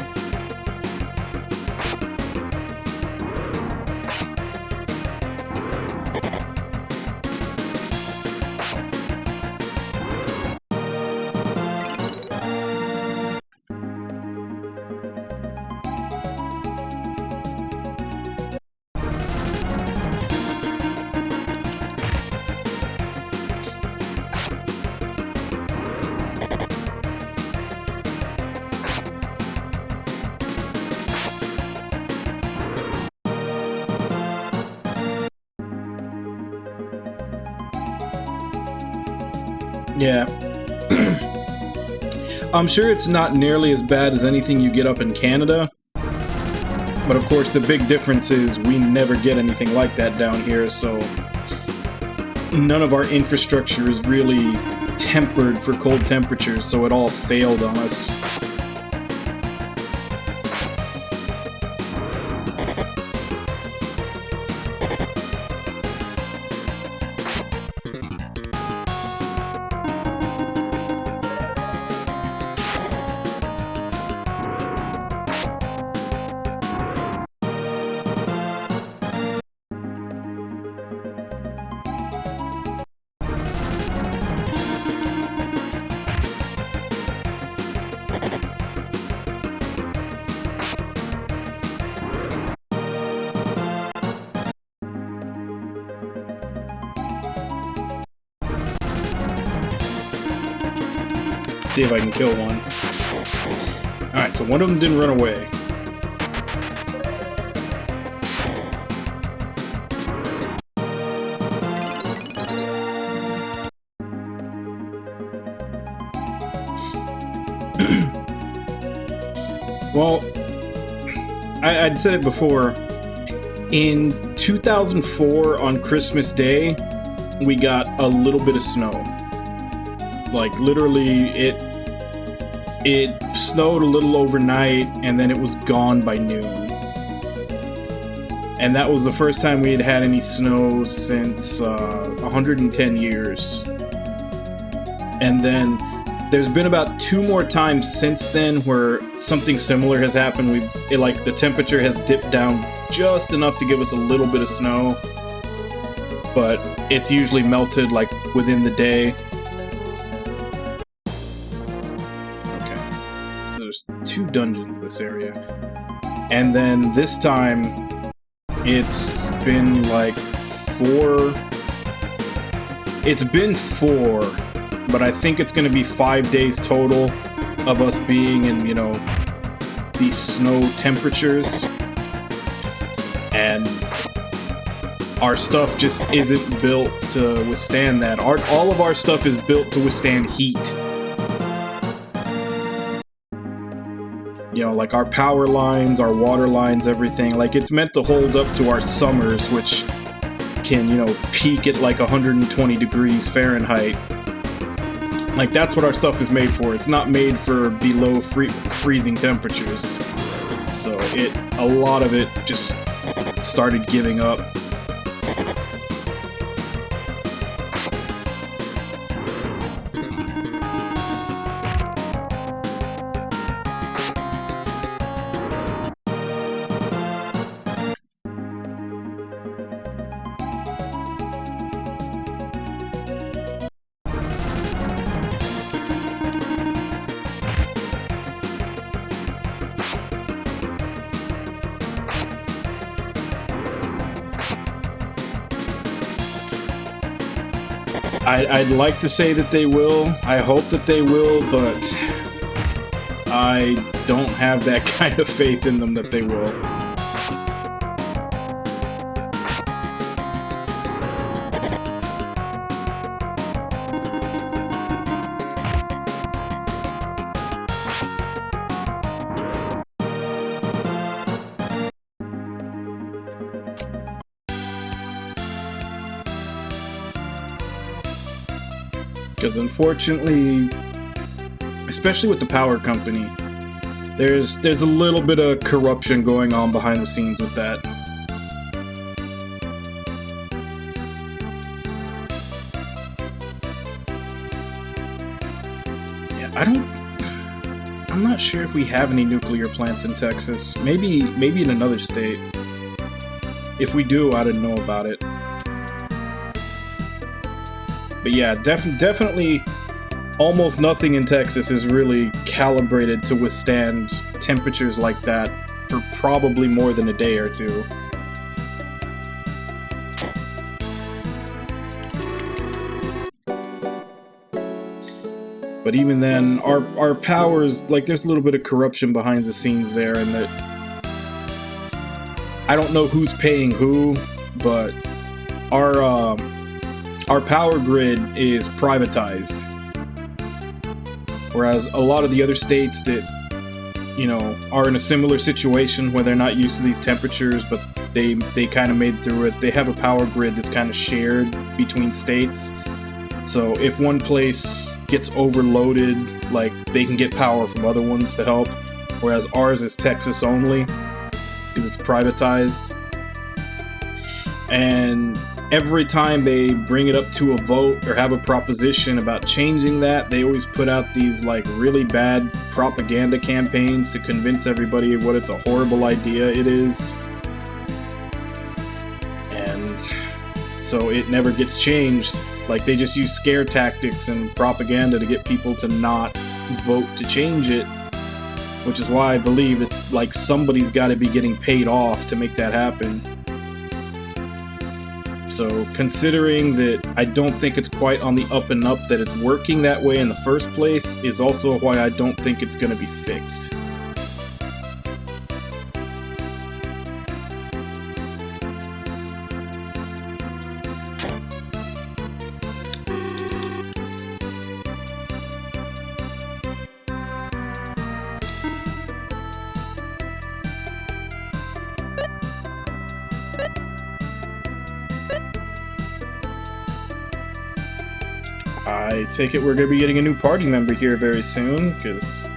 Yeah. I'm sure it's not nearly as bad as anything you get up in Canada. But of course, the big difference is we never get anything like that down here, so none of our infrastructure is really tempered for cold temperatures, so it all failed on us. See if I can kill one. Alright, so one of them didn't run away. Well, I'd said it before. In 2004, on Christmas Day, we got a little bit of snow. Like, literally, it snowed a little overnight, and then it was gone by noon. And that was the first time we had had any snow since 110 years. And then there's been about 2 more times since then where something similar has happened. Like, the temperature has dipped down just enough to give us a little bit of snow, but it's usually melted, like, within the day. There's 2 dungeons in this area. And then this time, it's been like 4... It's been 4, but I think it's going to be 5 days total of us being in, you know, these snow temperatures. And our stuff just isn't built to withstand that. All of our stuff is built to withstand heat. You know, like our power lines, our water lines, everything. Like, it's meant to hold up to our summers, which can, you know, peak at like 120 degrees Fahrenheit. Like, that's what our stuff is made for. It's not made for below freezing temperatures. So a lot of it just started giving up. I'd like to say that they will. I hope that they will, but I don't have that kind of faith in them that they will. Because unfortunately, especially with the power company, there's a little bit of corruption going on behind the scenes with that. Yeah, I'm not sure if we have any nuclear plants in Texas. Maybe in another state. If we do, I didn't know about it. But yeah, definitely almost nothing in Texas is really calibrated to withstand temperatures like that for probably more than a day or two. But even then, our powers, like, there's a little bit of corruption behind the scenes there, and that I don't know who's paying who, but our power grid is privatized. Whereas a lot of the other states that, you know, are in a similar situation where they're not used to these temperatures, but they kind of made through it, they have a power grid that's kind of shared between states. So if one place gets overloaded, like, they can get power from other ones to help. Whereas ours is Texas only, because it's privatized. And every time they bring it up to a vote or have a proposition about changing that, they always put out these, like, really bad propaganda campaigns to convince everybody what it's a horrible idea it is. And so it never gets changed. Like, they just use scare tactics and propaganda to get people to not vote to change it. Which is why I believe it's like somebody's got to be getting paid off to make that happen. So, considering that I don't think it's quite on the up and up that it's working that way in the first place, is also why I don't think it's going to be fixed. I take it we're going to be getting a new party member here very soon, because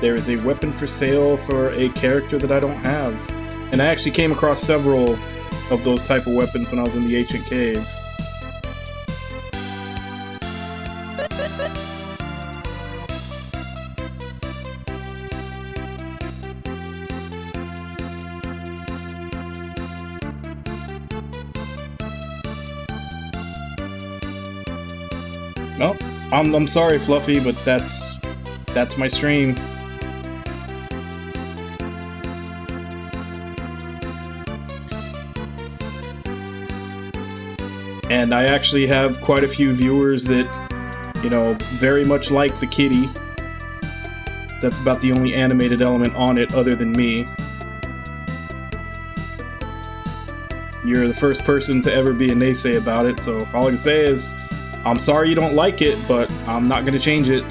there is a weapon for sale for a character that I don't have. And I actually came across several of those type of weapons when I was in the ancient cave. No, I'm sorry, Fluffy, but that's my stream. And I actually have quite a few viewers that, you know, very much like the kitty. That's about the only animated element on it other than me. You're the first person to ever be a naysay about it, so all I can say is, I'm sorry you don't like it, but I'm not gonna change it.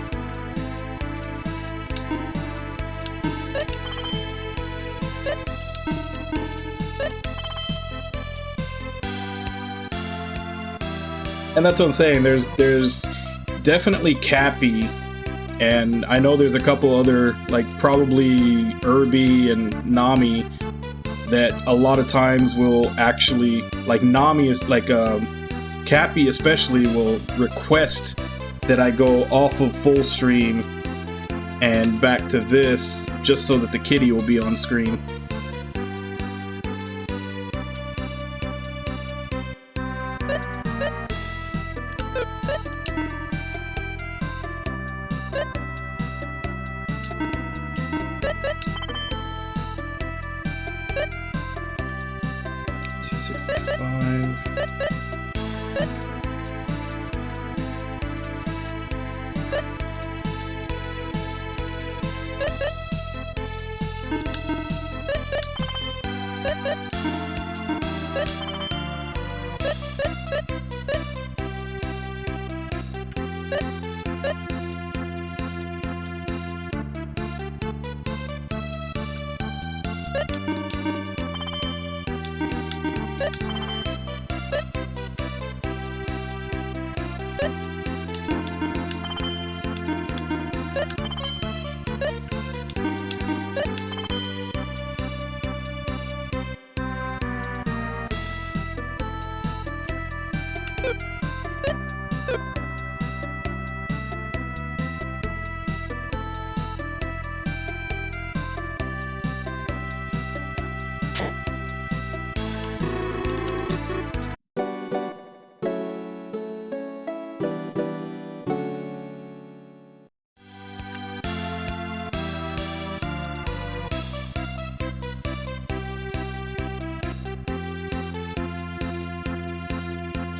And that's what I'm saying, there's definitely Cappy, and I know there's a couple other, like, probably Irby and Nami, that a lot of times will actually, like, Nami is, like, Cappy especially will request that I go off of full stream and back to this just so that the kitty will be on screen.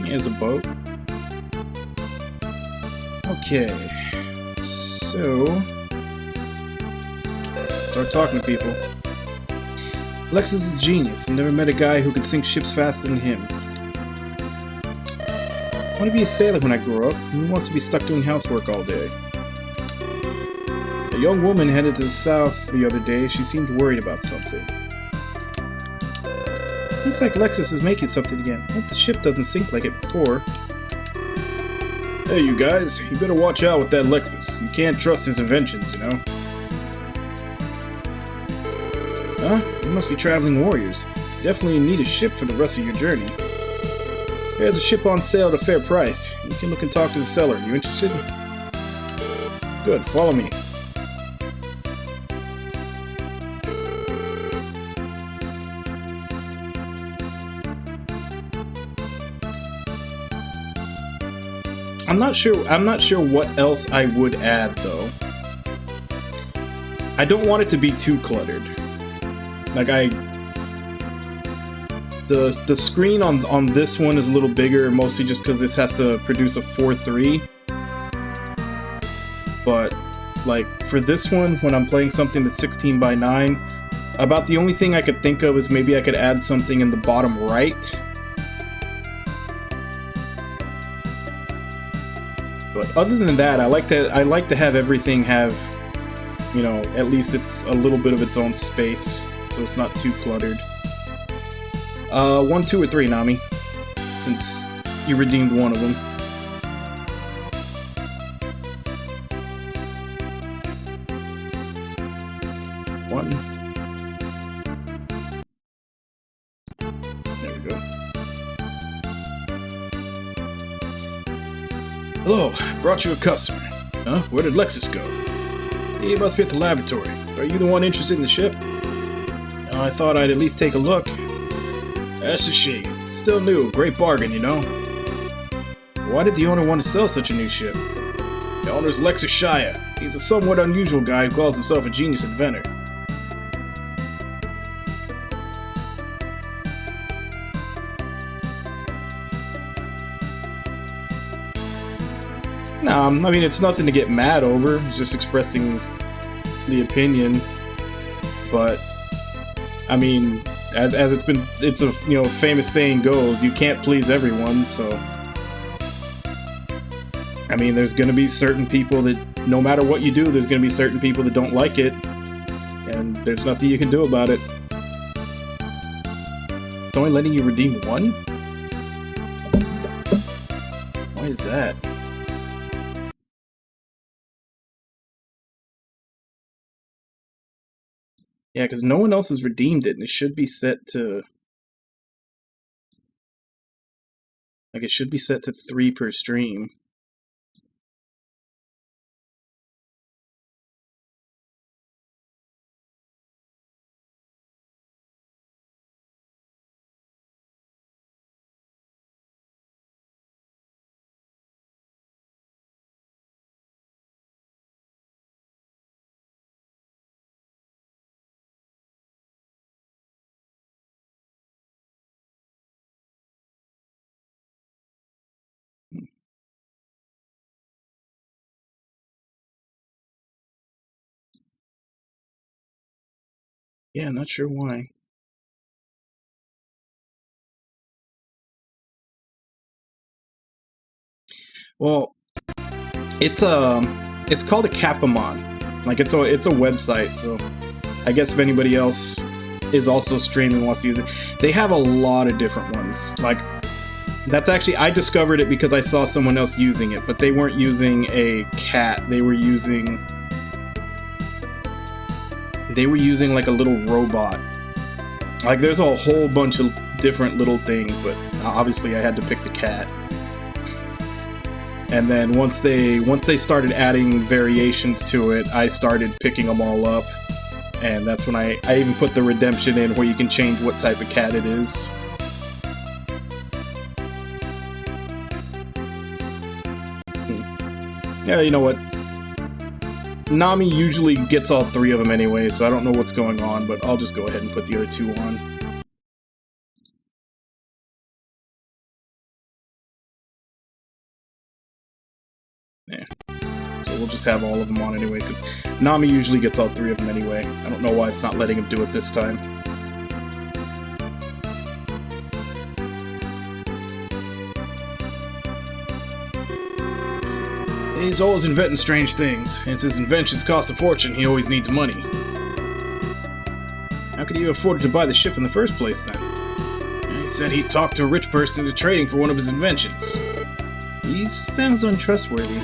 Here's a boat. Okay. So... start talking to people. Lexus is a genius. I never met a guy who could sink ships faster than him. I want to be a sailor when I grow up. Who wants to be stuck doing housework all day? A young woman headed to the south the other day. She seemed worried about something. Looks like Lexus is making something again. I hope the ship doesn't sink like it before. Hey, you guys. You better watch out with that Lexus. You can't trust his inventions, you know? Huh? You must be traveling warriors. You definitely need a ship for the rest of your journey. There's a ship on sale at a fair price. You can look and talk to the seller. You interested? Good, follow me. I'm not sure what else I would add though. I don't want it to be too cluttered. Like the screen on this one is a little bigger, mostly just because this has to produce a 4:3. But like for this one, when I'm playing something that's 16:9, about the only thing I could think of is maybe I could add something in the bottom right. But other than that, I like to have everything have, you know, at least it's a little bit of its own space, so it's not too cluttered. 1, 2, or 3, Nami, since you redeemed one of them. One. There we go. Hello, brought you a customer. Huh? Where did Lexus go? He must be at the laboratory. Are you the one interested in the ship? I thought I'd at least take a look. That's a shame. Still new. Great bargain, you know. Why did the owner want to sell such a new ship? The owner's Lexus Shire. He's a somewhat unusual guy who calls himself a genius inventor. No, I mean, it's nothing to get mad over. It's just expressing the opinion. But, I mean, as it's a, you know, famous saying goes, you can't please everyone, so... I mean, there's gonna be certain people that, no matter what you do, there's gonna be certain people that don't like it. And there's nothing you can do about it. It's only letting you redeem one? Why is that? Yeah, because no one else has redeemed it, and it should be set to... like, it should be set to 3 per stream. Yeah, not sure why. Well, it's called a Capamon. Like, it's a website, so I guess if anybody else is also streaming and wants to use it, they have a lot of different ones. Like, that's actually, I discovered it because I saw someone else using it, but they weren't using a cat. They were using like a little robot. Like, there's a whole bunch of different little things, but obviously I had to pick the cat. And then once they started adding variations to it, I started picking them all up. And that's when I even put the redemption in where you can change what type of cat it is. Yeah, you know what? Nami usually gets all 3 of them anyway, so I don't know what's going on, but I'll just go ahead and put the other 2 on. we'll just have all of them on anyway, because Nami usually gets all 3 of them anyway. I don't know why it's not letting him do it this time. He's always inventing strange things, and since his inventions cost a fortune, he always needs money. How could he afford to buy the ship in the first place, then? He said he talked to a rich person into trading for one of his inventions. He sounds untrustworthy.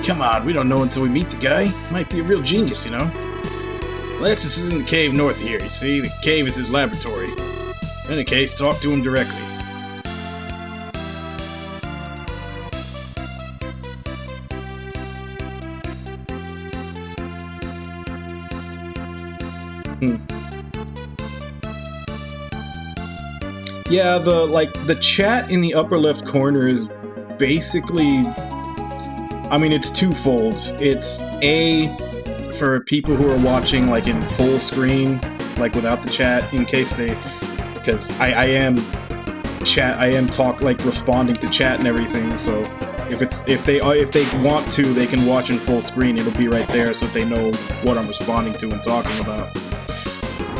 Come on, we don't know until we meet the guy. Might be a real genius, you know? Alexis is in the cave north here, you see? The cave is his laboratory. In any case, talk to him directly. Yeah, the chat in the upper left corner is basically, I mean, it's twofold. It's A, for people who are watching like in full screen, like without the chat, in case they, because I am responding to chat and everything. So if they want to, they can watch in full screen. It'll be right there so that they know what I'm responding to and talking about.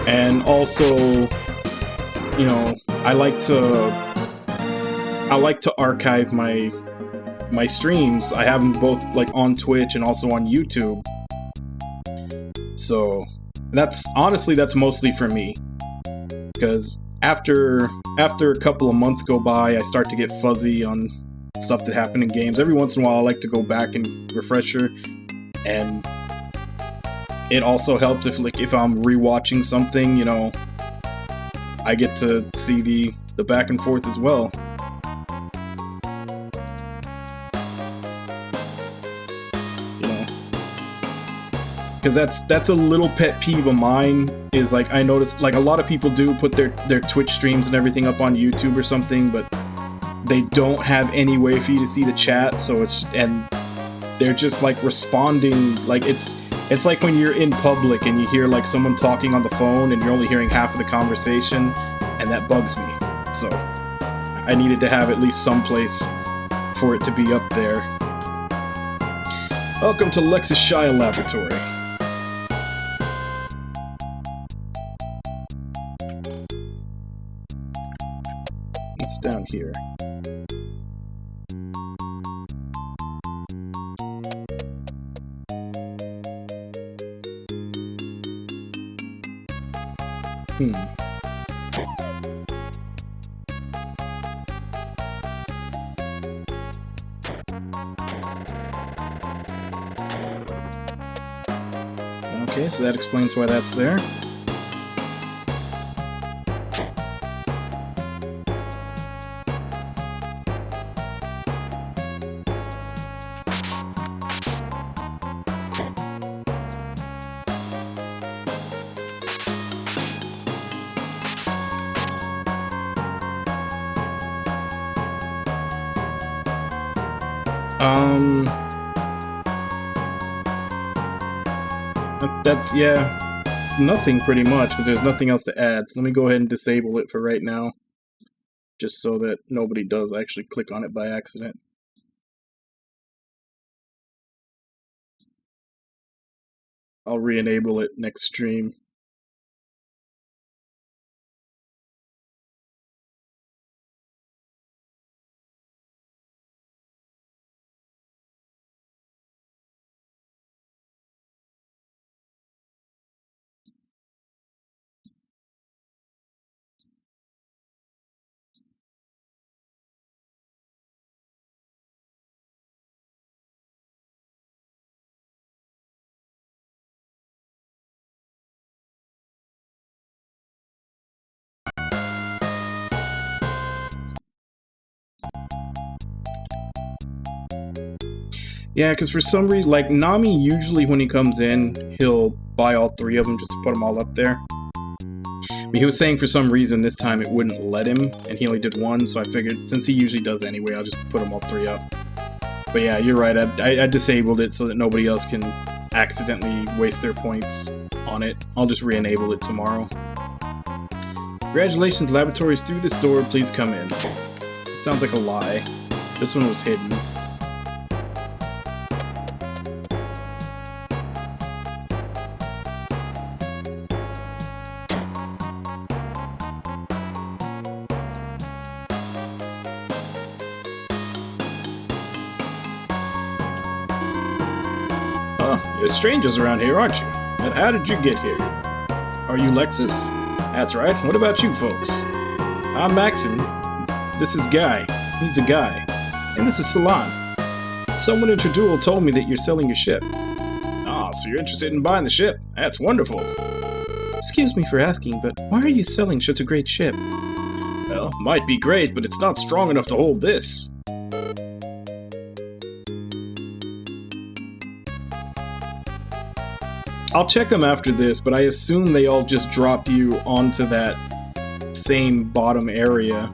And also, you know, I like to archive my streams. I have them both like on Twitch and also on YouTube. So that's mostly for me, because after a couple of months go by, I start to get fuzzy on stuff that happened in games. Every once in a while, I like to go back and refresher, and it also helps if I'm rewatching something, you know, I get to see the back and forth as well. You know, because that's a little pet peeve of mine. Is like, I noticed like a lot of people do put their Twitch streams and everything up on YouTube or something, but they don't have any way for you to see the chat. So and they're just like responding like it's like when you're in public and you hear like someone talking on the phone and you're only hearing half of the conversation, and that bugs me. So I needed to have at least some place for it to be up there. Welcome to Lexus Shia Laboratory. It's down here. Okay, so that explains why that's there. That's, yeah, nothing pretty much, because there's nothing else to add. So let me go ahead and disable it for right now, just so that nobody does actually click on it by accident. I'll re-enable it next stream. Yeah, because for some reason, like, Nami usually when he comes in, he'll buy all 3 of them just to put them all up there. But he was saying for some reason this time it wouldn't let him, and he only did 1, so I figured since he usually does anyway, I'll just put them all 3 up. But yeah, you're right, I disabled it so that nobody else can accidentally waste their points on it. I'll just re-enable it tomorrow. Congratulations, laboratories through this door, please come in. It sounds like a lie. This one was hidden. You're strangers around here, aren't you? And how did you get here? Are you Lexus? That's right. What about you folks? I'm Maxim. This is Guy. He's a guy. And this is Salon. Someone in Traduel told me that you're selling your ship. Ah, so you're interested in buying the ship? That's wonderful. Excuse me for asking, but why are you selling such a great ship? Well, might be great, but it's not strong enough to hold this. I'll check them after this, but I assume they all just drop you onto that same bottom area.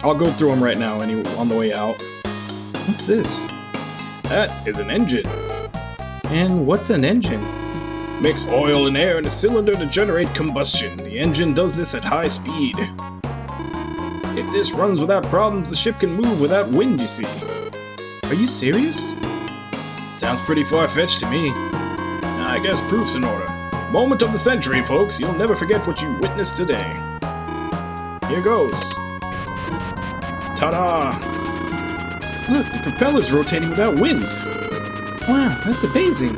I'll go through them right now on the way out. What's this? That is an engine. And what's an engine? Mix oil and air in a cylinder to generate combustion. The engine does this at high speed. If this runs without problems, the ship can move without wind, you see. Are you serious? Sounds pretty far-fetched to me. I guess proof's in order. Moment of the century, folks. You'll never forget what you witnessed today. Here goes. Ta-da! Look, the propeller's rotating without wind. Wow, that's amazing.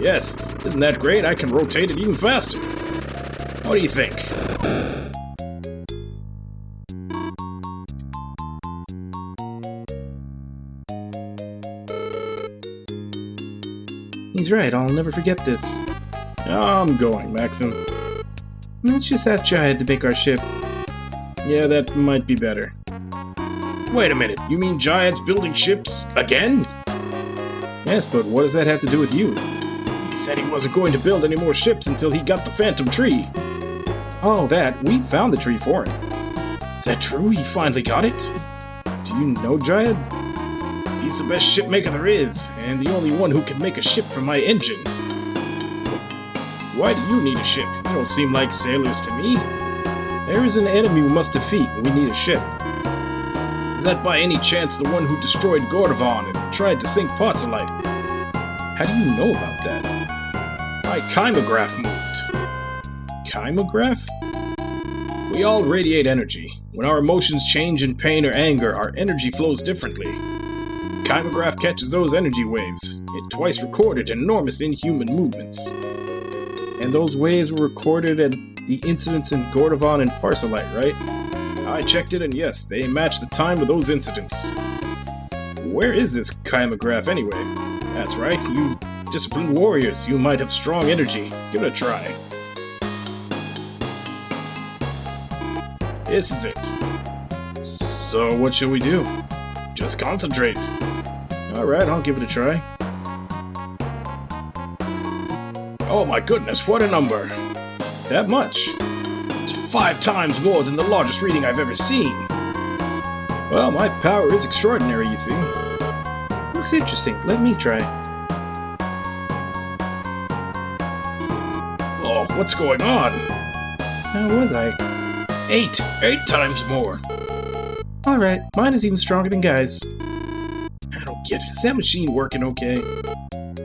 Yes, isn't that great? I can rotate it even faster. What do you think? He's right, I'll never forget this. I'm going, Maxim. Let's just ask Jihad to make our ship. Yeah, that might be better. Wait a minute, you mean Jihad's building ships again? Yes, but what does that have to do with you? He said he wasn't going to build any more ships until he got the Phantom Tree. Oh, that. We found the tree for him. Is that true? He finally got it? Do you know Jihad? He's the best shipmaker there is, and the only one who can make a ship from my engine. Why do you need a ship? You don't seem like sailors to me. There is an enemy we must defeat, and we need a ship. Is that by any chance the one who destroyed Gordovan and tried to sink Parselite? How do you know about that? My chymograph moved. Chymograph? We all radiate energy. When our emotions change in pain or anger, our energy flows differently. Chymograph catches those energy waves. It twice recorded enormous inhuman movements. And those waves were recorded at the incidents in Gordovan and Parselite, right? I checked it, and yes, they match the time of those incidents. Where is this chymograph anyway? That's right, you disciplined warriors. You might have strong energy. Give it a try. This is it. So what shall we do? Just concentrate. Alright, I'll give it a try. Oh my goodness, what a number! That much? It's 5 times more than the largest reading I've ever seen. Well, my power is extraordinary, you see. Looks interesting. Let me try. Oh, what's going on? How was I? 8 times more. Alright, mine is even stronger than Guy's. I don't get it. Is that machine working okay?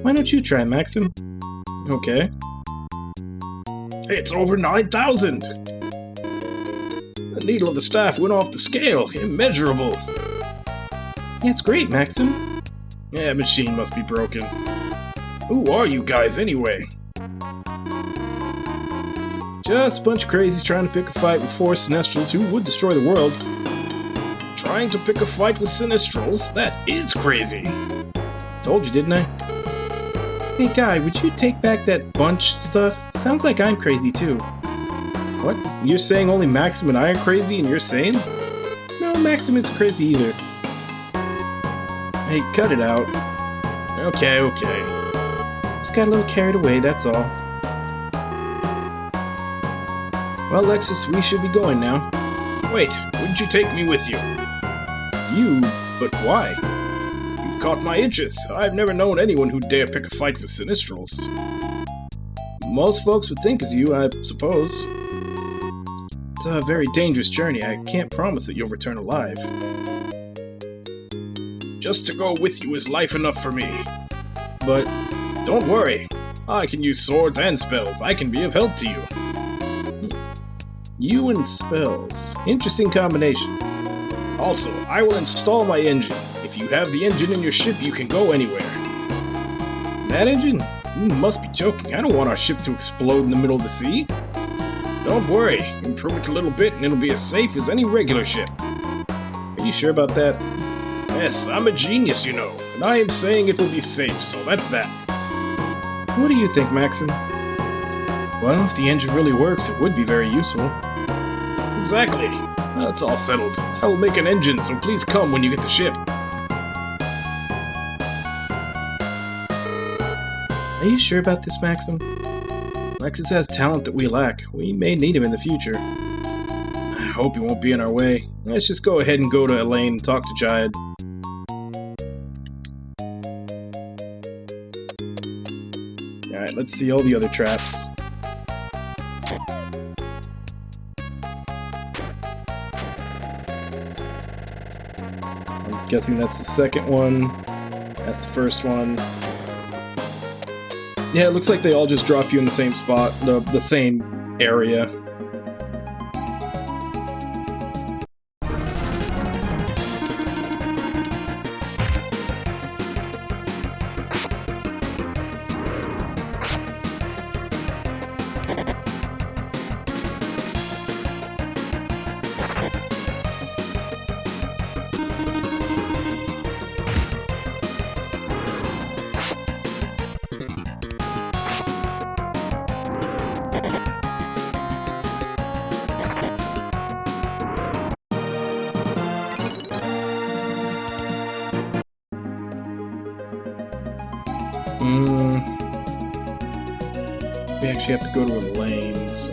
Why don't you try, Maxim? Okay. It's over 9,000! The needle of the staff went off the scale. Immeasurable. That's great, Maxim. Yeah, machine must be broken. Who are you guys anyway? Just a bunch of crazies trying to pick a fight with 4 Sinistrals who would destroy the world. Trying to pick a fight with Sinistrals? That is crazy. Told you, didn't I? Hey, Guy, would you take back that bunch stuff? Sounds like I'm crazy, too. What? You're saying only Maxim and I are crazy and you're sane? No, Maxim isn't crazy either. Hey, cut it out. Okay. Just got a little carried away, that's all. Well, Lexus, we should be going now. Wait, wouldn't you take me with you? You? But why? You've caught my interest. I've never known anyone who'd dare pick a fight with Sinistrals. Most folks would think as you, I suppose. It's a very dangerous journey. I can't promise that you'll return alive. Just to go with you is life enough for me. But don't worry. I can use swords and spells. I can be of help to you. You and spells. Interesting combination. Also, I will install my engine. If If you have the engine in your ship, you can go anywhere. That engine? You must be joking. I don't want our ship to explode in the middle of the sea. Don't worry. Improve it a little bit and it'll be as safe as any regular ship. Are you sure about that? Yes, I'm a genius, you know. And I am saying it will be safe, so that's that. What do you think, Maxim? Well, if the engine really works, it would be very useful. Exactly. Well, it's all settled. I will make an engine, so please come when you get the ship. Are you sure about this, Maxim? Lexus has talent that we lack. We may need him in the future. I hope he won't be in our way. Let's just go ahead and go to Elaine and talk to Jayad. Alright, let's see all the other traps. I'm guessing that's the second one. That's the first one. Yeah, it looks like they all just drop you in the same spot, the same area. We actually have to go to a lane, so...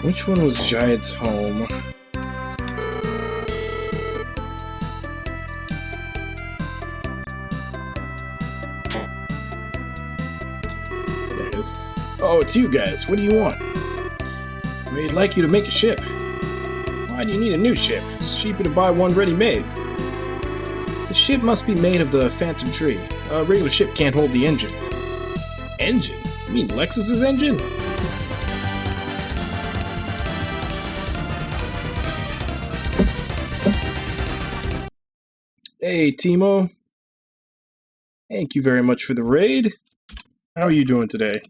Which one was Jayad's home? There it is. Oh, it's you guys. What do you want? We'd like you to make a ship. Why do you need a new ship? It's cheaper to buy one ready-made. The ship must be made of the Phantom Tree. A regular ship can't hold the engine. Engine? You mean Lexus's engine? Hey, Timo. Thank you very much for the raid. How are you doing today?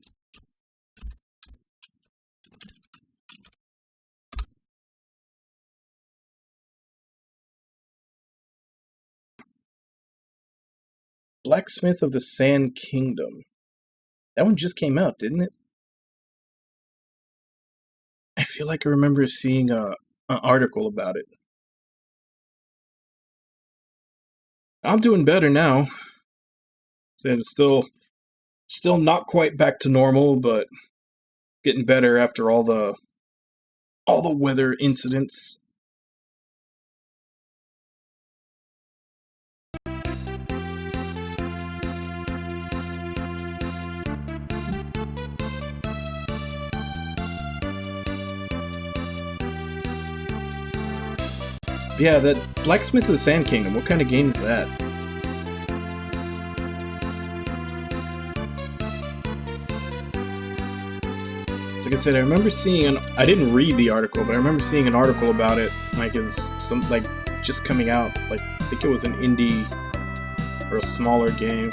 Blacksmith of the Sand Kingdom. That one just came out, didn't it? I feel like I remember seeing an article about it. I'm doing better now. It's still not quite back to normal, but getting better after all the weather incidents. Yeah, that Blacksmith of the Sand Kingdom, what kind of game is that? Like I said, I remember seeing I didn't read the article, but I remember seeing an article about it, like it's some like just coming out. Like I think it was an indie or a smaller game.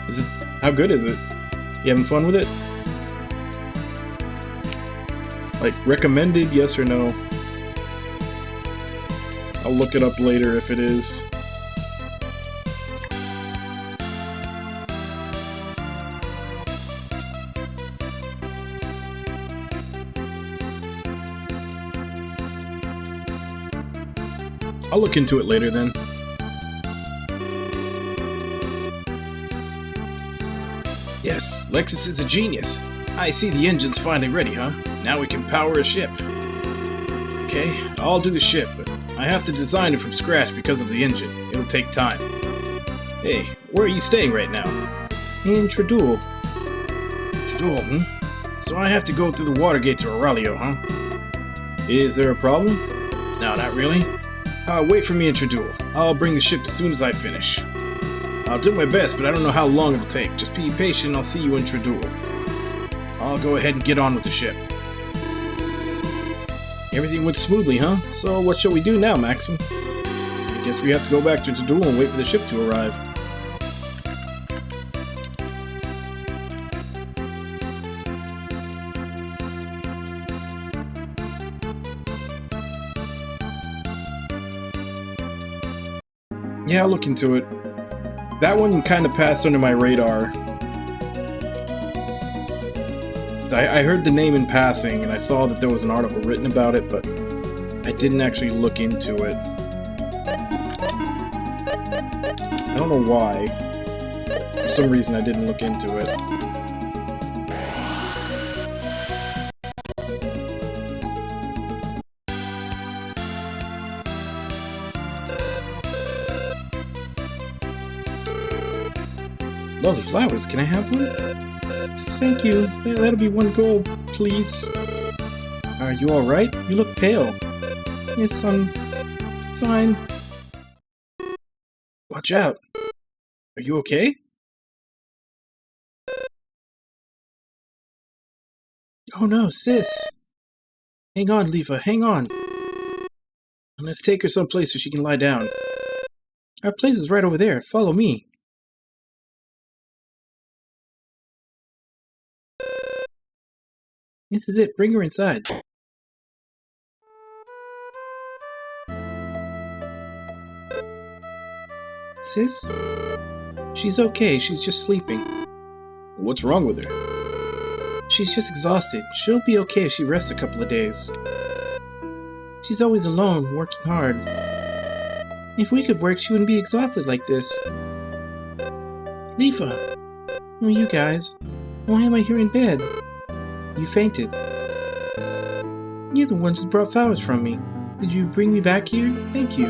Is it? How good is it? You having fun with it? Like, recommended, yes or no? I'll look it up later if it is. I'll look into it later then. Lexus is a genius. I see the engine's finally ready, huh? Now we can power a ship. Okay, I'll do the ship, but I have to design it from scratch because of the engine. It'll take time. Hey, where are you staying right now? In Tradul. Tradul, So I have to go through the water gate to Aurelio, huh? Is there a problem? No, not really. Wait for me in Tradul. I'll bring the ship as soon as I finish. I'll do my best, but I don't know how long it'll take. Just be patient and I'll see you in Tradul. I'll go ahead and get on with the ship. Everything went smoothly, huh? So what shall we do now, Maxim? I guess we have to go back to Tradul and wait for the ship to arrive. Yeah, I'll look into it. That one kind of passed under my radar. I heard the name in passing, and I saw that there was an article written about it, but I didn't actually look into it. I don't know why. For some reason, I didn't look into it. Lovely flowers. Can I have one? Thank you. That'll be 1 gold, please. Are you alright? You look pale. Yes, I'm fine. Watch out. Are you okay? Oh no, sis. Hang on, Lufia, hang on. Let's take her someplace so she can lie down. Our place is right over there. Follow me. This is it. Bring her inside. Sis? She's okay. She's just sleeping. What's wrong with her? She's just exhausted. She'll be okay if she rests a couple of days. She's always alone, working hard. If we could work, she wouldn't be exhausted like this. Lufia! Oh, you guys. Why am I here in bed? You fainted. You're the ones who brought flowers from me. Did you bring me back here? Thank you.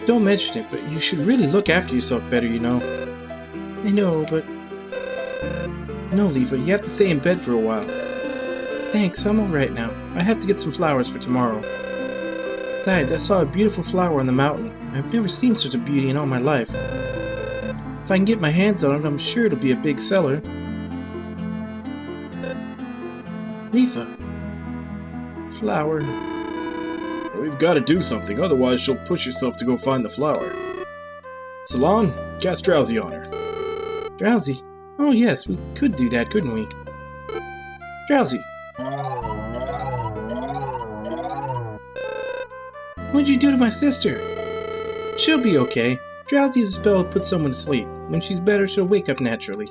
Don't mention it, but you should really look after yourself better, you know. I know, but... No, Lufia, you have to stay in bed for a while. Thanks, I'm alright now. I have to get some flowers for tomorrow. Besides, I saw a beautiful flower on the mountain. I've never seen such a beauty in all my life. If I can get my hands on it, I'm sure it'll be a big seller. Lufia. Flower. We've got to do something, otherwise she'll push herself to go find the flower. Salon, cast Drowsy on her. Drowsy? Oh yes, we could do that, couldn't we? Drowsy! What'd you do to my sister? She'll be okay. Drowsy is a spell that puts someone to sleep. When she's better, she'll wake up naturally.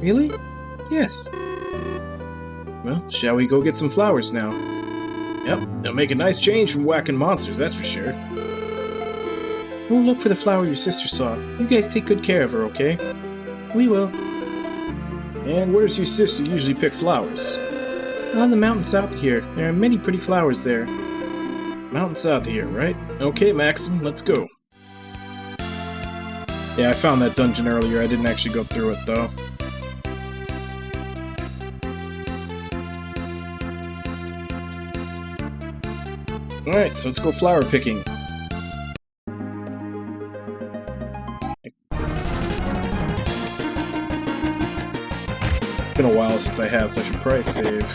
Really? Yes. Well, shall we go get some flowers now? Yep, they'll make a nice change from whacking monsters, that's for sure. We'll look for the flower your sister saw. You guys take good care of her, okay? We will. And where's your sister usually pick flowers? On the mountain south of here. There are many pretty flowers there. Mountain south of here, right? Okay, Maxim, let's go. Yeah, I found that dungeon earlier. I didn't actually go through it, though. Alright, so let's go flower picking. It's been a while since I have such a price save.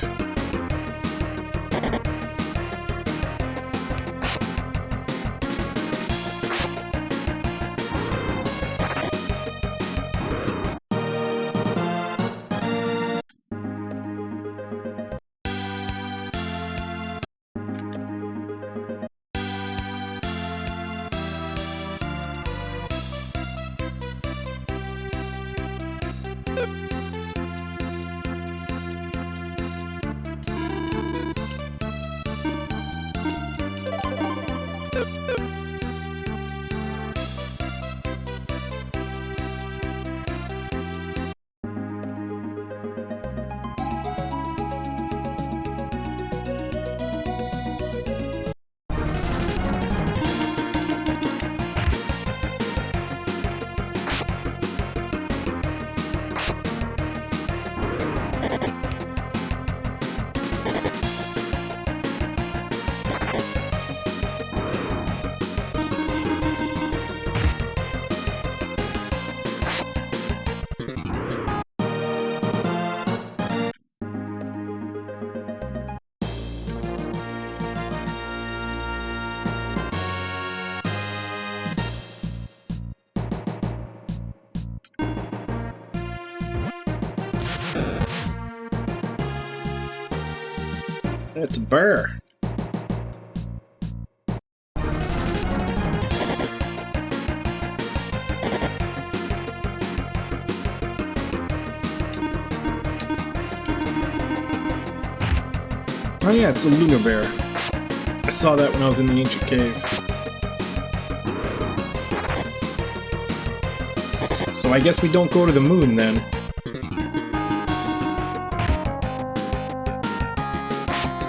It's a bear. Oh yeah, it's a lunar bear. I saw that when I was in the ancient cave. So I guess we don't go to the moon then.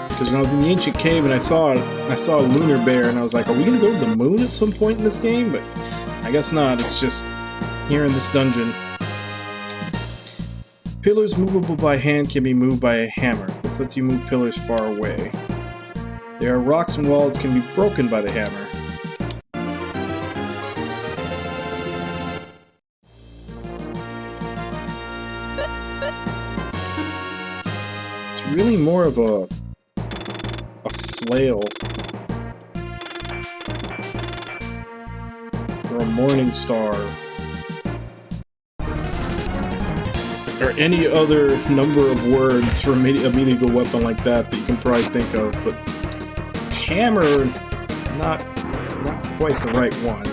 Because when I was in the ancient cave and I saw a lunar bear and I was like, are we gonna go to the moon at some point in this game? But I guess not, it's just here in this dungeon. Pillars movable by hand can be moved by a hammer. This lets you move pillars far away. There are rocks and walls can be broken by the hammer. It's really more of a flail. Or a morning star. Or any other number of words for a medieval weapon like that that you can probably think of, but hammer, not quite the right one.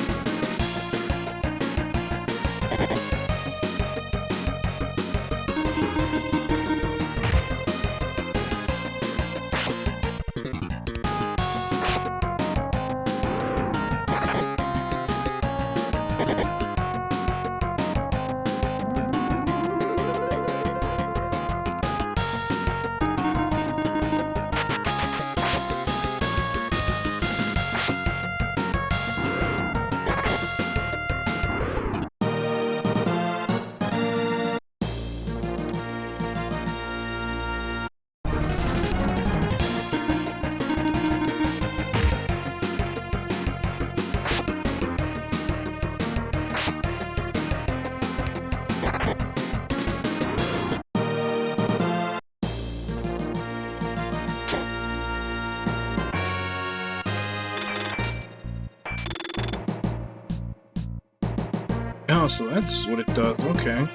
Oh, so that's what it does, okay.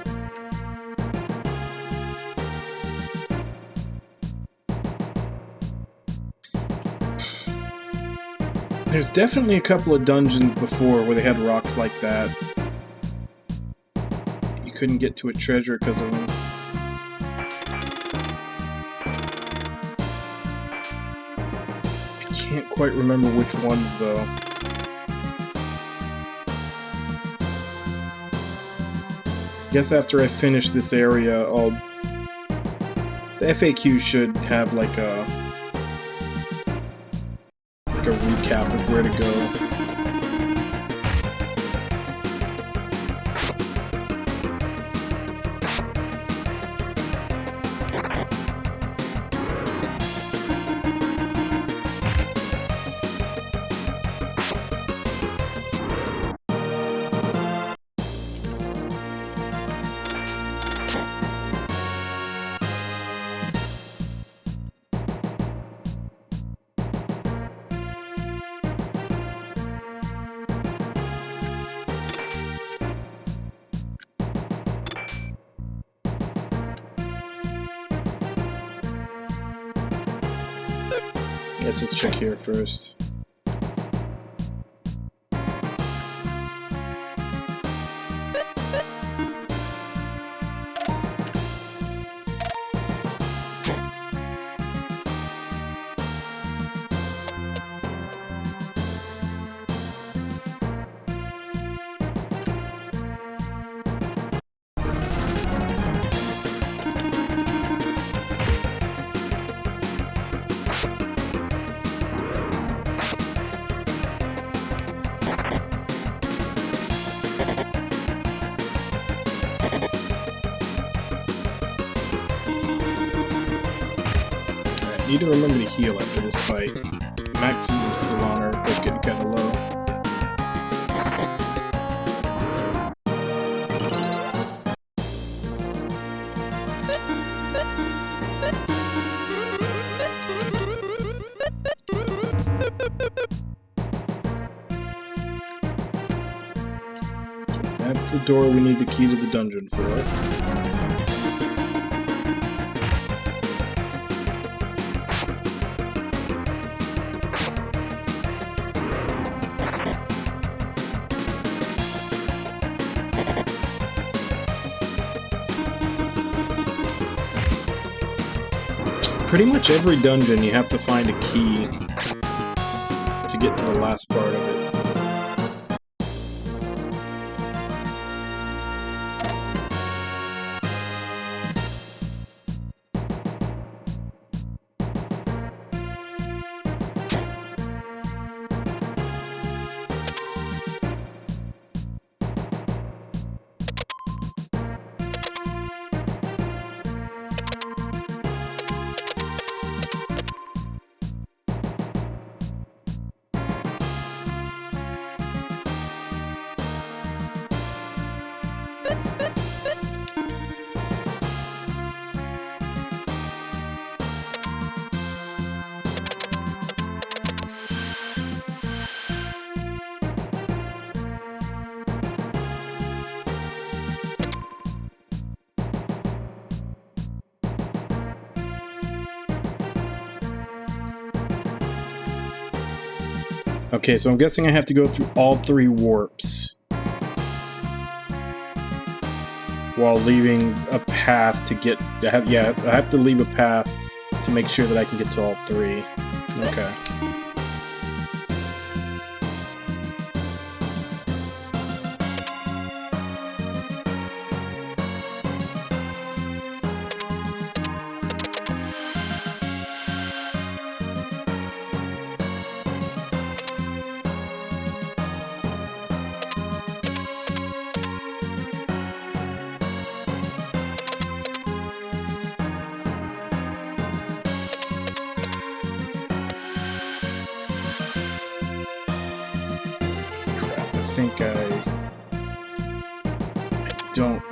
There's definitely a couple of dungeons before where they had rocks like that. You couldn't get to a treasure because of them. I can't quite remember which ones, though. I guess after I finish this area, the FAQ should have like a recap of where to go. Let's check here first. Need to remember to heal after this fight. Maximum Solana does get kind of low. That's the door we need the key to the dungeon for. Pretty much every dungeon you have to find a key to get to the last part of it. Okay, so I'm guessing I have to go through all 3 warps while leaving a path to get... I have to leave a path to make sure that I can get to all 3. Okay.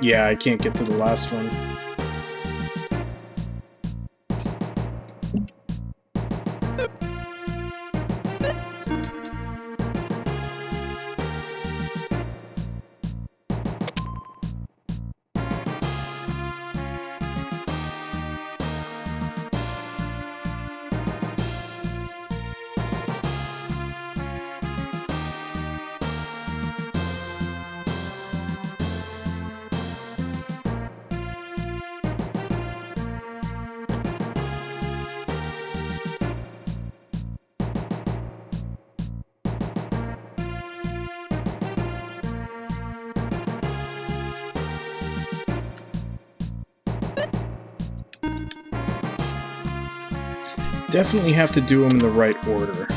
Yeah, I can't get to the last one. Definitely have to do them in the right order.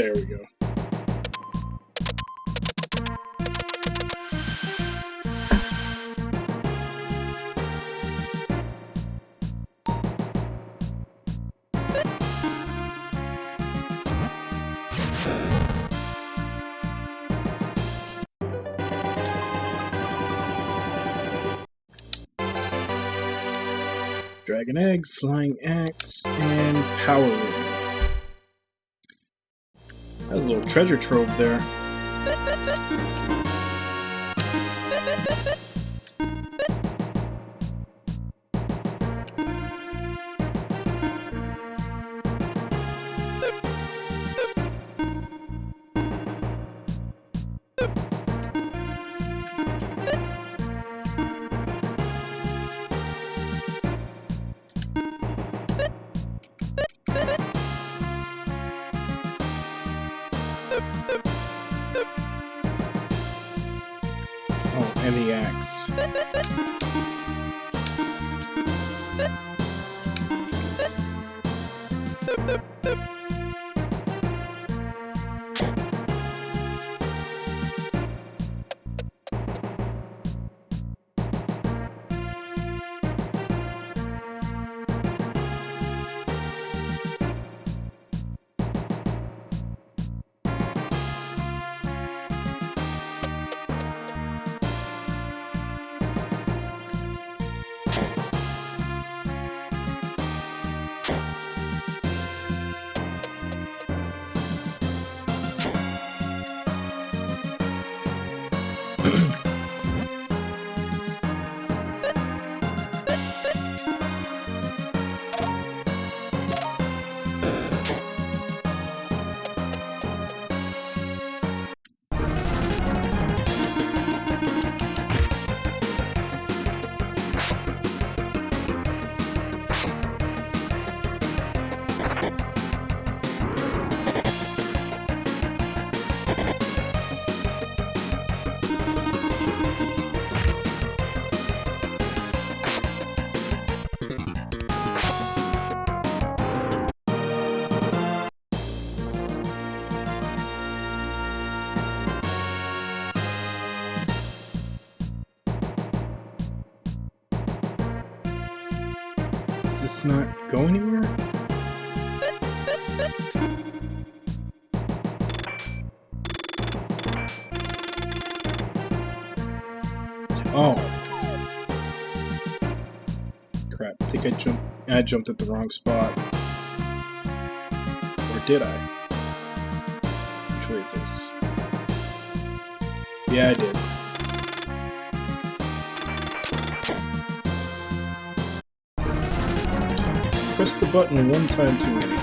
There we go. Dragon Egg, Flying Axe, and Power Ring. That's a little treasure trove there. Oh, and the axe. Does this not go anywhere? Oh. Crap, I think I jumped at the wrong spot. Or did I? Which way is this? Yeah, I did. Press the button one time too many.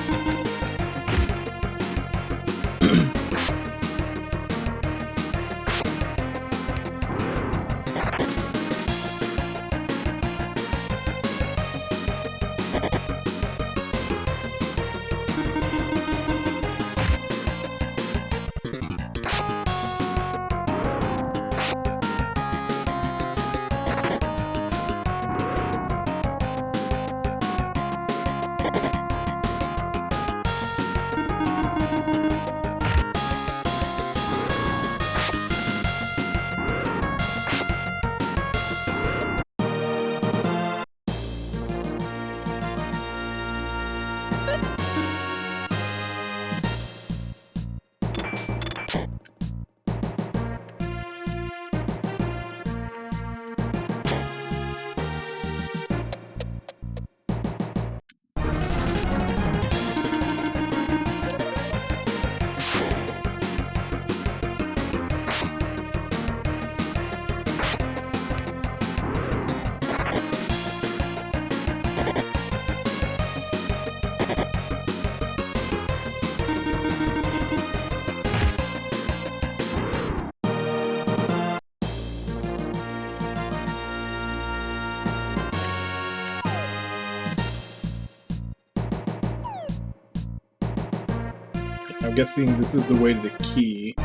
I'm guessing this is the way to the key.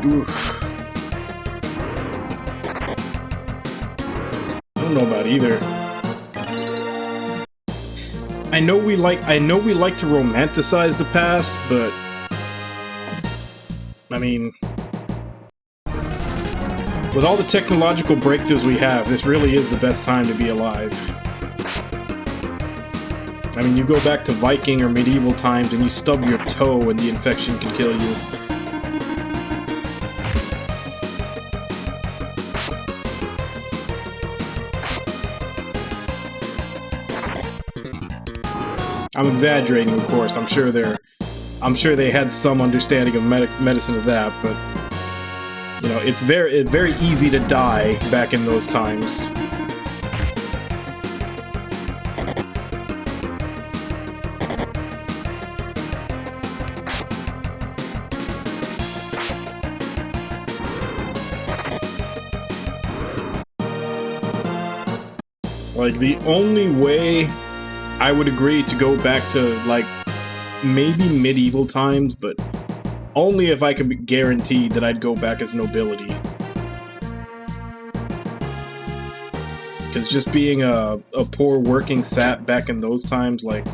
Oof. I don't know about either. I know we like to romanticize the past, but I mean, with all the technological breakthroughs we have, this really is the best time to be alive. I mean, you go back to Viking or medieval times and you stub your toe and the infection can kill you. I'm exaggerating, of course. I'm sure they had some understanding of medicine of that, but you know, it's very easy to die back in those times. Like, the only way I would agree to go back to, like, maybe medieval times, but only if I could be guaranteed that I'd go back as nobility. Because just being a poor working sap back in those times, like,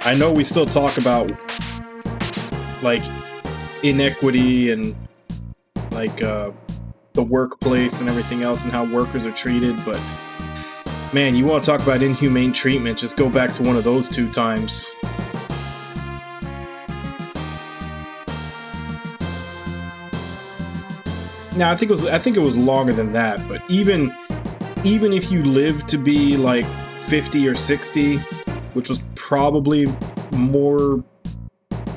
I know we still talk about, like, inequity and, like, the workplace and everything else and how workers are treated, but man, you want to talk about inhumane treatment, just go back to one of those 2 times. Now, I think it was longer than that, but even if you live to be like 50 or 60, which was probably more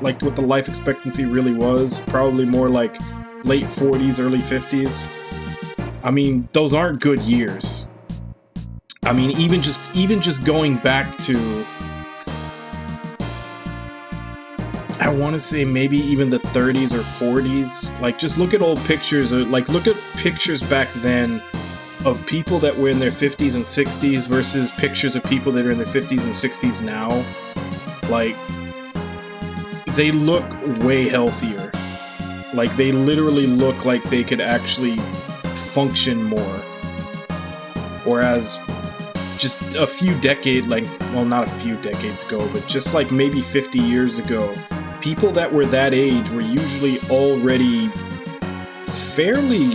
like what the life expectancy really was, probably more like late 40s, early 50s. I mean, those aren't good years. I mean, even just going back to, I want to say maybe even the 30s or 40s. Like, just look at old pictures, like look at pictures back then of people that were in their 50s and 60s versus pictures of people that are in their 50s and 60s now. Like, they look way healthier. Like, they literally look like they could actually function more. Whereas just a few decades, like, well, not a few decades ago, but just like maybe 50 years ago, people that were that age were usually already fairly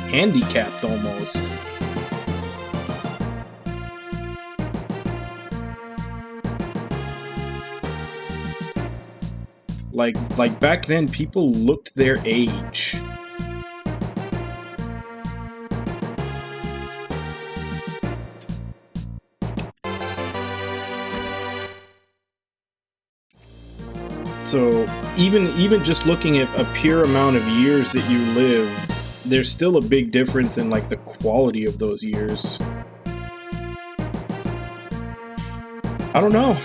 handicapped almost. Like back then, people looked their age. So even just looking at a pure amount of years that you live, there's still a big difference in like the quality of those years. I don't know.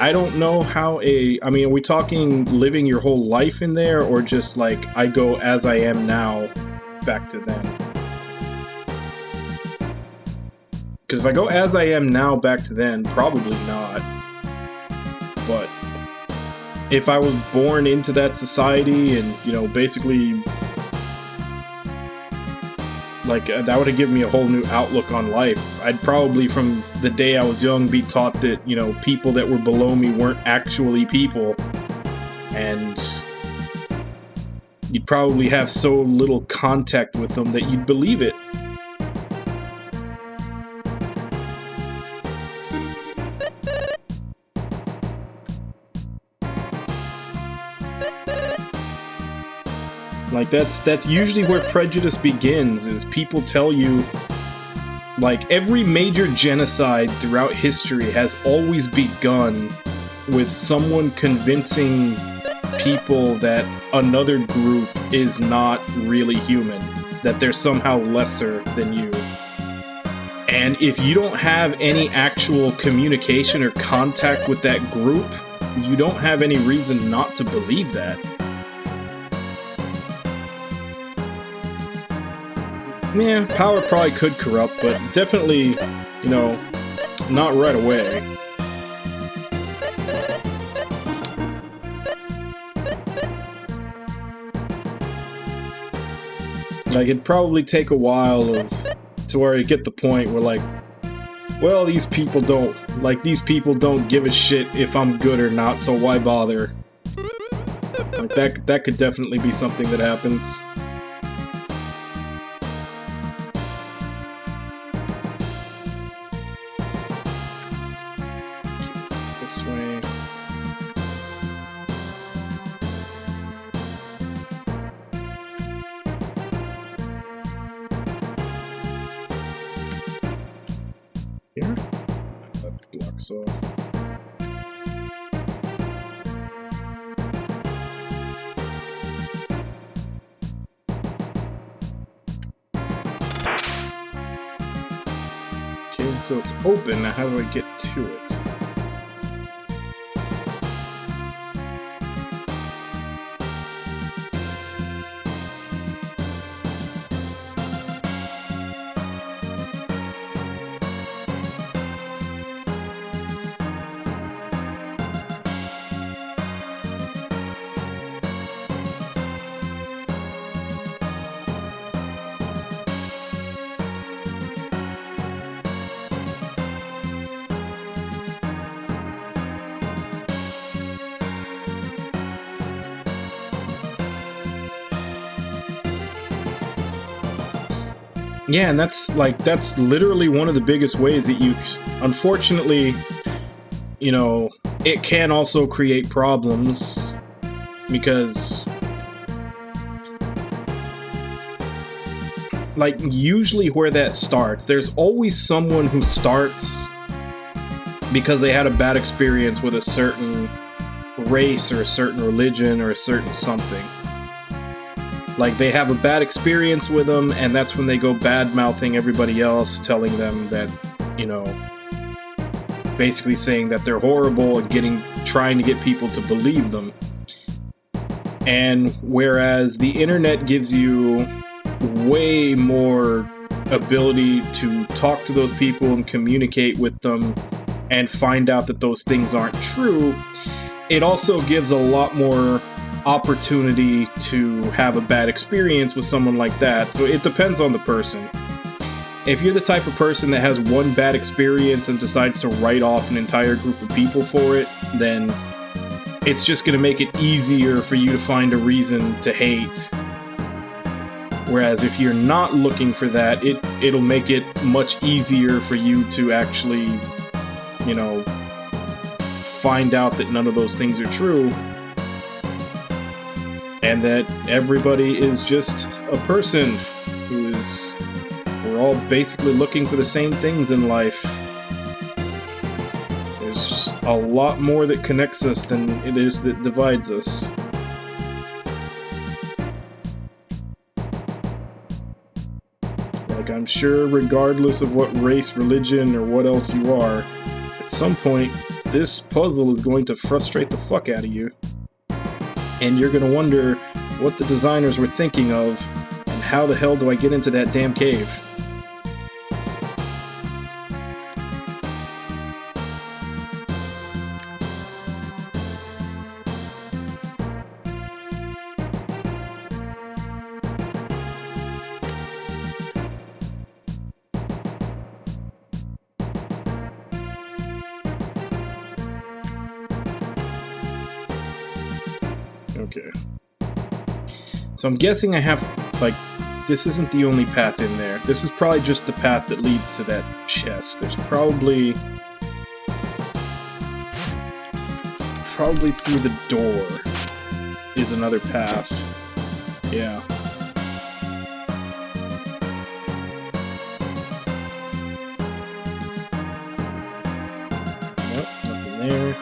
I don't know how I mean, are we talking living your whole life in there, or just like I go as I am now back to then? Because if I go as I am now back to then, probably not. But if I was born into that society and, you know, basically, like, that would have given me a whole new outlook on life. I'd probably, from the day I was young, be taught that, you know, people that were below me weren't actually people. And you'd probably have so little contact with them that you'd believe it. Like, that's usually where prejudice begins, is people tell you, like, every major genocide throughout history has always begun with someone convincing people that another group is not really human, that they're somehow lesser than you. And if you don't have any actual communication or contact with that group, you don't have any reason not to believe that. Yeah, power probably could corrupt, but definitely, you know, not right away. Like, it'd probably take a while to where you get the point where, like, well, these people don't give a shit if I'm good or not, so why bother? Like, that could definitely be something that happens. This way. Here? That blocks off. Okay, so it's open. Now how do I get to it? Yeah, and that's literally one of the biggest ways that you, unfortunately, you know, it can also create problems because, like, usually where that starts, there's always someone who starts because they had a bad experience with a certain race or a certain religion or a certain something. Like, they have a bad experience with them, and that's when they go bad-mouthing everybody else, telling them that, you know, basically saying that they're horrible and trying to get people to believe them. And whereas the internet gives you way more ability to talk to those people and communicate with them and find out that those things aren't true, it also gives a lot more opportunity to have a bad experience with someone like that. So it depends on the person. If you're the type of person that has one bad experience and decides to write off an entire group of people for it, then it's just going to make it easier for you to find a reason to hate. Whereas if you're not looking for that, it'll make it much easier for you to actually, you know, find out that none of those things are true. And that everybody is just a person we're all basically looking for the same things in life. There's a lot more that connects us than it is that divides us. Like, I'm sure regardless of what race, religion, or what else you are, at some point, this puzzle is going to frustrate the fuck out of you. And you're going to wonder what the designers were thinking of, and how the hell do I get into that damn cave? Okay. So I'm guessing I have, like, this isn't the only path in there. This is probably just the path that leads to that chest. There's probably through the door is another path. Yeah. Nope, nothing there.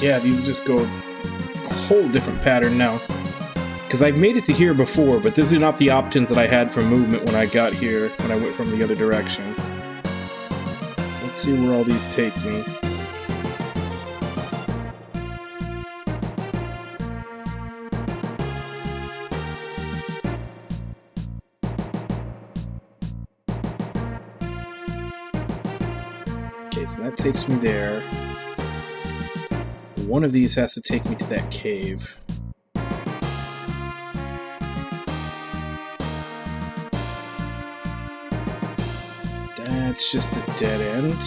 Yeah, these just go a whole different pattern now. Because I've made it to here before, but these are not the options that I had for movement when I got here, when I went from the other direction. So let's see where all these take me. Okay, so that takes me there. one of these has to take me to that cave. That's just a dead end.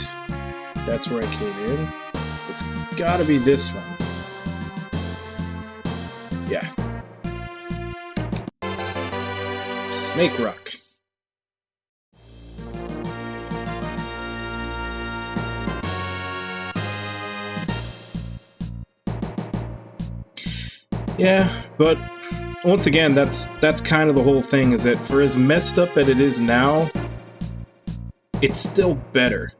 That's where I came in. It's gotta be this one. Yeah. Snake Rock. Yeah, but once again, that's kind of the whole thing, is that for as messed up as it is now, it's still better.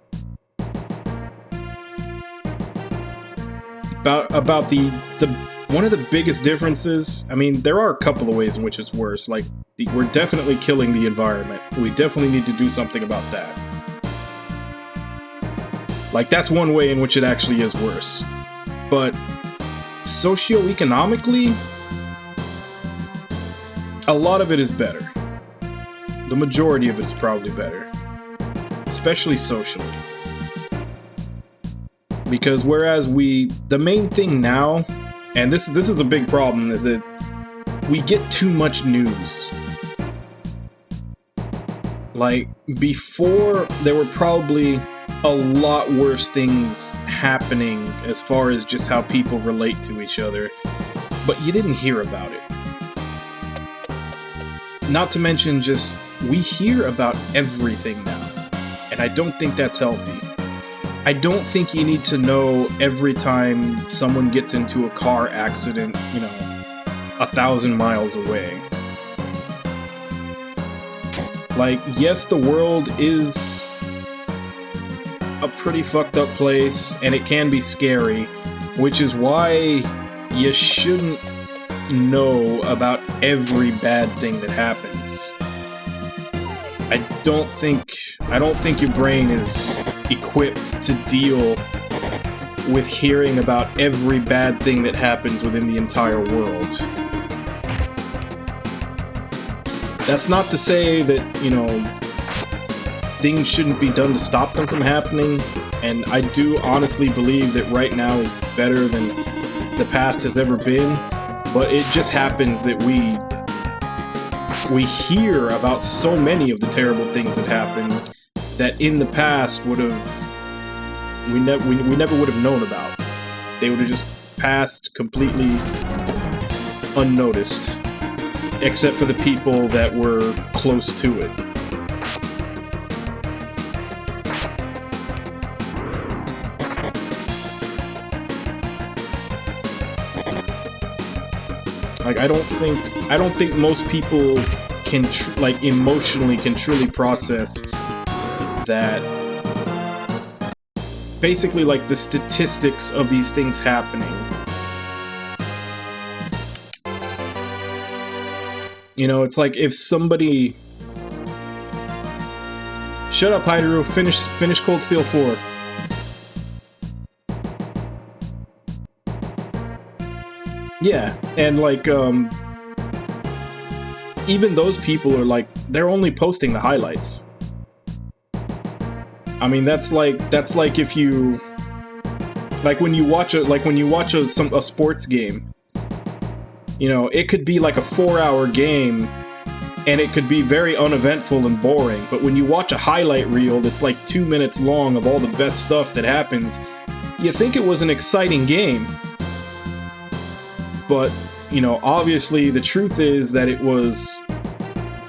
About the one of the biggest differences, I mean, there are a couple of ways in which it's worse. Like, we're definitely killing the environment. We definitely need to do something about that. Like, that's one way in which it actually is worse. But socioeconomically, a lot of it is better. The majority of it is probably better. Especially socially. Because whereas the main thing now, and this is a big problem, is that we get too much news. Like, before, there were probably a lot worse things happening as far as just how people relate to each other, but you didn't hear about it. Not to mention, just, we hear about everything now, and I don't think that's healthy. I don't think you need to know every time someone gets into a car accident, 1,000 miles away. Like, yes, the world is a pretty fucked up place, and it can be scary, which is why you shouldn't know about every bad thing that happens. I don't think your brain is equipped to deal with hearing about every bad thing that happens within the entire world. That's not to say that, things shouldn't be done to stop them from happening, and I do honestly believe that right now is better than the past has ever been, but it just happens that we hear about so many of the terrible things that happen that in the past we never would have known about. They would have just passed completely unnoticed, except for the people that were close to it. Like, I don't think most people can emotionally can truly process that. Basically, like, the statistics of these things happening. It's like if somebody... Shut up, Hydro. Finish Cold Steel 4. Yeah, and even those people are they're only posting the highlights. I mean, that's like if you when you watch a sports game, it could be like a 4-hour game and it could be very uneventful and boring, but when you watch a highlight reel that's like 2 minutes long of all the best stuff that happens, you think it was an exciting game. But, obviously the truth is that it was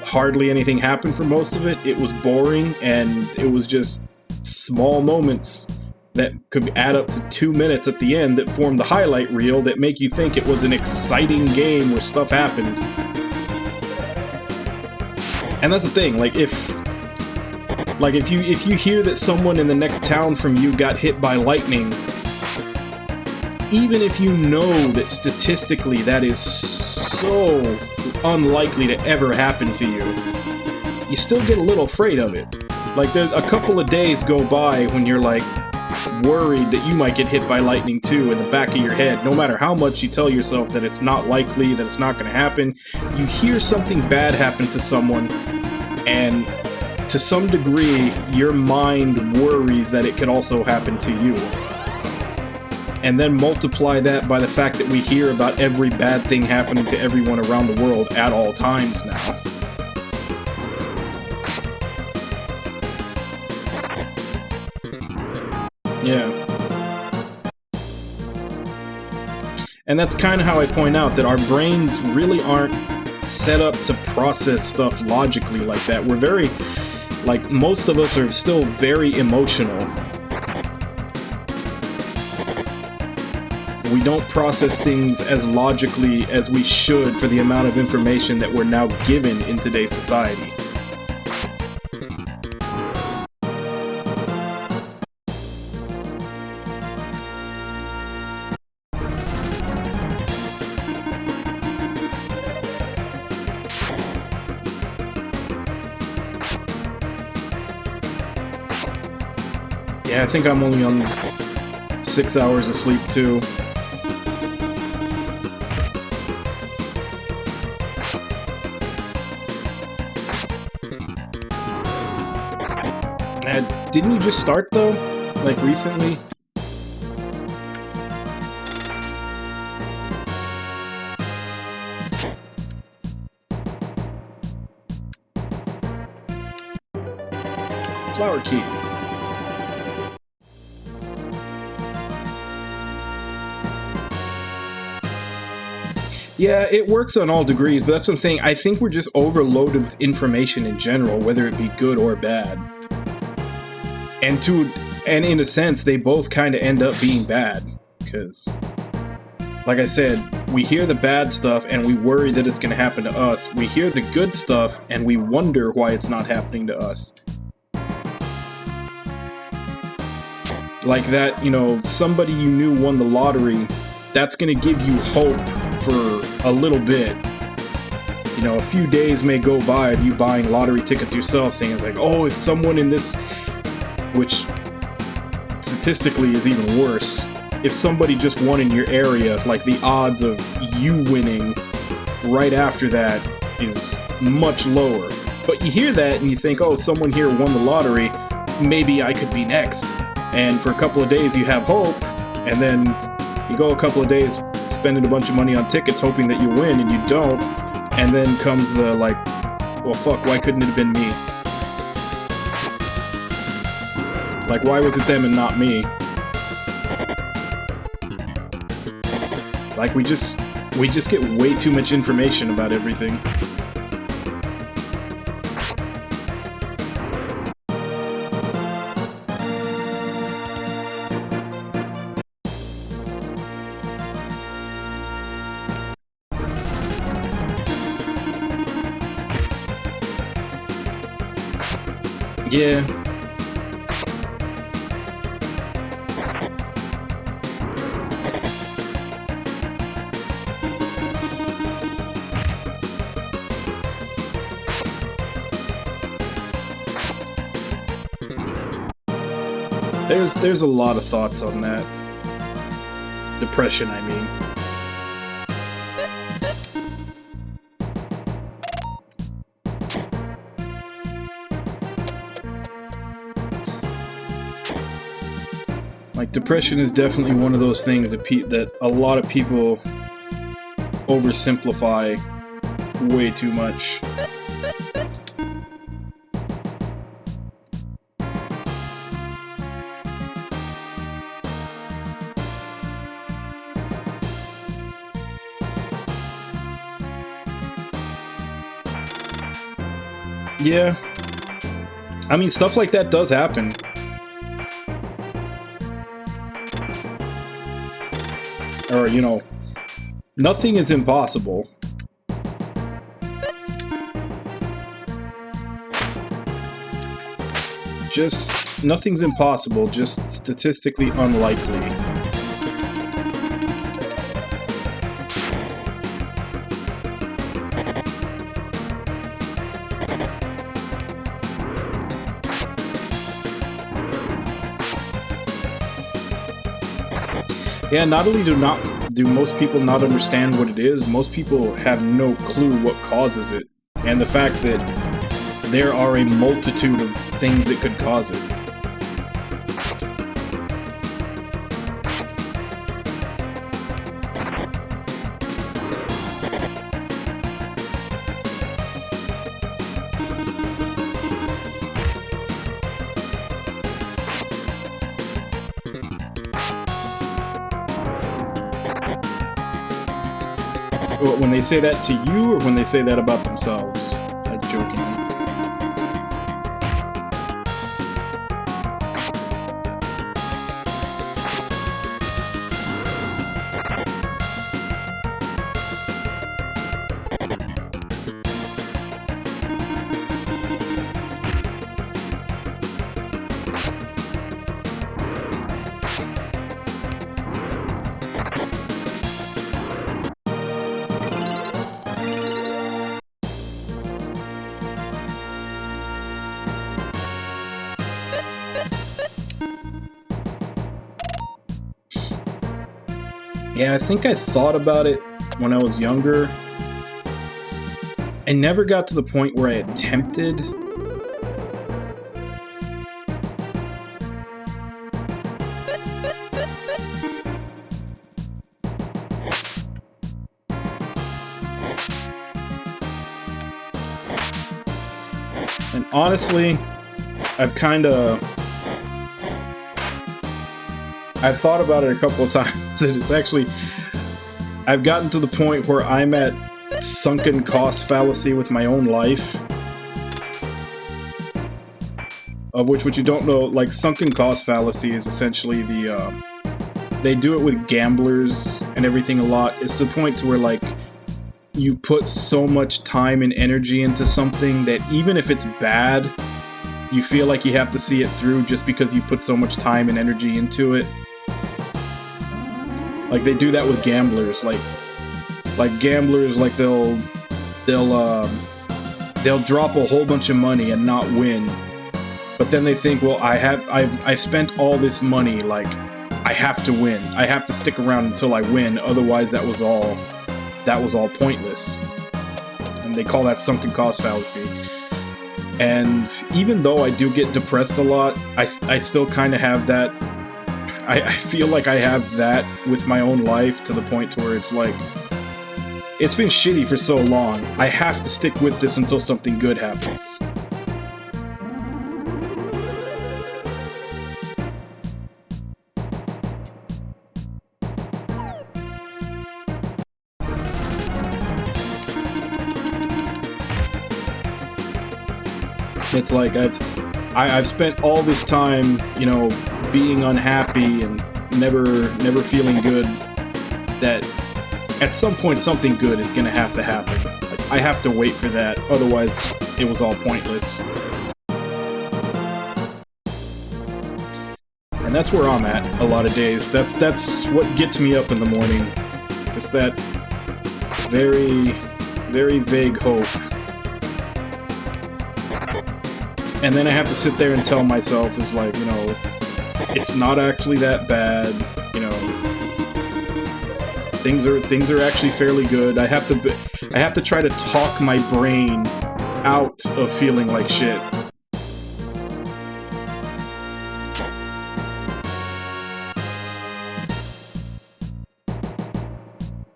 hardly anything happened for most of it. It was boring, and it was just small moments that could add up to 2 minutes at the end that form the highlight reel that make you think it was an exciting game where stuff happened. And that's the thing, if you hear that someone in the next town from you got hit by lightning, even if you know that statistically that is so unlikely to ever happen to you, you still get a little afraid of it. Like, there's a couple of days go by when you're worried that you might get hit by lightning too in the back of your head. No matter how much you tell yourself that it's not likely, that it's not going to happen, you hear something bad happen to someone, and to some degree, your mind worries that it could also happen to you. and then multiply that by the fact that we hear about every bad thing happening to everyone around the world at all times now. Yeah. And that's kind of how I point out that our brains really aren't set up to process stuff logically like that. We're very, like, most of us are still very emotional. We don't process things as logically as we should for the amount of information that we're now given in today's society. Yeah, I think I'm only on 6 hours of sleep too. Didn't you just start though? Like recently? Flower key. Yeah, it works on all degrees, but that's what I'm saying. I think we're just overloaded with information in general, whether it be good or bad. And in a sense, they both kind of end up being bad. Because, like I said, we hear the bad stuff and we worry that it's going to happen to us. We hear the good stuff and we wonder why it's not happening to us. Like that, you know, somebody you knew won the lottery, that's going to give you hope for a little bit. You know, a few days may go by of you buying lottery tickets yourself, saying it's like, oh, if someone in this, which statistically is even worse, if somebody just won in your area, like the odds of you winning right after that is much lower. But you hear that and you think, oh, someone here won the lottery, maybe I could be next. And for a couple of days you have hope, and then you go a couple of days spending a bunch of money on tickets hoping that you win, and you don't, and then comes the like, well fuck, why couldn't it have been me? Like, why was it them and not me? Like, we just get way too much information about everything. Yeah. There's a lot of thoughts on that. Depression, I mean. Like, depression is definitely one of those things that a lot of people oversimplify way too much. Yeah. I mean, stuff like that does happen. Or, you know, nothing is impossible. Just, nothing's impossible, just statistically unlikely. Yeah, not only do most people not understand what it is, most people have no clue what causes it, and the fact that there are a multitude of things that could cause it. When they say that to you, or when they say that about themselves? Joking. Yeah, I think I thought about it when I was younger. I never got to the point where I attempted. And honestly, I've thought about it a couple of times. It's actually, I've gotten to the point where I'm at sunken cost fallacy with my own life. Of which, what you don't know, like, sunken cost fallacy is essentially they do it with gamblers and everything a lot. It's the point to where, like, you put so much time and energy into something that even if it's bad, you feel like you have to see it through just because you put so much time and energy into it. Like, they do that with gamblers. Like gamblers, like, they'll drop a whole bunch of money and not win. But then they think, well, I've spent all this money, like, I have to win. I have to stick around until I win, otherwise that was all pointless. And they call that sunken cost fallacy. And even though I do get depressed a lot, I still kind of have that. I feel like I have that with my own life, to the point to where it's like, it's been shitty for so long. I have to stick with this until something good happens. It's like I've spent all this time, you know, being unhappy and never feeling good, that at some point something good is gonna have to happen. Like, I have to wait for that, otherwise it was all pointless. And that's where I'm at a lot of days. That's what gets me up in the morning. It's that very, very vague hope. And then I have to sit there and tell myself, is like, you know, it's not actually that bad, you know. Things are actually fairly good. I have to try to talk my brain out of feeling like shit.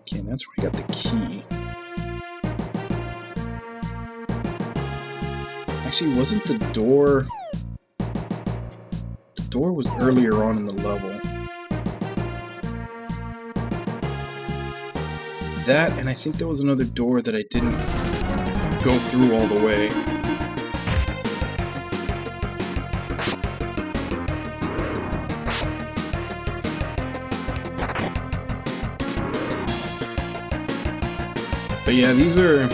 Okay, and that's where I got the key. Actually, wasn't the door... The door was earlier on in the level. That, and I think there was another door that I didn't go through all the way. But yeah, these are...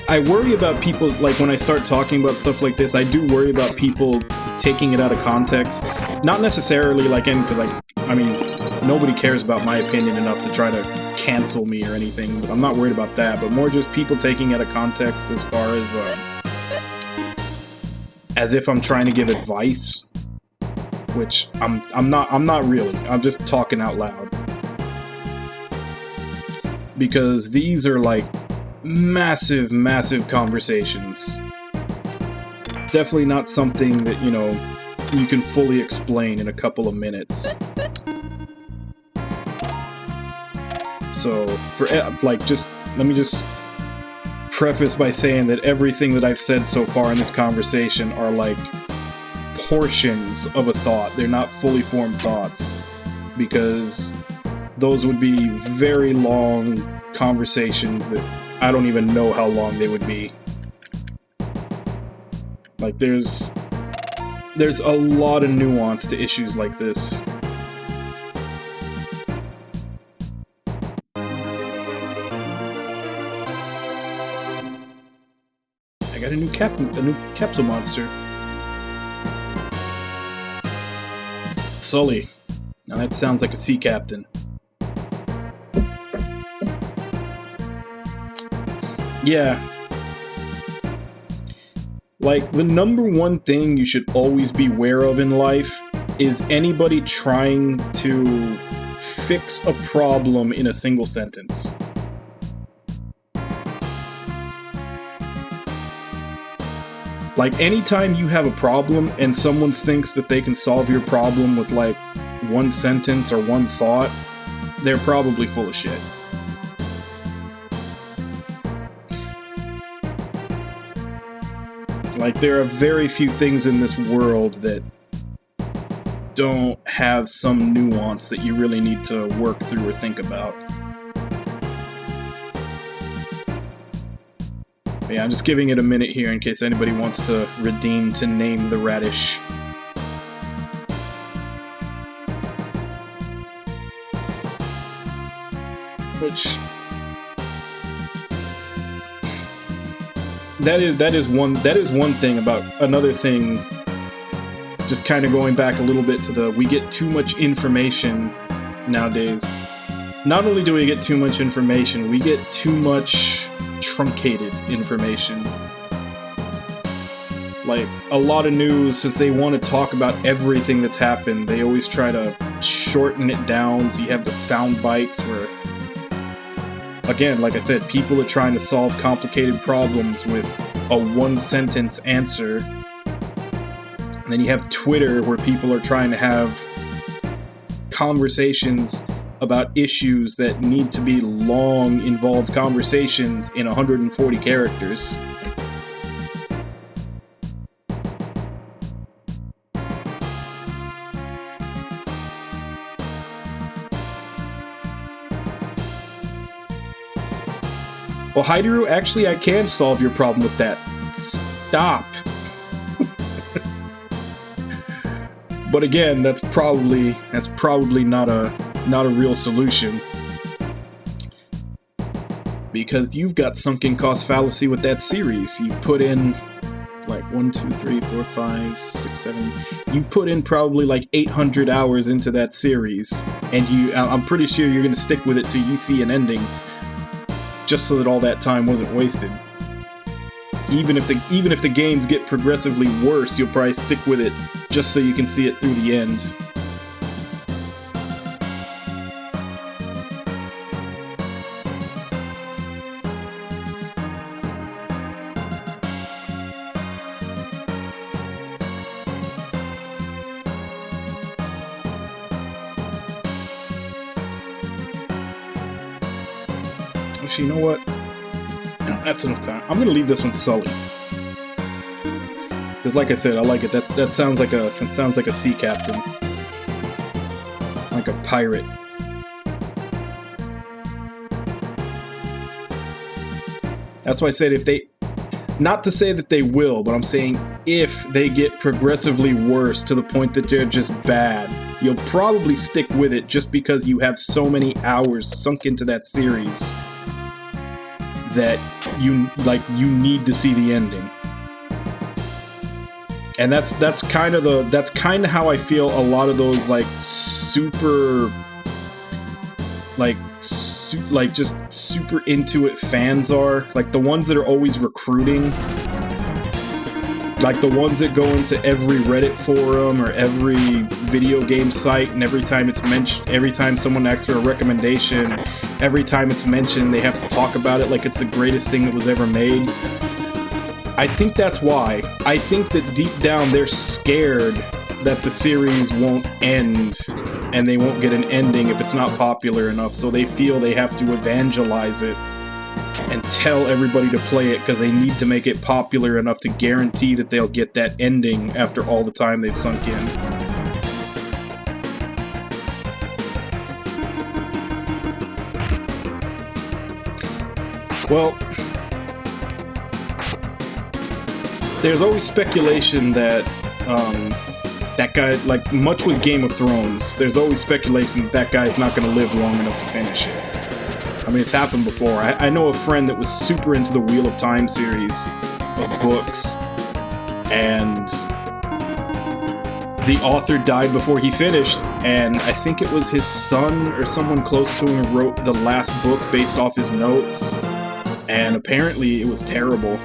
I worry about people, like, when I start talking about stuff like this, I do worry about people taking it out of context. Not necessarily, like, because, I mean, nobody cares about my opinion enough to try to cancel me or anything, but I'm not worried about that, but more just people taking it out of context as far as if I'm trying to give advice, which I'm not really. I'm just talking out loud. Because these are, like, massive conversations. Definitely not something that, you know, you can fully explain in a couple of minutes. So, for, like, let me just preface by saying that everything that I've said so far in this conversation are, like, portions of a thought. They're not fully formed thoughts. Because those would be very long conversations that I don't even know how long they would be. Like, there's a lot of nuance to issues like this. I got a new capsule monster. Sully. Now that sounds like a sea captain. Yeah. Like, the number one thing you should always be aware of in life is anybody trying to fix a problem in a single sentence. Like, anytime you have a problem and someone thinks that they can solve your problem with, like, one sentence or one thought, they're probably full of shit. Like, there are very few things in this world that don't have some nuance that you really need to work through or think about. But yeah, I'm just giving it a minute here in case anybody wants to redeem to name the radish. Which... That is one thing about another thing, just kind of going back a little bit to we get too much information nowadays. Not only do we get too much information, we get too much truncated information. Like, a lot of news, since they want to talk about everything that's happened, they always try to shorten it down, so you have the sound bites where... Again, like I said, people are trying to solve complicated problems with a one-sentence answer. And then you have Twitter, where people are trying to have conversations about issues that need to be long, involved conversations in 140 characters. Well, Haideru, actually, I can solve your problem with that. Stop. But again, that's probably not a real solution. Because you've got sunken cost fallacy with that series. You put in like 1, 2, 3, 4, 5, 6, 7. You put in probably like 800 hours into that series, and I'm pretty sure you're gonna stick with it till you see an ending. Just so that all that time wasn't wasted. Even if the games get progressively worse, you'll probably stick with it just so you can see it through the end. Actually, you know what? No, that's enough time. I'm gonna leave this one Sully. Because like I said, I like it. That sounds like a sea captain. Like a pirate. That's why I said if they... Not to say that they will, but I'm saying if they get progressively worse to the point that they're just bad, you'll probably stick with it just because you have so many hours sunk into that series that you need to see the ending. And that's kind of how I feel a lot of those like super just super into it fans are, like the ones that are always recruiting, like the ones that go into every Reddit forum or every video game site, and every time it's mentioned, every time someone asks for a recommendation, every time it's mentioned, they have to talk about it like it's the greatest thing that was ever made. I think that's why. I think that deep down they're scared that the series won't end and they won't get an ending if it's not popular enough, so they feel they have to evangelize it and tell everybody to play it because they need to make it popular enough to guarantee that they'll get that ending after all the time they've sunk in. Well, there's always speculation that that guy, like much with Game of Thrones, there's always speculation that that guy's not going to live long enough to finish it. I mean, it's happened before. I know a friend that was super into the Wheel of Time series of books, and the author died before he finished, and I think it was his son or someone close to him who wrote the last book based off his notes, and apparently it was terrible.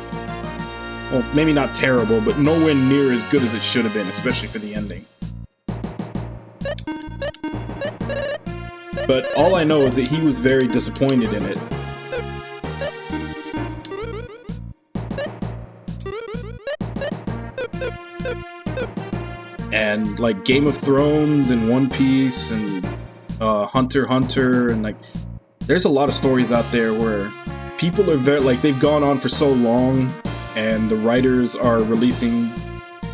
Well, maybe not terrible, but nowhere near as good as it should have been, especially for the ending. But all I know is that he was very disappointed in it. And like Game of Thrones and One Piece and Hunter x Hunter, and like there's a lot of stories out there where people are very, like, they've gone on for so long and the writers are releasing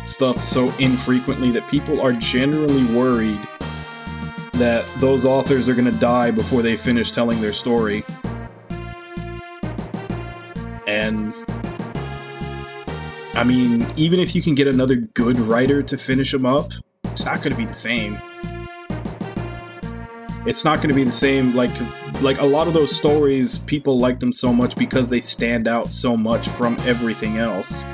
stuff so infrequently that people are generally worried that those authors are going to die before they finish telling their story. And I mean, even if you can get another good writer to finish them up, it's not going to be the same. It's not going to be the same, like, 'cause, like, a lot of those stories, people like them so much because they stand out so much from everything else.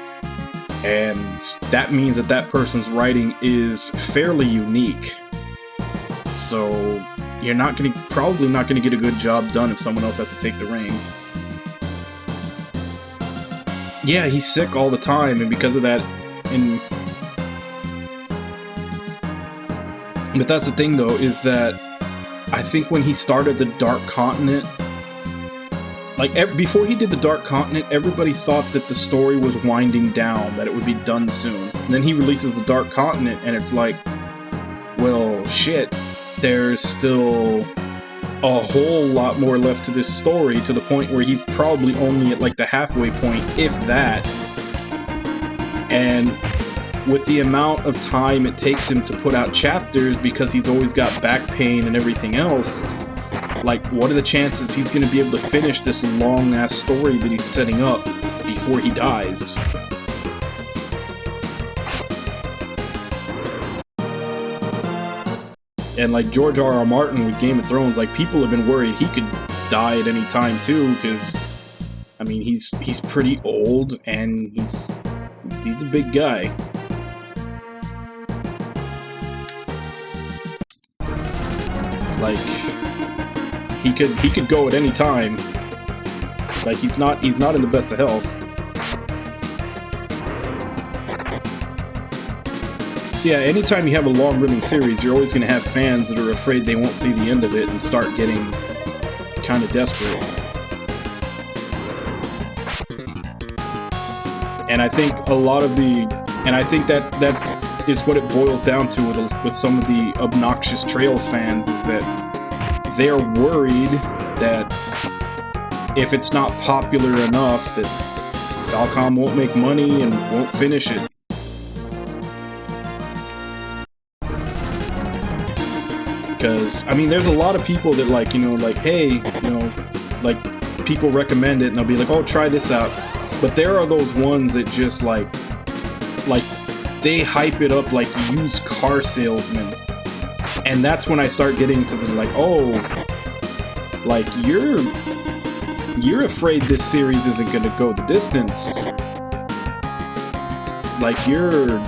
And that means that that person's writing is fairly unique. So you're probably not going to get a good job done if someone else has to take the reins. Yeah, he's sick all the time, and because of that, but that's the thing though, is that I think when he started the Dark Continent, like before he did the Dark Continent, everybody thought that the story was winding down, that it would be done soon. And then he releases the Dark Continent, and it's like, well, shit, there's still a whole lot more left to this story, to the point where he's probably only at like the halfway point, if that. And with the amount of time it takes him to put out chapters, because he's always got back pain and everything else, like, what are the chances he's going to be able to finish this long-ass story that he's setting up before he dies? And like George R.R. Martin with Game of Thrones, like, people have been worried he could die at any time too, because I mean, he's pretty old and he's a big guy. Like, he could go at any time. Like, he's not in the best of health. So yeah, anytime you have a long-running series, you're always going to have fans that are afraid they won't see the end of it and start getting kind of desperate. And I think that is what it boils down to with some of the obnoxious Trails fans, is that they're worried that if it's not popular enough, that Falcom won't make money and won't finish it. Because, I mean, there's a lot of people that, like, you know, like, hey, you know, like, people recommend it and they'll be like, oh, try this out. But there are those ones that just, like, they hype it up like used car salesmen. And that's when I start getting to the, like, oh, like, you're afraid this series isn't going to go the distance. Like, you're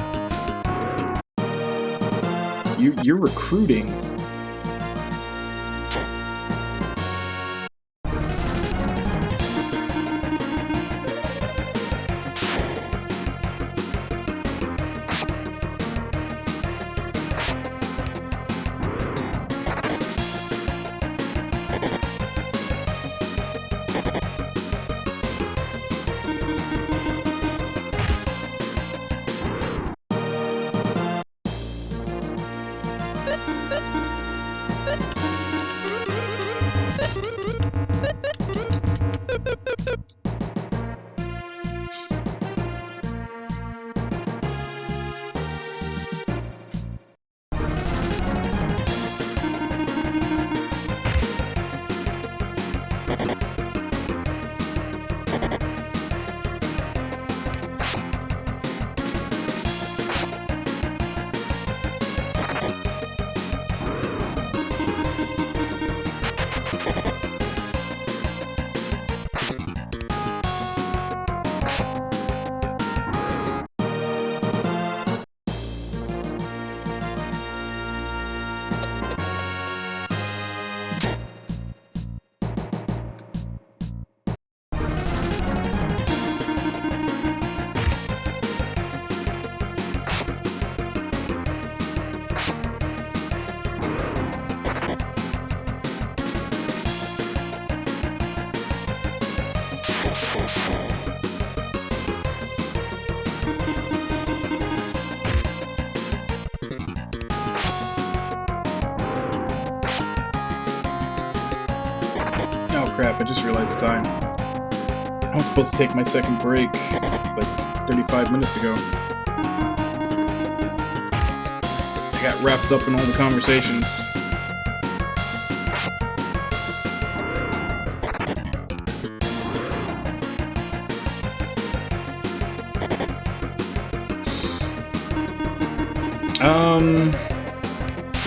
recruiting. crap, I just realized the time. I was supposed to take my second break like 35 minutes ago. I got wrapped up in all the conversations.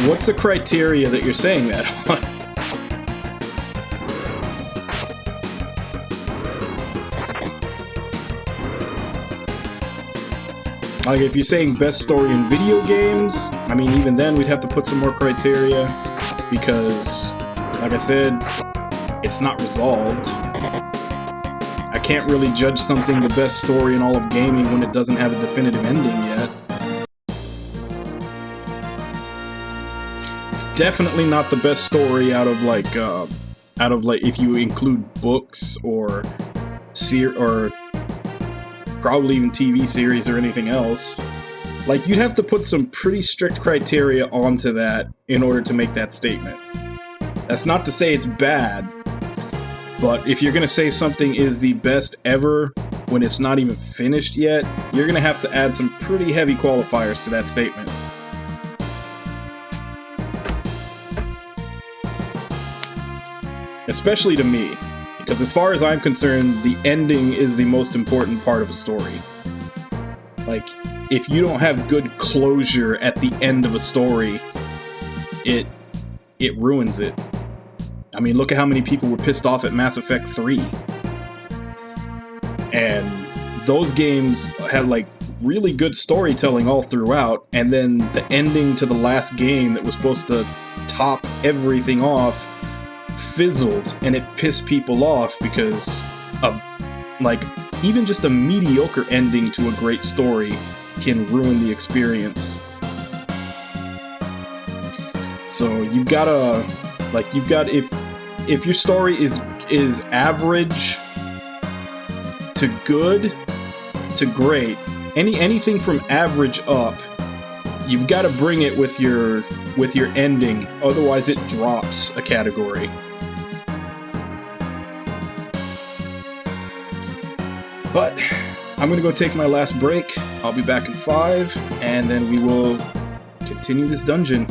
What's the criteria that you're saying that on? Like, if you're saying best story in video games, I mean, even then we'd have to put some more criteria, because, like I said, it's not resolved. I can't really judge something the best story in all of gaming when it doesn't have a definitive ending yet. It's definitely not the best story out of like if you include books or probably even TV series or anything else. Like, you'd have to put some pretty strict criteria onto that in order to make that statement. That's not to say it's bad, but if you're gonna say something is the best ever when it's not even finished yet, you're gonna have to add some pretty heavy qualifiers to that statement. Especially to me, because as far as I'm concerned, the ending is the most important part of a story. Like, if you don't have good closure at the end of a story, it ruins it. I mean, look at how many people were pissed off at Mass Effect 3. And those games had, like, really good storytelling all throughout, and then the ending to the last game that was supposed to top everything off fizzled, and it pissed people off because, like, even just a mediocre ending to a great story can ruin the experience. So you've gotta, like, if your story is average to good to great, anything from average up, you've got to bring it with your ending, otherwise it drops a category. But I'm gonna go take my last break. I'll be back in 5, and then we will continue this dungeon.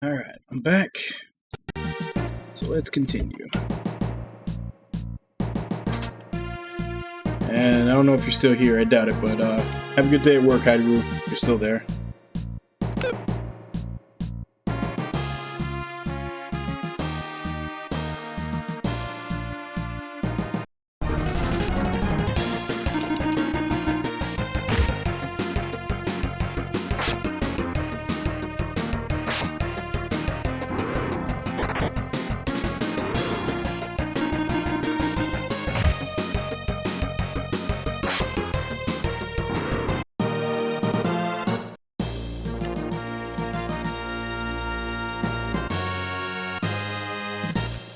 Alright, I'm back. So let's continue. And I don't know if you're still here, I doubt it, but have a good day at work, Hyrule. You're still there.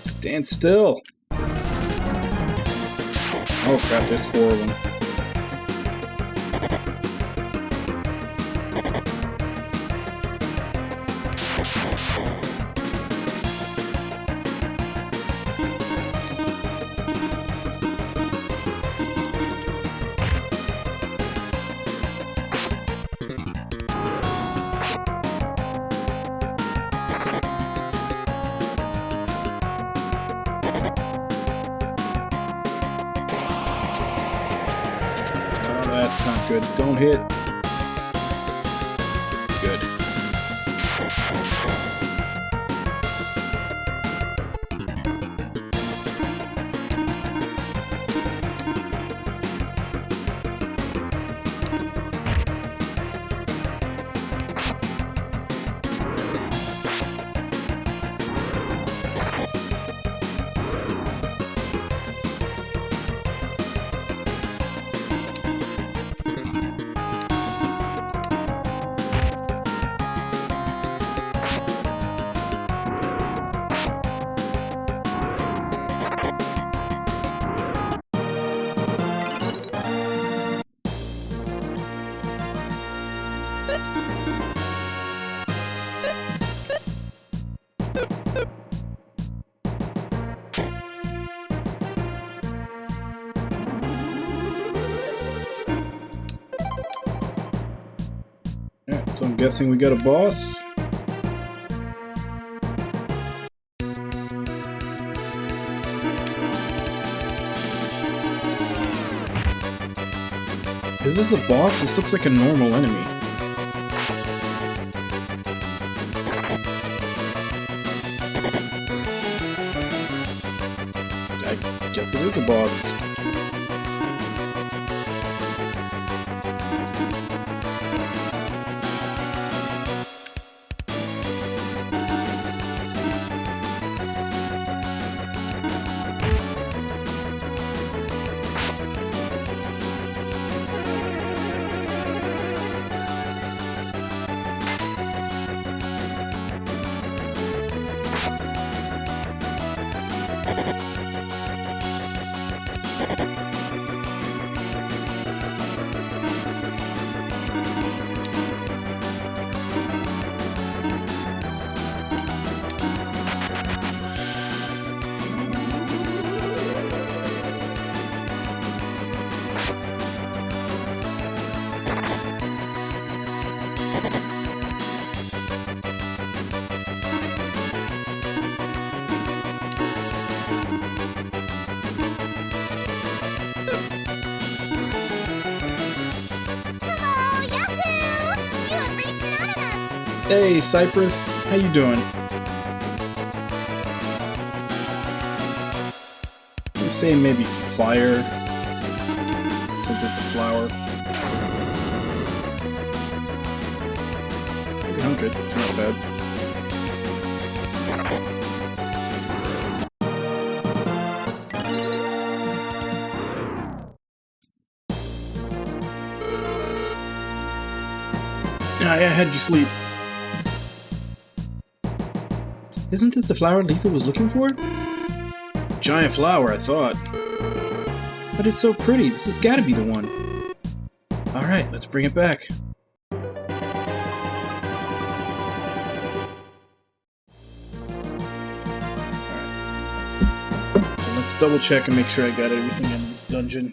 Stand still! Oh crap, there's 4 of them. That's not good. Don't hit. Good. Alright, so I'm guessing we got a boss. Is this a boss? This looks like a normal enemy. I guess it is a boss. Hey, Cypress, how you doing? You say maybe fire, since it's a flower. 300, it's not bad. I had you sleep. Isn't this the flower Lufia was looking for? Giant flower, I thought. But it's so pretty. This has got to be the one. Alright, let's bring it back. Alright. So let's double check and make sure I got everything in this dungeon.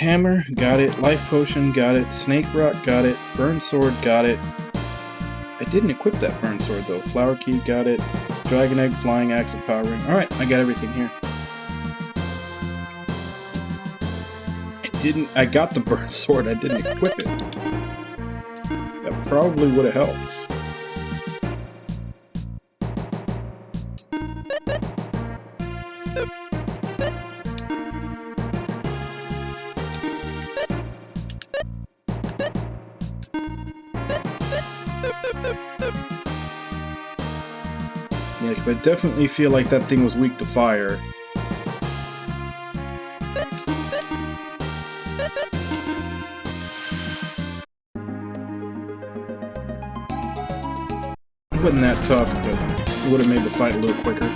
Hammer, got it. Life Potion, got it. Snake Rock, got it. Burn Sword, got it. I didn't equip that Burn Sword though. Flower Key, got it. Dragon Egg, Flying Axe, and Power Ring. Alright, I got everything here. I got the Burn Sword, I didn't equip it. That probably would have helped. Yeah, because I definitely feel like that thing was weak to fire. It wasn't that tough, but it would have made the fight a little quicker.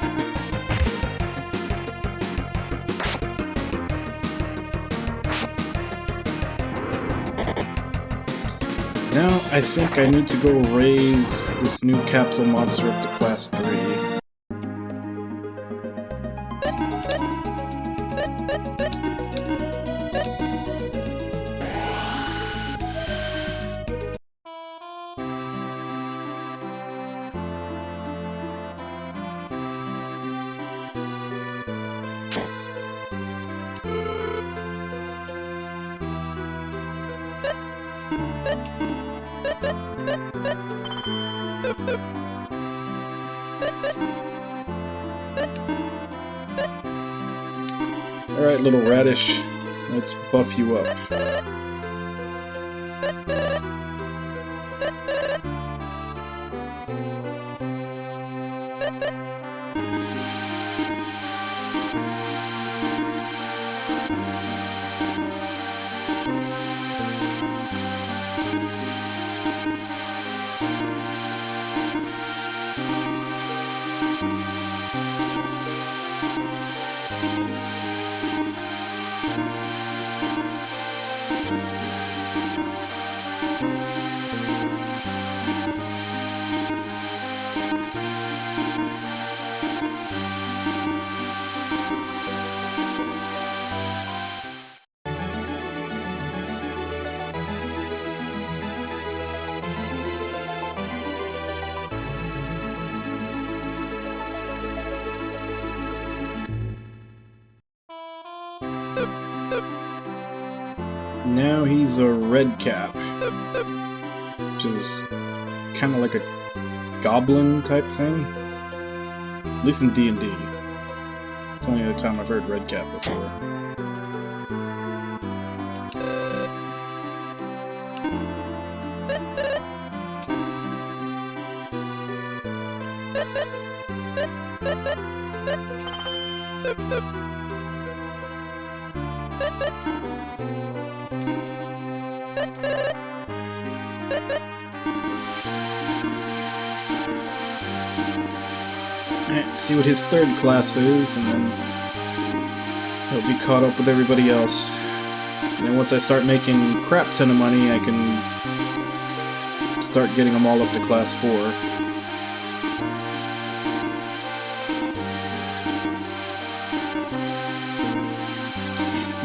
Now, I think I need to go raise this new capsule monster up to class 3. Alright, little radish, let's buff you up. Now he's a red cap, which is kind of like a goblin type thing. At least in D&D. It's the only other time I've heard red cap before. See what his third class is, and then he'll be caught up with everybody else. And then once I start making a crap ton of money, I can start getting them all up to class 4.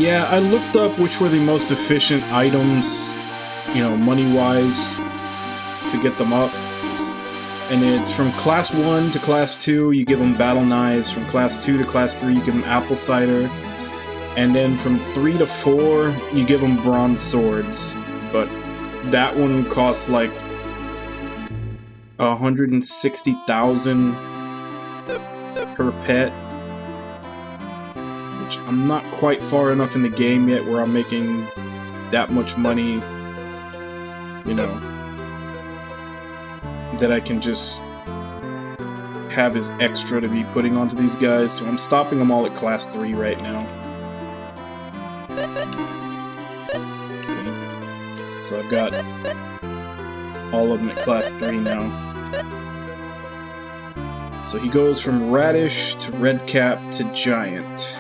Yeah, I looked up which were the most efficient items, you know, money-wise, to get them up. And it's from class 1 to class 2, you give them battle knives. From class 2 to class 3, you give them apple cider. And then from 3 to 4, you give them bronze swords. But that one costs like 160,000 per pet. Which I'm not quite far enough in the game yet where I'm making that much money, you know, that I can just have as extra to be putting onto these guys, so I'm stopping them all at class 3 right now. See? So I've got all of them at class 3 now. So he goes from radish to red cap to giant.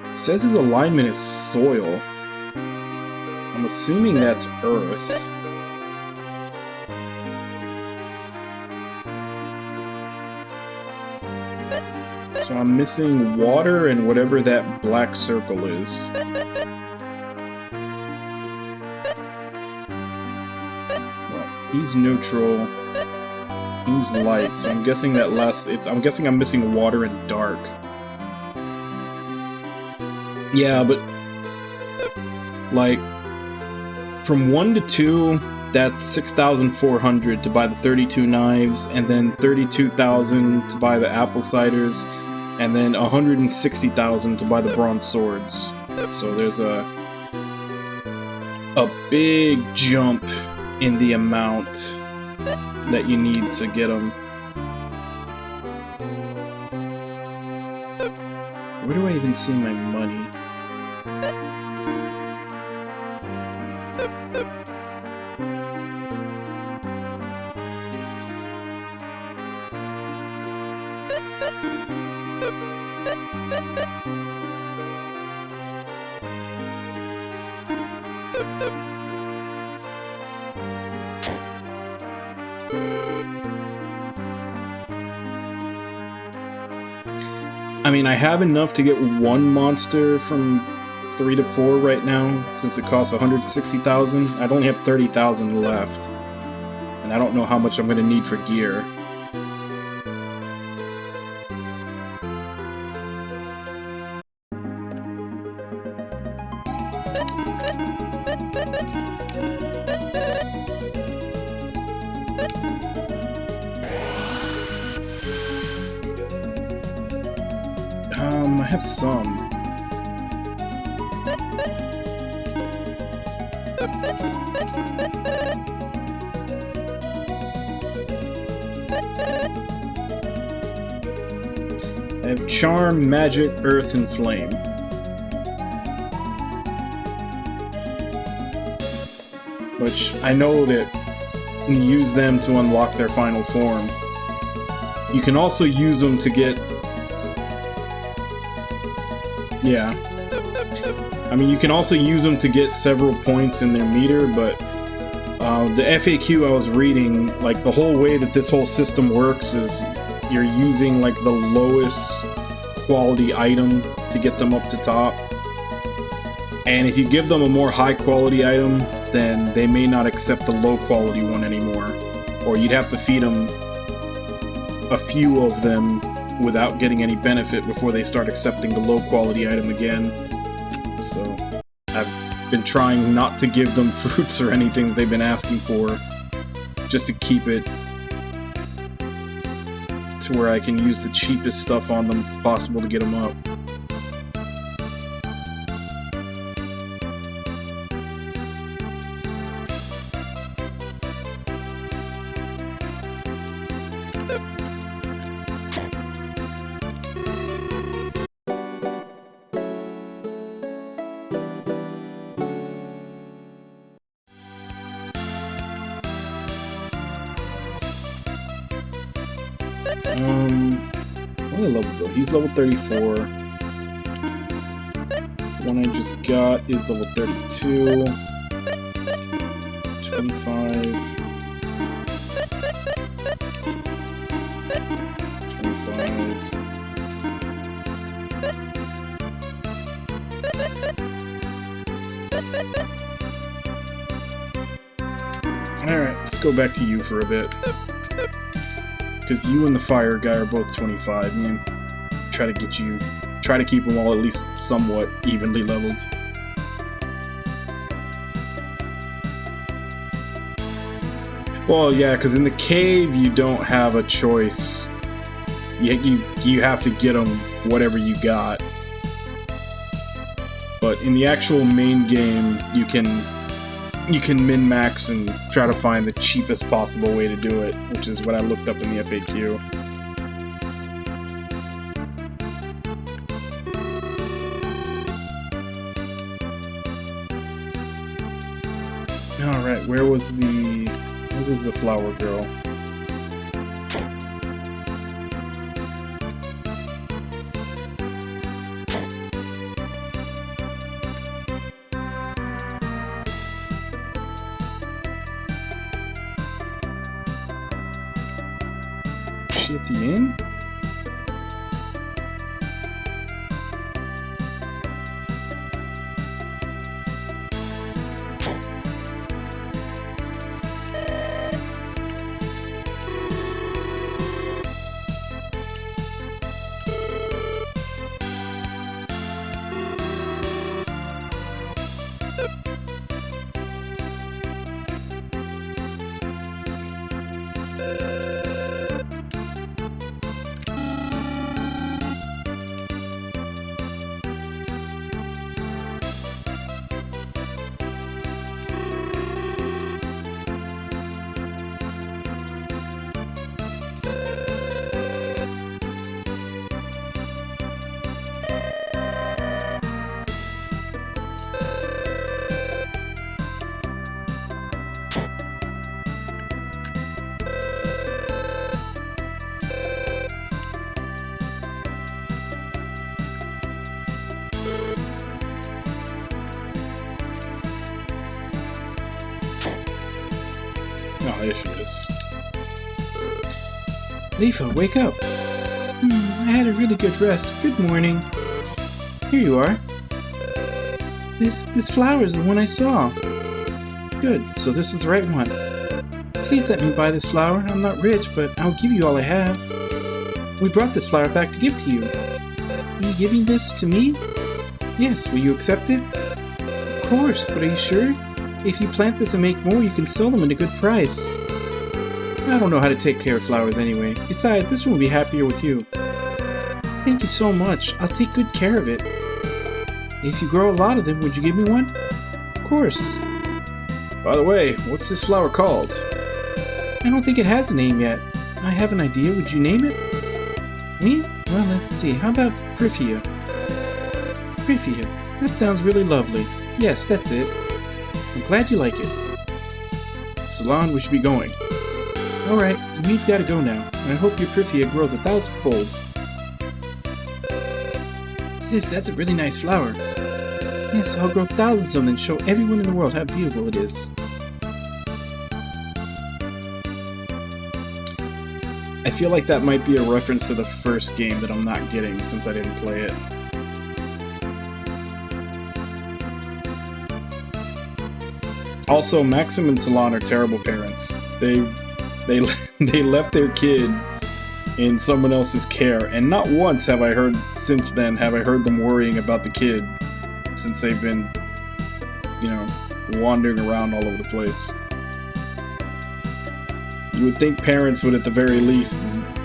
It says his alignment is soil. I'm assuming that's earth. So I'm missing water and whatever that black circle is. Well, he's neutral. He's light, so I'm guessing that I'm guessing I'm missing water and dark. Yeah, but like from 1 to 2, that's 6,400 to buy the 32 knives, and then 32,000 to buy the apple ciders, and then 160,000 to buy the bronze swords. So there's a big jump in the amount that you need to get them. Where do I even see my money? I mean, I have enough to get one monster from 3 to 4 right now, since it costs 160,000. I'd only have 30,000 left, and I don't know how much I'm going to need for gear. I have some. I have Charm, Magic, Earth, and Flame. Which I know that you use them to unlock their final form. You can also use them to get... Yeah. I mean, you can also use them to get several points in their meter, but the FAQ I was reading, like, the whole way that this whole system works is you're using, like, the lowest quality item to get them up to top. And if you give them a more high quality item, then they may not accept the low quality one anymore. Or you'd have to feed them a few of them without getting any benefit before they start accepting the low quality item again. So I've been trying not to give them fruits or anything that they've been asking for, just to keep it to where I can use the cheapest stuff on them possible to get them up. What levels though? He's level 34. The one I just got is level 32. 25. 25. Alright, let's go back to you for a bit. Because you and the fire guy are both 25, man. Try to keep them all at least somewhat evenly leveled. Well, yeah, because in the cave you don't have a choice. You have to get them whatever you got. But in the actual main game, you can min-max and try to find the cheapest possible way to do it, which is what I looked up in the FAQ. Alright, where was the flower girl? At the inn? There she is. Lefa, wake up. I had a really good rest. Good morning. Here you are. This flower is the one I saw. Good, so this is the right one. Please let me buy this flower. I'm not rich, but I'll give you all I have. We brought this flower back to give to you. Are you giving this to me? Yes, will you accept it? Of course, but are you sure? If you plant this and make more, you can sell them at a good price. I don't know how to take care of flowers anyway. Besides, this one will be happier with you. Thank you so much. I'll take good care of it. If you grow a lot of them, would you give me one? Of course. By the way, what's this flower called? I don't think it has a name yet. I have an idea. Would you name it? Me? Well, let's see. How about Prifia? Prifia. That sounds really lovely. Yes, that's it. I'm glad you like it. Salon, we should be going. Alright, we've got to go now. I hope your Prifia grows 1,000 folds. Sis, that's a really nice flower. Yes, I'll grow thousands of them and show everyone in the world how beautiful it is. I feel like that might be a reference to the first game that I'm not getting since I didn't play it. Also, Maxim and Salon are terrible parents. They left their kid in someone else's care, and not once have I heard since then have I heard them worrying about the kid since they've been, you know, wandering around all over the place. You would think parents would at the very least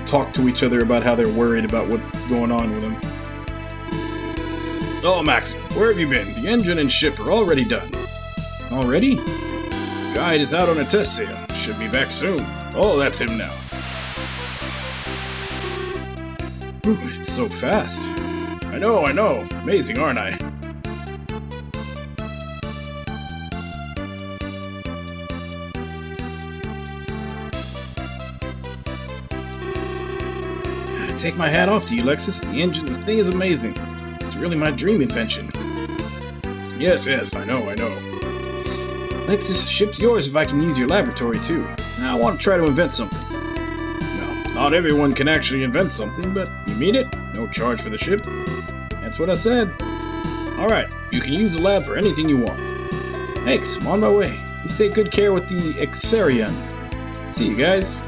talk to each other about how they're worried about what's going on with them. Oh, Max, where have you been? The engine and ship are already done. Already? Guide is out on a test sail. Should be back soon. Oh, that's him now. Ooh, it's so fast. I know. Amazing, aren't I? I take my hat off to you, Lexus. This thing is amazing. It's really my dream invention. Yes, I know. Lexus, ship's yours if I can use your laboratory too. I want to try to invent something. No, not everyone can actually invent something, but you mean it? No charge for the ship? That's what I said. Alright, you can use the lab for anything you want. Thanks, I'm on my way. You take good care with the Exarion. See you guys.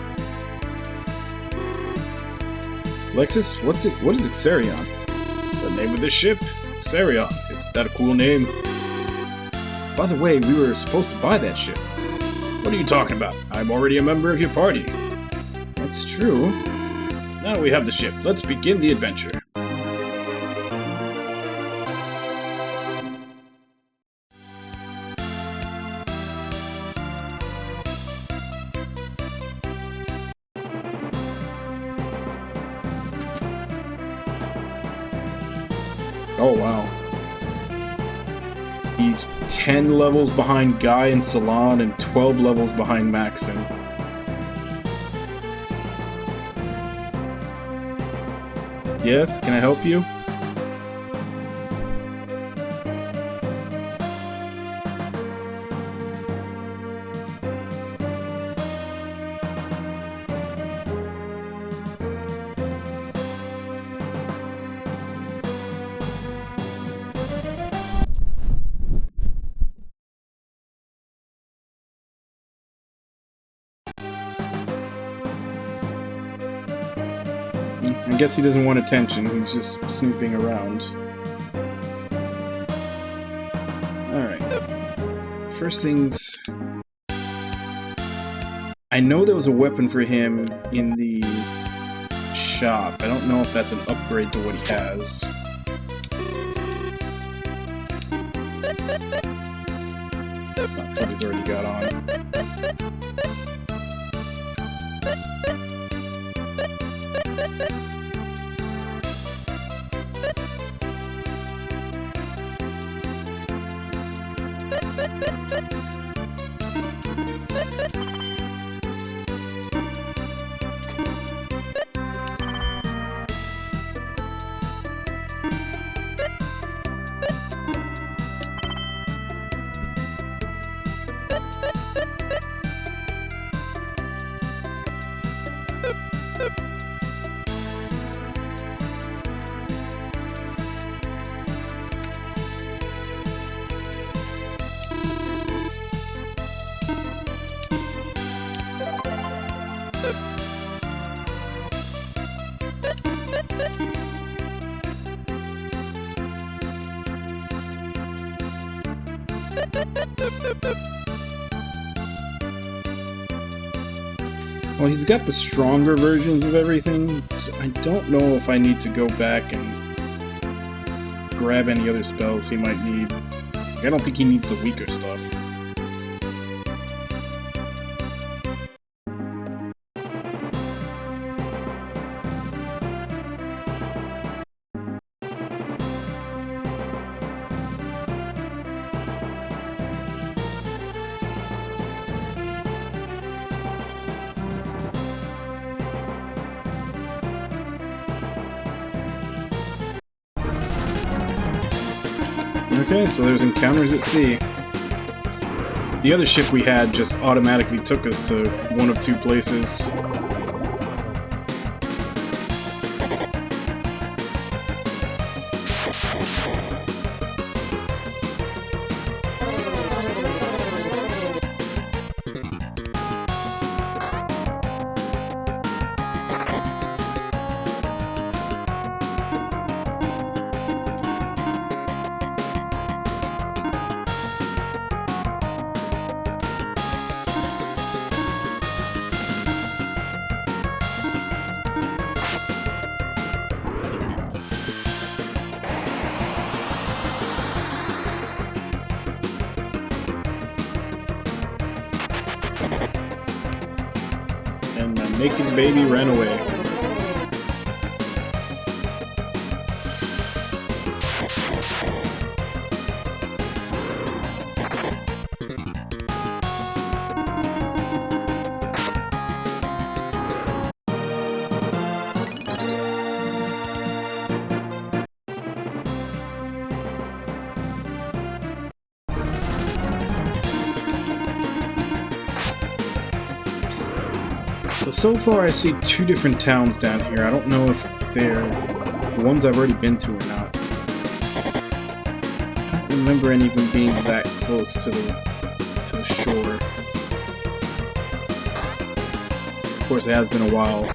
Lexus, what is Exarion? The name of this ship? Exarion. Is that a cool name? By the way, we were supposed to buy that ship. What are you talking about? I'm already a member of your party. That's true. Now we have the ship. Let's begin the adventure. Oh, wow. He's 10 levels behind Guy and Salon and 12 levels behind Maxim. Yes, can I help you? I guess he doesn't want attention, he's just snooping around. Alright. First things... I know there was a weapon for him in the shop. I don't know if that's an upgrade to what he has. That's what he's already got on. Well, he's got the stronger versions of everything, so I don't know if I need to go back and grab any other spells he might need. I don't think he needs the weaker stuff. Okay, so there's encounters at sea. The other ship we had just automatically took us to one of two places. And my naked baby ran away. So far I see two different towns down here. I don't know if they're ones I've already been to or not. I don't remember any of them being that close to the shore. Of course, it has been a while.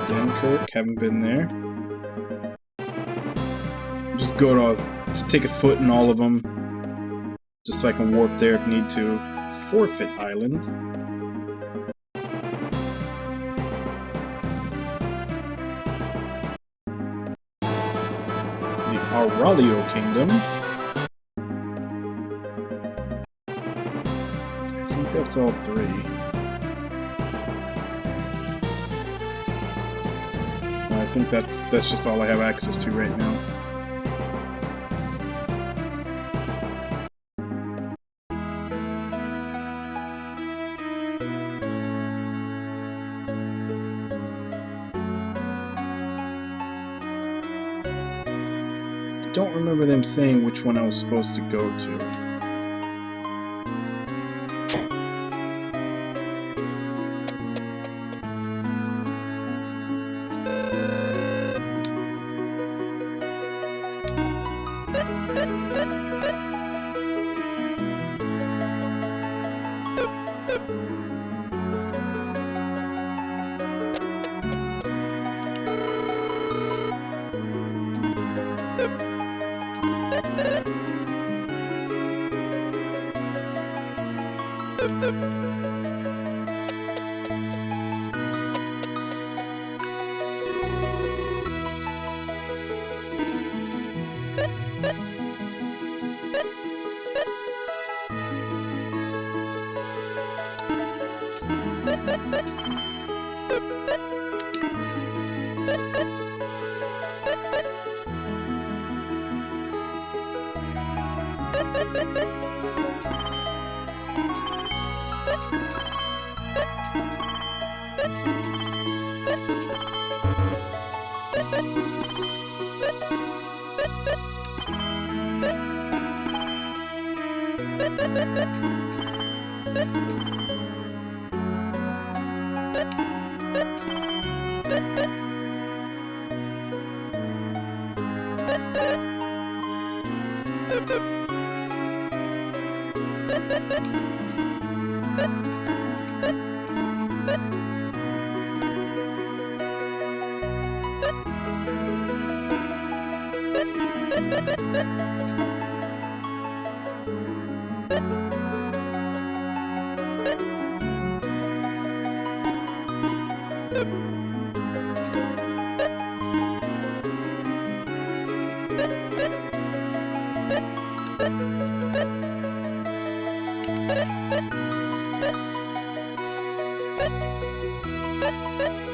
Dunkirk, haven't been there. Just go to take a foot in all of them, just so I can warp there if need to. Forfeit Island. The Aurelio Kingdom. I think that's all three. I think that's just all I have access to right now. I don't remember them saying which one I was supposed to go to.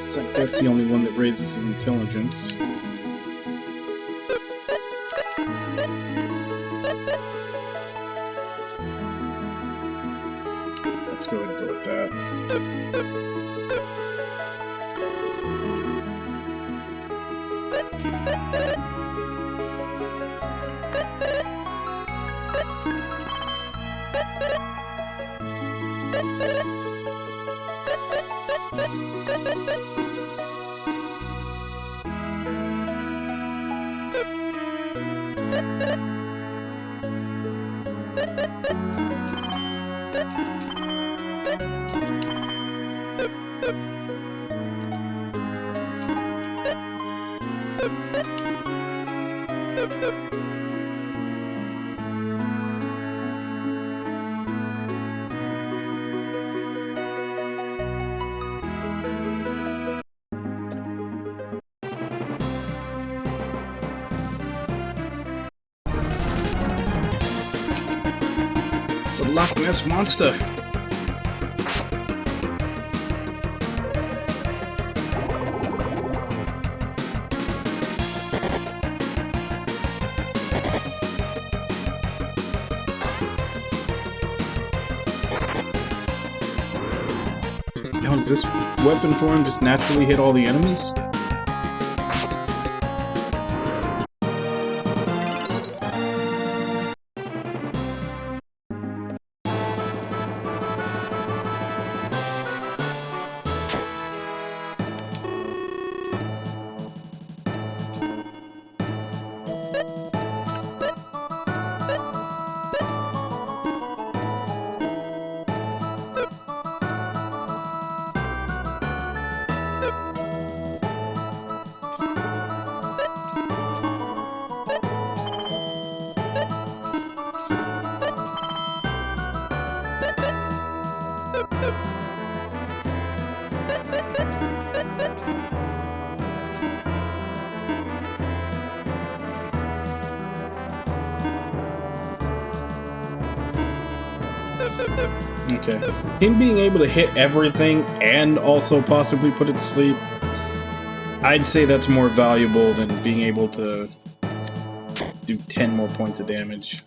Looks like that's the only one that raises his intelligence. Let's go ahead and go with that. It's a Loch Ness monster. Now, does this weapon form just naturally hit all the enemies? Okay. Him being able to hit everything and also possibly put it to sleep, I'd say that's more valuable than being able to do 10 more points of damage.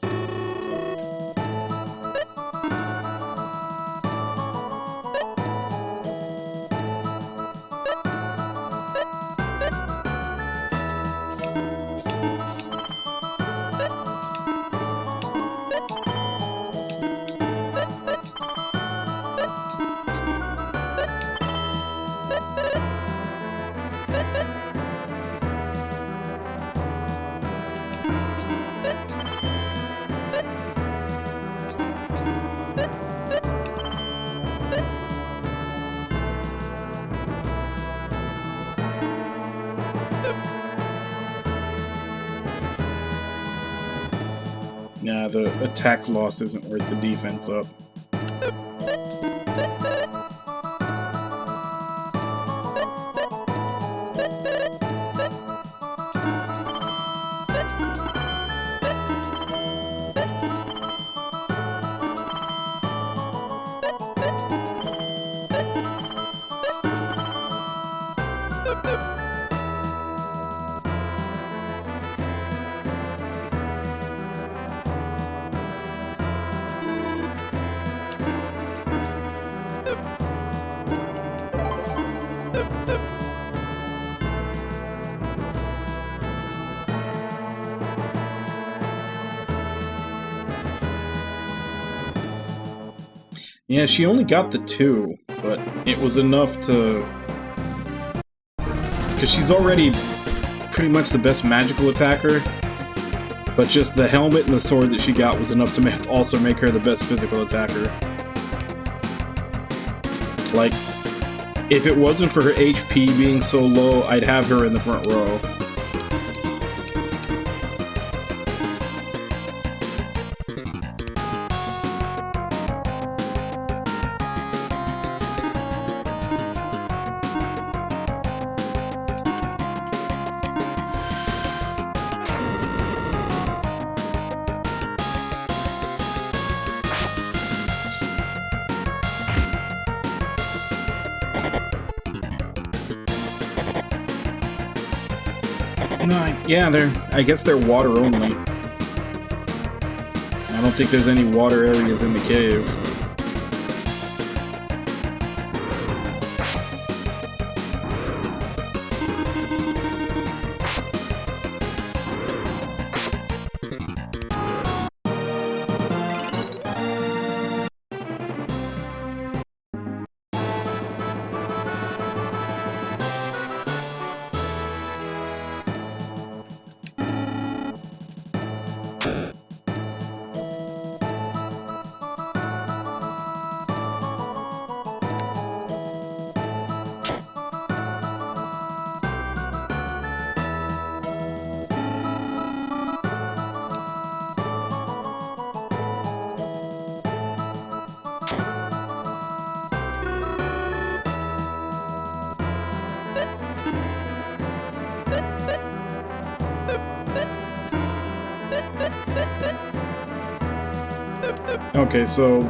Nah, the attack loss isn't worth the defense up. Yeah, she only got the 2, but it was enough to... Because she's already pretty much the best magical attacker, but just the helmet and the sword that she got was enough to also make her the best physical attacker. Like, if it wasn't for her HP being so low, I'd have her in the front row. Yeah, I guess they're water only. I don't think there's any water areas in the cave. Okay, so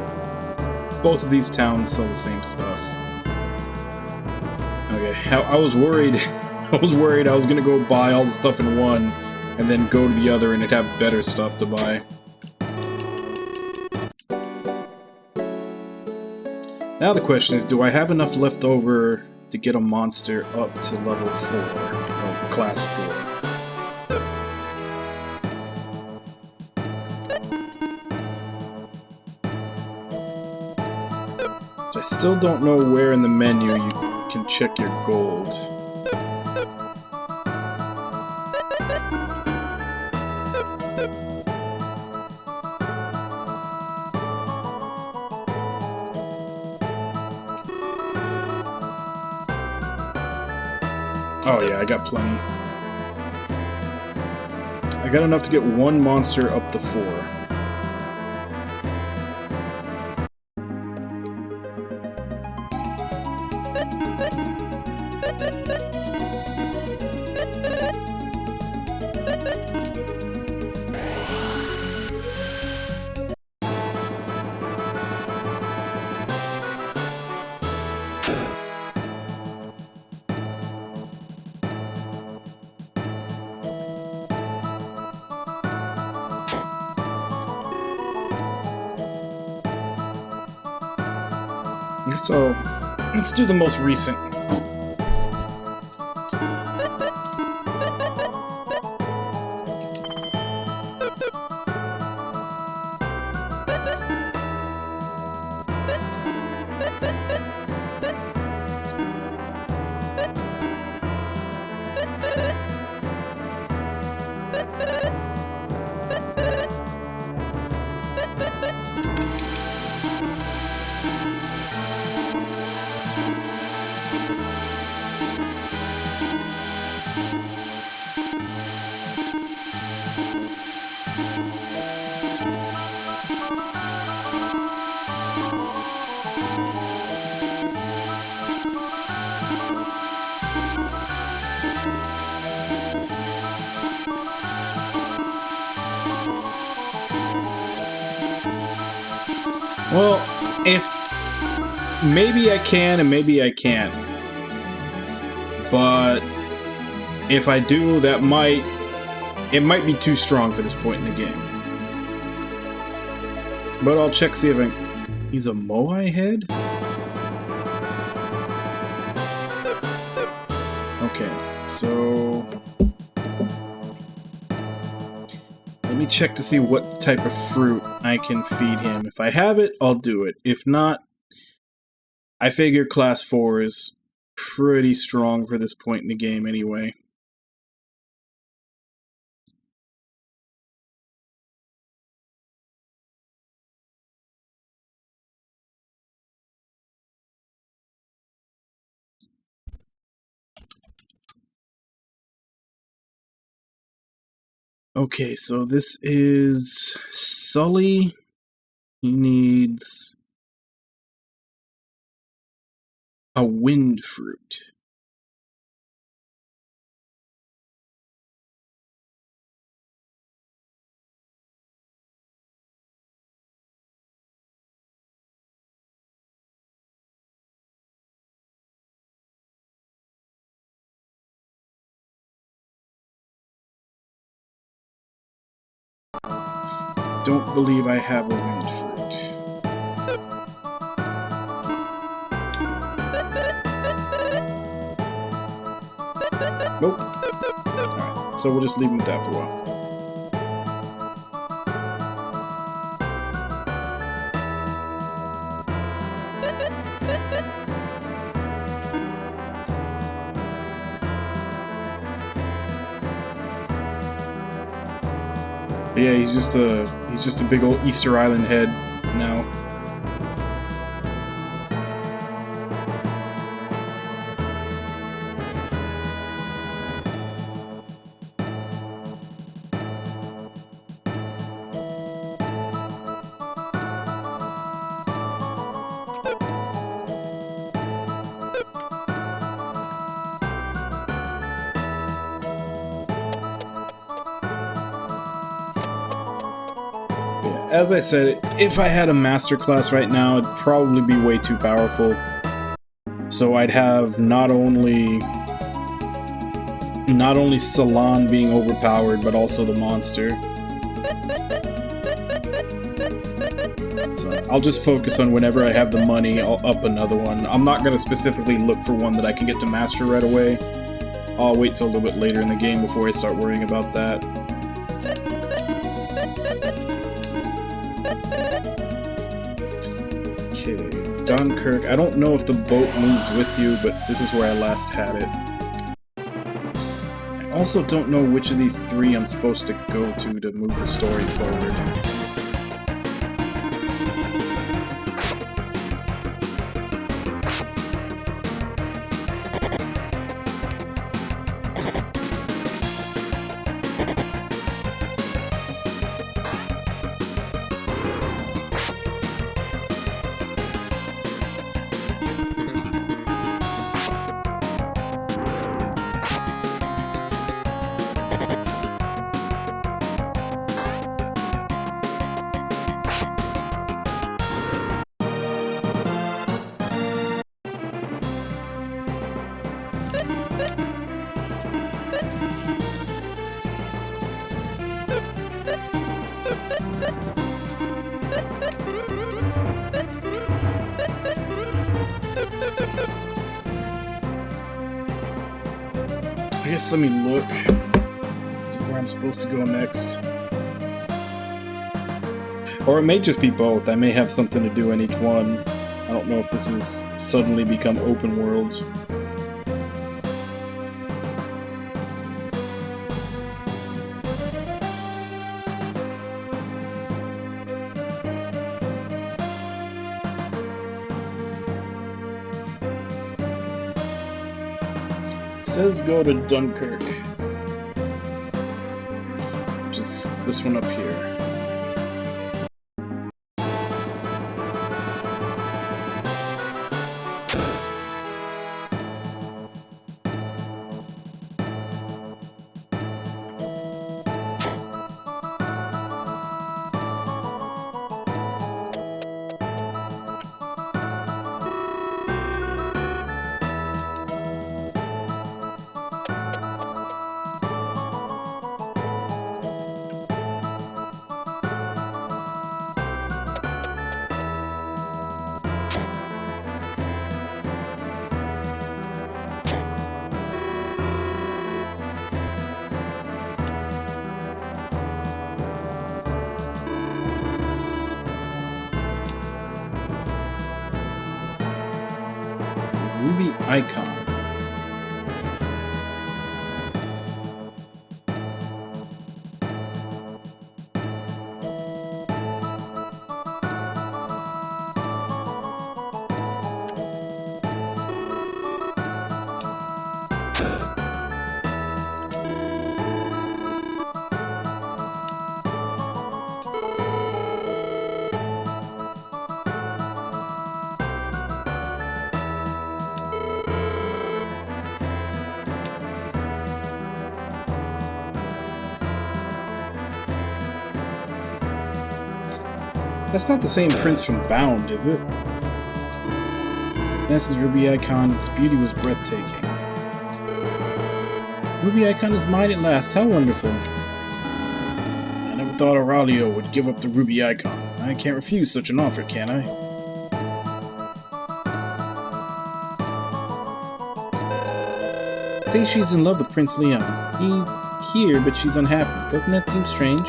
both of these towns sell the same stuff. Okay, I was worried. I was worried I was gonna go buy all the stuff in one, and then go to the other, and it'd have better stuff to buy. Now the question is, do I have enough left over to get a monster up to level 4, or class 4? I still don't know where in the menu you can check your gold. Oh yeah, I got plenty. I got enough to get one monster up to 4. So, let's do the most recent. Well, if... maybe I can and maybe I can't. But... if I do, that might... it might be too strong for this point in the game. But I'll check, see if I... he's a Moai head? Okay, so... let me check to see what type of fruit I can feed him. If I have it, I'll do it. If not, I figure class 4 is pretty strong for this point in the game anyway. Okay, so this is Sully. He needs a wind fruit. Don't believe I have a wind fruit. Nope. Alright, so we'll just leave him with that for a while. But yeah, he's just a big old Easter Island head now. As I said, if I had a master class right now, it'd probably be way too powerful. So I'd have not only Salon being overpowered, but also the monster. So I'll just focus on whenever I have the money, I'll up another one. I'm not going to specifically look for one that I can get to master right away. I'll wait till a little bit later in the game before I start worrying about that. Dunkirk. I don't know if the boat moves with you, but this is where I last had it. I also don't know which of these three I'm supposed to go to move the story forward. I guess let me look. See where I'm supposed to go next. Or it may just be both. I may have something to do in each one. I don't know if this has suddenly become open world. It says go to Dunkirk, which is this one up here. Ruby icon. That's not the same prince from Bound, is it? That's the Ruby icon. Its beauty was breathtaking. Ruby icon is mine at last. How wonderful. I never thought Aurelio would give up the Ruby icon. I can't refuse such an offer, can I? Say she's in love with Prince Leon. He's here, but she's unhappy. Doesn't that seem strange?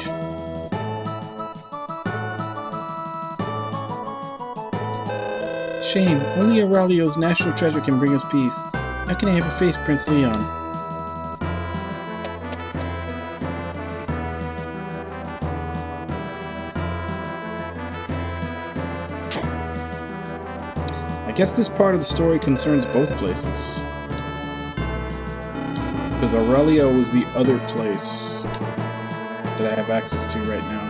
Shame. Only Aurelio's national treasure can bring us peace. How can I ever face Prince Leon? I guess this part of the story concerns both places. Because Aurelio is the other place that I have access to right now.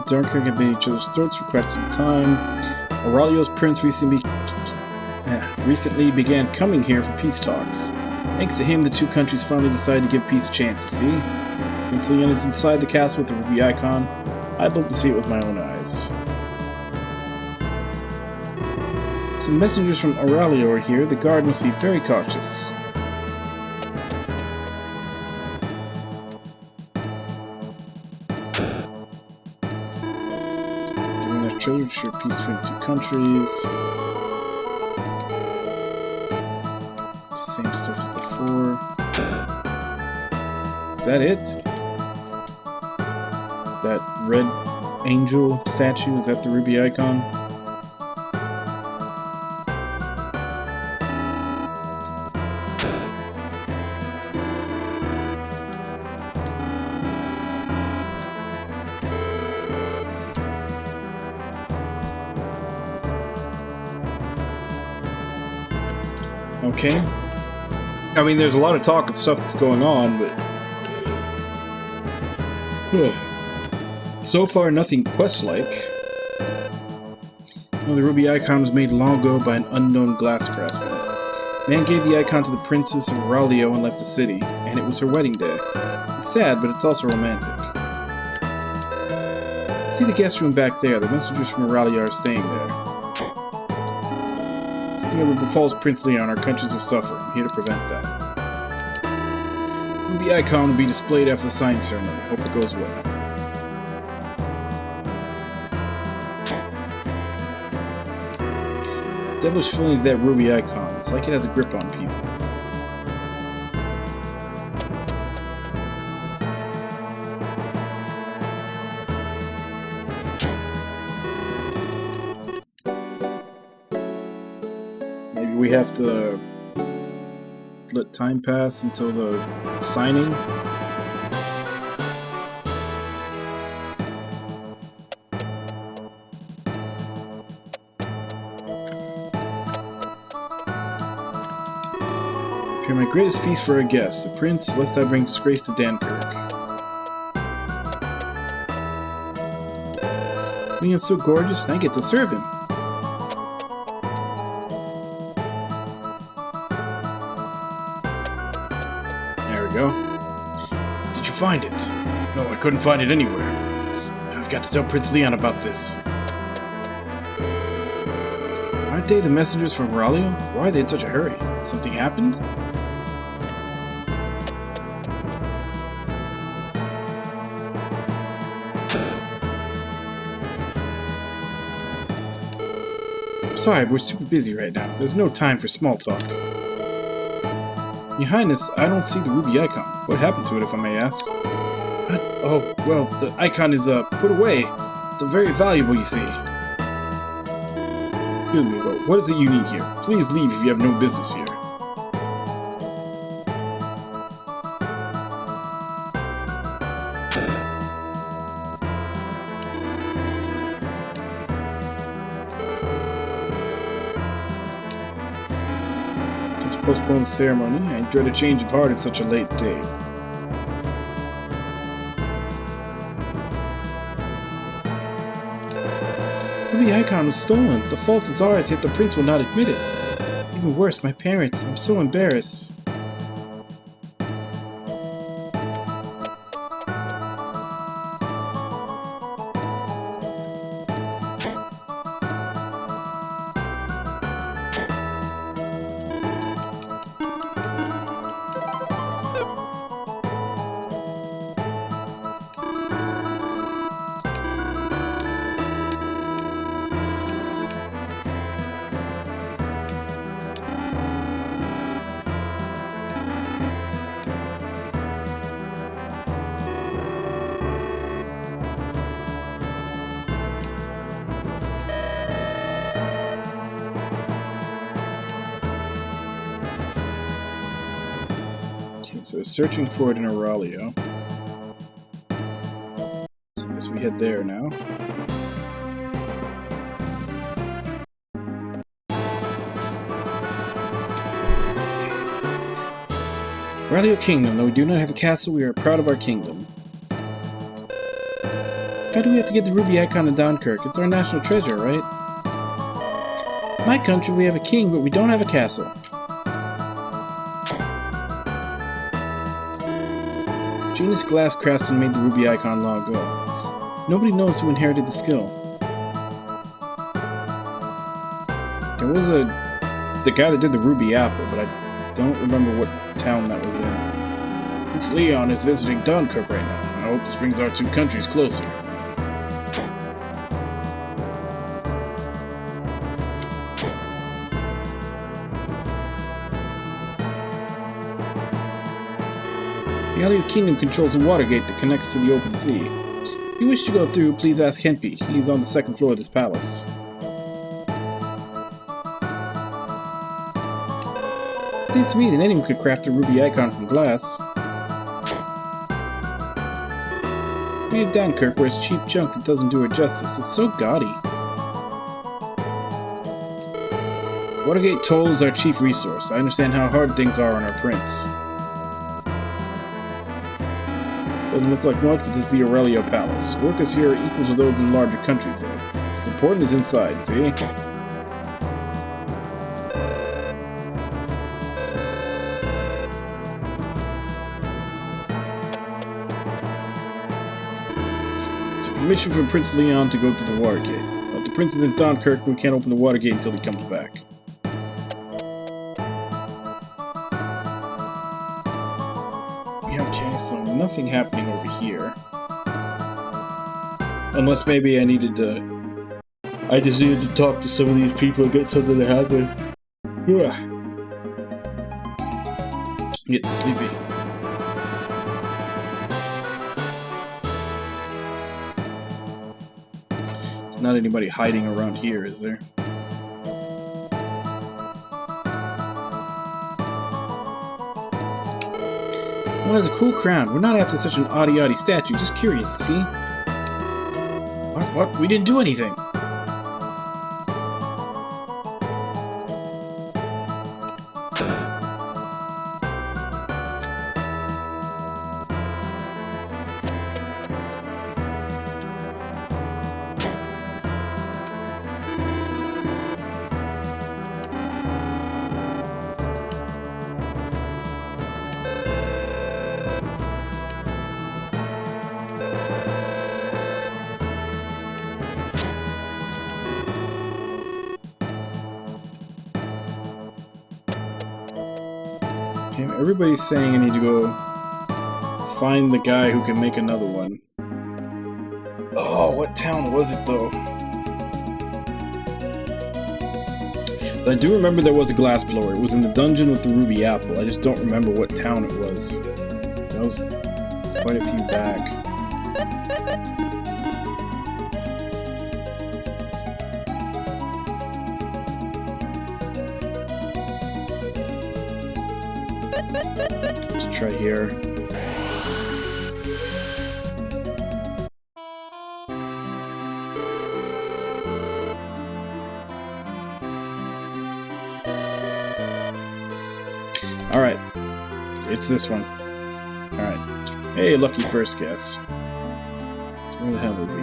Dunkirk had been each other's throats for quite some time. Aurelio's prince recently began coming here for peace talks. Thanks to him, the two countries finally decided to give peace a chance, you see? Prince Leon is inside the castle with the Ruby icon. I'd love to see it with my own eyes. Some messengers from Aurelio are here. The guard must be very cautious. Treasure share peace between the two countries. Same stuff as before. Is that it? That red angel statue, is that the Ruby icon? Okay. I mean, there's a lot of talk of stuff that's going on, but so far nothing quest-like. Well, the Ruby icon was made long ago by an unknown glass craftsman. Man gave the icon to the Princess of Aurelio and left the city, and it was her wedding day. It's sad, but it's also romantic. See the guest room back there. The messengers from Aurelio are staying there. Whatever befalls Prince Leon, our countries will suffer. I'm here to prevent that. The icon will be displayed after the signing ceremony. Hope it goes well. Devilish feeling of that Ruby icon. It's like it has a grip on people. We have to let time pass until the signing. Prepare my greatest feast for a guest, the prince, lest I bring disgrace to Dunkirk. Leon's so gorgeous, and I get to serve him. Go. Did you find it? No, I couldn't find it anywhere. I've got to tell Prince Leon about this. Aren't they the messengers from Aurelio? Why are they in such a hurry? Something happened? sorry, we're super busy right now. There's no time for small talk. Your Highness, I don't see the ruby icon. What happened to it, if I may ask? Oh, well, the icon is, put away. It's very valuable, you see. Excuse me, but what is it you need here? Please leave if you have no business here. Postpone the ceremony. I dread a change of heart at such a late day. The icon was stolen. The fault is ours, yet the prince will not admit it. Even worse, my parents. I'm so embarrassed. So searching for it in Aurelio. So I guess we head there now. Aurelio Kingdom. Though we do not have a castle, we are proud of our kingdom. Why do we have to get the ruby icon in Dunkirk? It's our national treasure, right? In my country, we have a king, but we don't have a castle. Genius Glass Craftsman made the ruby icon long ago. Nobody knows who inherited the skill. There was the guy that did the ruby apple, but I don't remember what town that was in. Prince Leon is visiting Dunkirk right now. I hope this brings our two countries closer. The Alio Kingdom controls a water gate that connects to the open sea. If you wish to go through, please ask Hempy. He's on the second floor of this palace. It seems to me that anyone could craft a ruby icon from glass. Made Dunkirk wears cheap junk that doesn't do her justice. It's so gaudy. Watergate toll is our chief resource. I understand how hard things are on our prince. Doesn't look like much, but this is the Aurelio Palace. Workers here are equal to those in larger countries, though. What's important is inside, see? It's a permission from Prince Leon to go through the water gate. But the prince is in Dunkirk, we can't open the water gate until he comes back. Okay, so nothing happening over here. Unless maybe I just needed to talk to some of these people and get something to happen. Yeah. I'm getting sleepy. There's not anybody hiding around here, is there? Well, has a cool crown. We're not after such an oddie statue, just curious to see. What? We didn't do anything. Everybody's saying I need to go find the guy who can make another one. Oh, what town was it though? I do remember there was a glass blower. It was in the dungeon with the ruby apple. I just don't remember what town it was. That was quite a few back. Let's try here. Alright, it's this one. Alright. Hey, lucky first guess. Where the hell is he?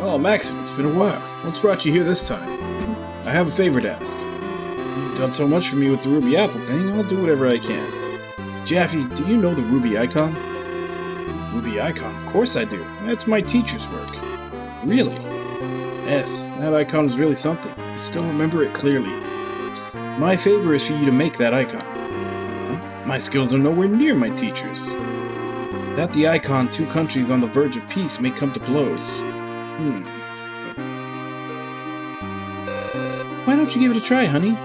Oh, Maxim, it's been a while. What's brought you here this time? I have a favor to ask. You've done so much for me with the ruby apple thing, I'll do whatever I can. Jaffe, do you know the ruby icon? Ruby icon? Of course I do. That's my teacher's work. Really? Yes, that icon was really something. I still remember it clearly. My favor is for you to make that icon. My skills are nowhere near my teacher's. Without the icon, two countries on the verge of peace may come to blows. Why don't you give it a try, honey?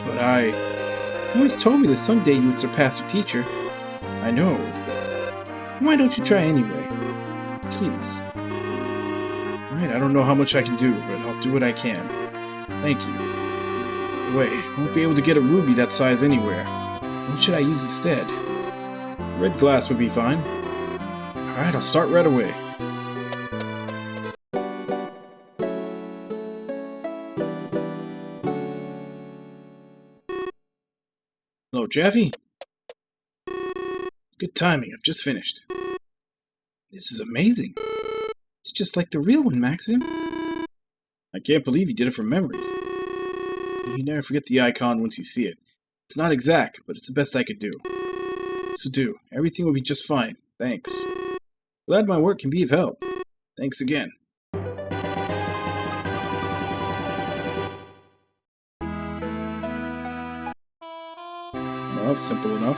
But you always told me that someday you would surpass your teacher. I know. Why don't you try anyway? Please. Alright, I don't know how much I can do, but I'll do what I can. Thank you. Wait, I won't be able to get a ruby that size anywhere. What should I use instead? Red glass would be fine. Alright, I'll start right away. Hello, Jaffe? Good timing, I've just finished. This is amazing. It's just like the real one, Maxim. I can't believe you did it from memory. You never forget the icon once you see it. It's not exact, but it's the best I could do. So everything will be just fine. Thanks. Glad my work can be of help. Thanks again. Well, simple enough.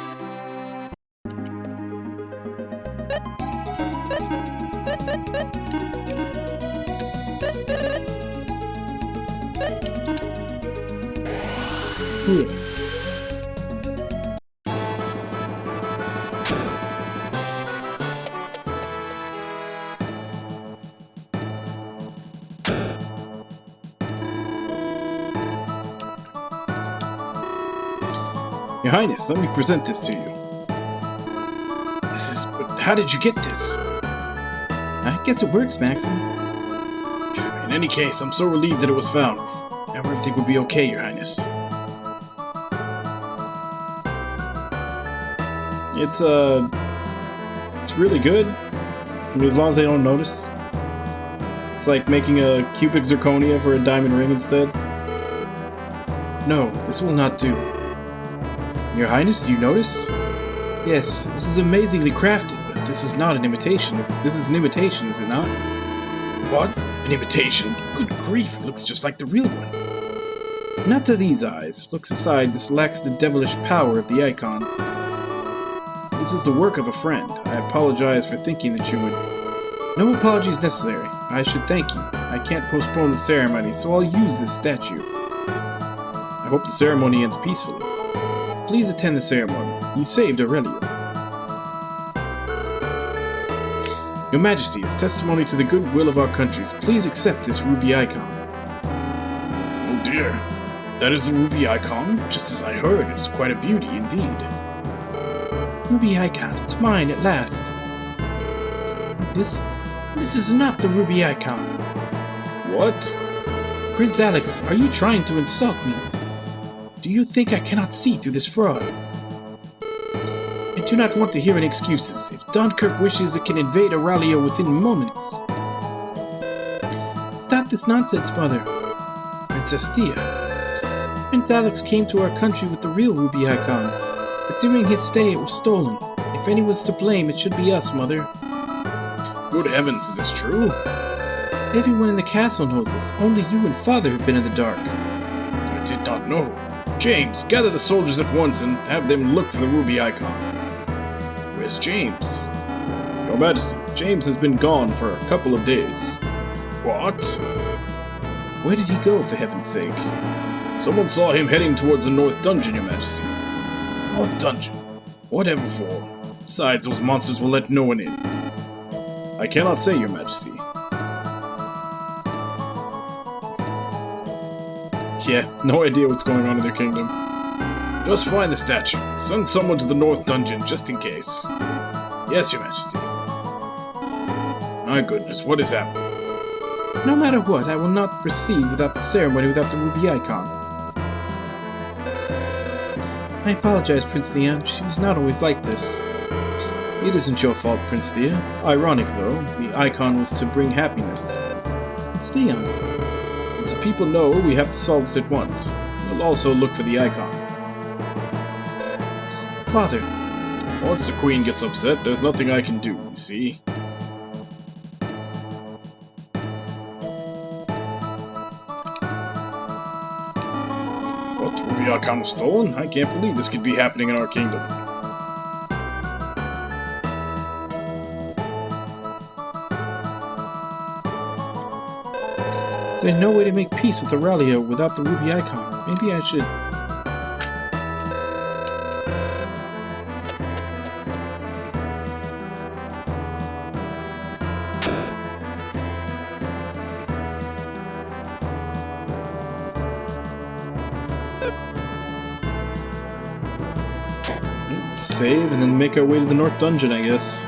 Your Highness, let me present this to you. But how did you get this? I guess it works, Maxim. In any case, I'm so relieved that it was found. Now everything will be okay, Your Highness. It's really good. I mean, as long as they don't notice. It's like making a cubic zirconia for a diamond ring instead. No, this will not do. Your Highness, do you notice? Yes, this is amazingly crafted, but this is not an imitation. This is an imitation, is it not? What? An imitation? Good grief, it looks just like the real one. Not to these eyes. Looks aside, this lacks the devilish power of the icon. This is the work of a friend. I apologize for thinking that you would... No apologies necessary. I should thank you. I can't postpone the ceremony, so I'll use this statue. I hope the ceremony ends peacefully. Please attend the ceremony. You saved Aurelio. Your Majesty, as testimony to the goodwill of our countries, please accept this ruby icon. Oh dear. That is the ruby icon? Just as I heard, it is quite a beauty indeed. Ruby icon, it's mine at last. This is not the ruby icon. What? Prince Alex, are you trying to insult me? Do you think I cannot see through this fraud? I do not want to hear any excuses. If Dunkirk wishes, it can invade Aurelio within moments. Stop this nonsense, Mother. Princess Thea. Prince Alex came to our country with the real ruby icon, but during his stay it was stolen. If anyone's to blame, it should be us, Mother. Good heavens, is this true? Everyone in the castle knows this. Only you and Father have been in the dark. I did not know. James, gather the soldiers at once and have them look for the ruby icon. Where's James? Your Majesty, James has been gone for a couple of days. What? Where did he go, for heaven's sake? Someone saw him heading towards the North Dungeon, Your Majesty. North Dungeon? Whatever for? Besides, those monsters will let no one in. I cannot say, Your Majesty. Yeah, no idea what's going on in their kingdom. Just find the statue. Send someone to the North Dungeon, just in case. Yes, Your Majesty. My goodness, what is happening? No matter what, I will not proceed without the ceremony without the ruby icon. I apologize, Prince Leon. She was not always like this. It isn't your fault, Prince Thea. Ironic, though, the icon was to bring happiness. It's Leon. As the people know, we have to solve this at once. We'll also look for the icon. Father. Once the Queen gets upset, there's nothing I can do, you see? What? The ruby icon was stolen? I can't believe this could be happening in our kingdom. There's no way to make peace with Aurelia without the ruby icon. Maybe I should... Save and then make our way to the North Dungeon, I guess.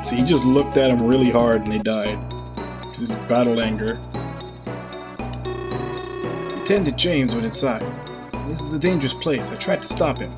So he just looked at him really hard and they died. Because it's battle anger. Attendant James went inside. This is a dangerous place. I tried to stop him.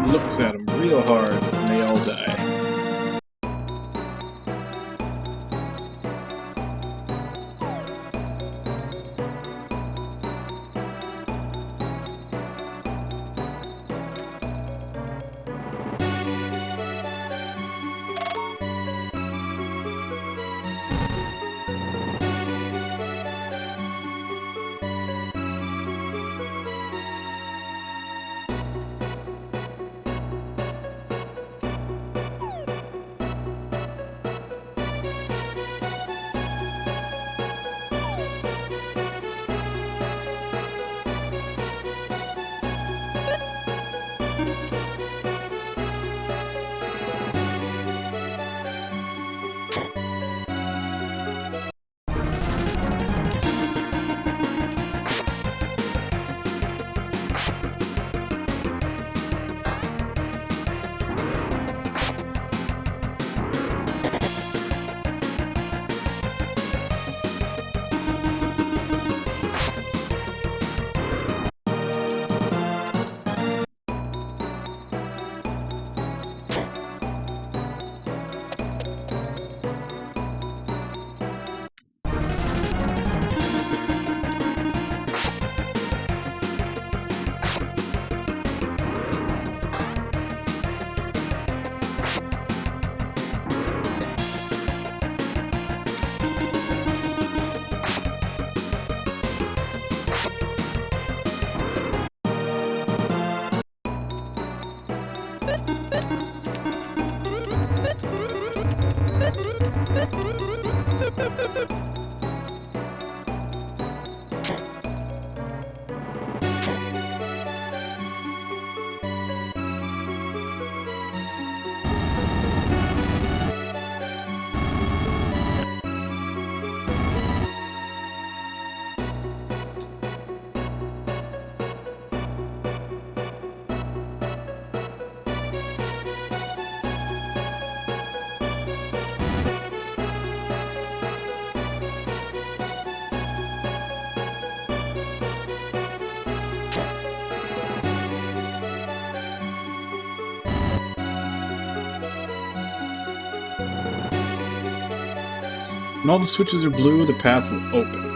Looks at him real hard and they all die. When all the switches are blue, the path will open.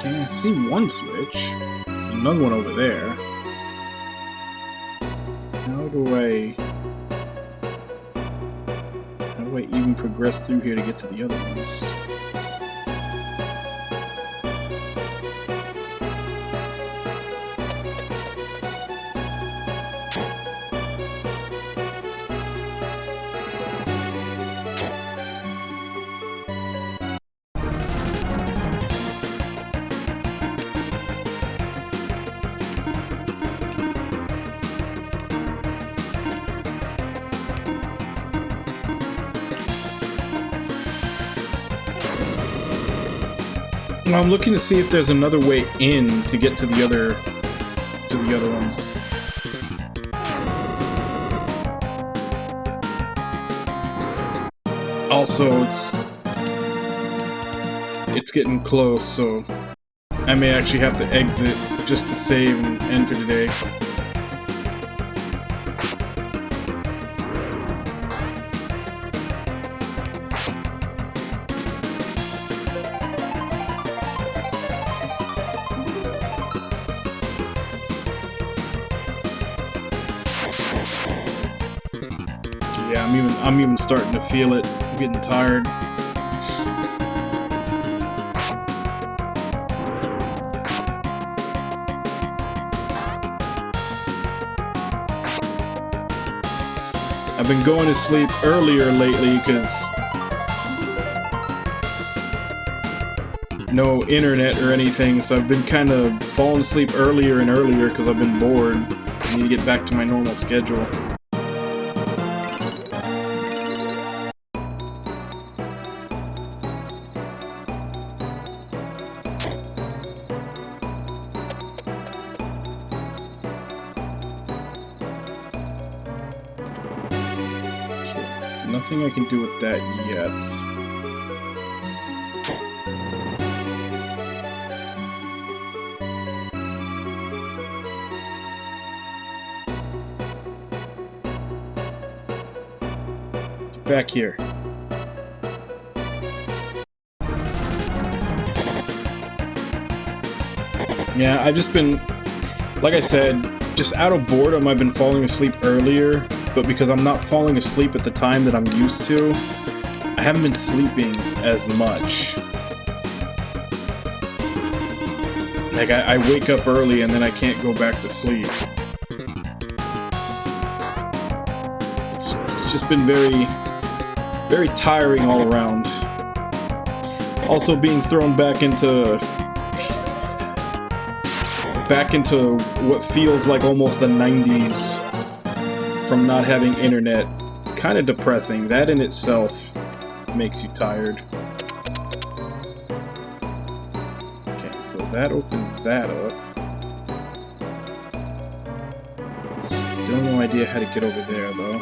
Okay, I see one switch. Another one over there. How do I even progress through here to get to the other ones? I'm looking to see if there's another way in to get to the other ones. Also, it's getting close, so I may actually have to exit just to save and end for today. Yeah, I'm even starting to feel it. I'm getting tired. I've been going to sleep earlier lately because no internet or anything, so I've been kind of falling asleep earlier and earlier because I've been bored. I need to get back to my normal schedule. Nothing I can do with that yet. Get back here. Yeah, I've just been, like I said, just out of boredom, I've been falling asleep earlier. But because I'm not falling asleep at the time that I'm used to, I haven't been sleeping as much. Like, I wake up early and then I can't go back to sleep. It's just been very, very tiring all around. Also being thrown back into what feels like almost the 90s. From not having internet. It's kind of depressing. That in itself makes you tired. Okay, so that opened that up. Still no idea how to get over there, though.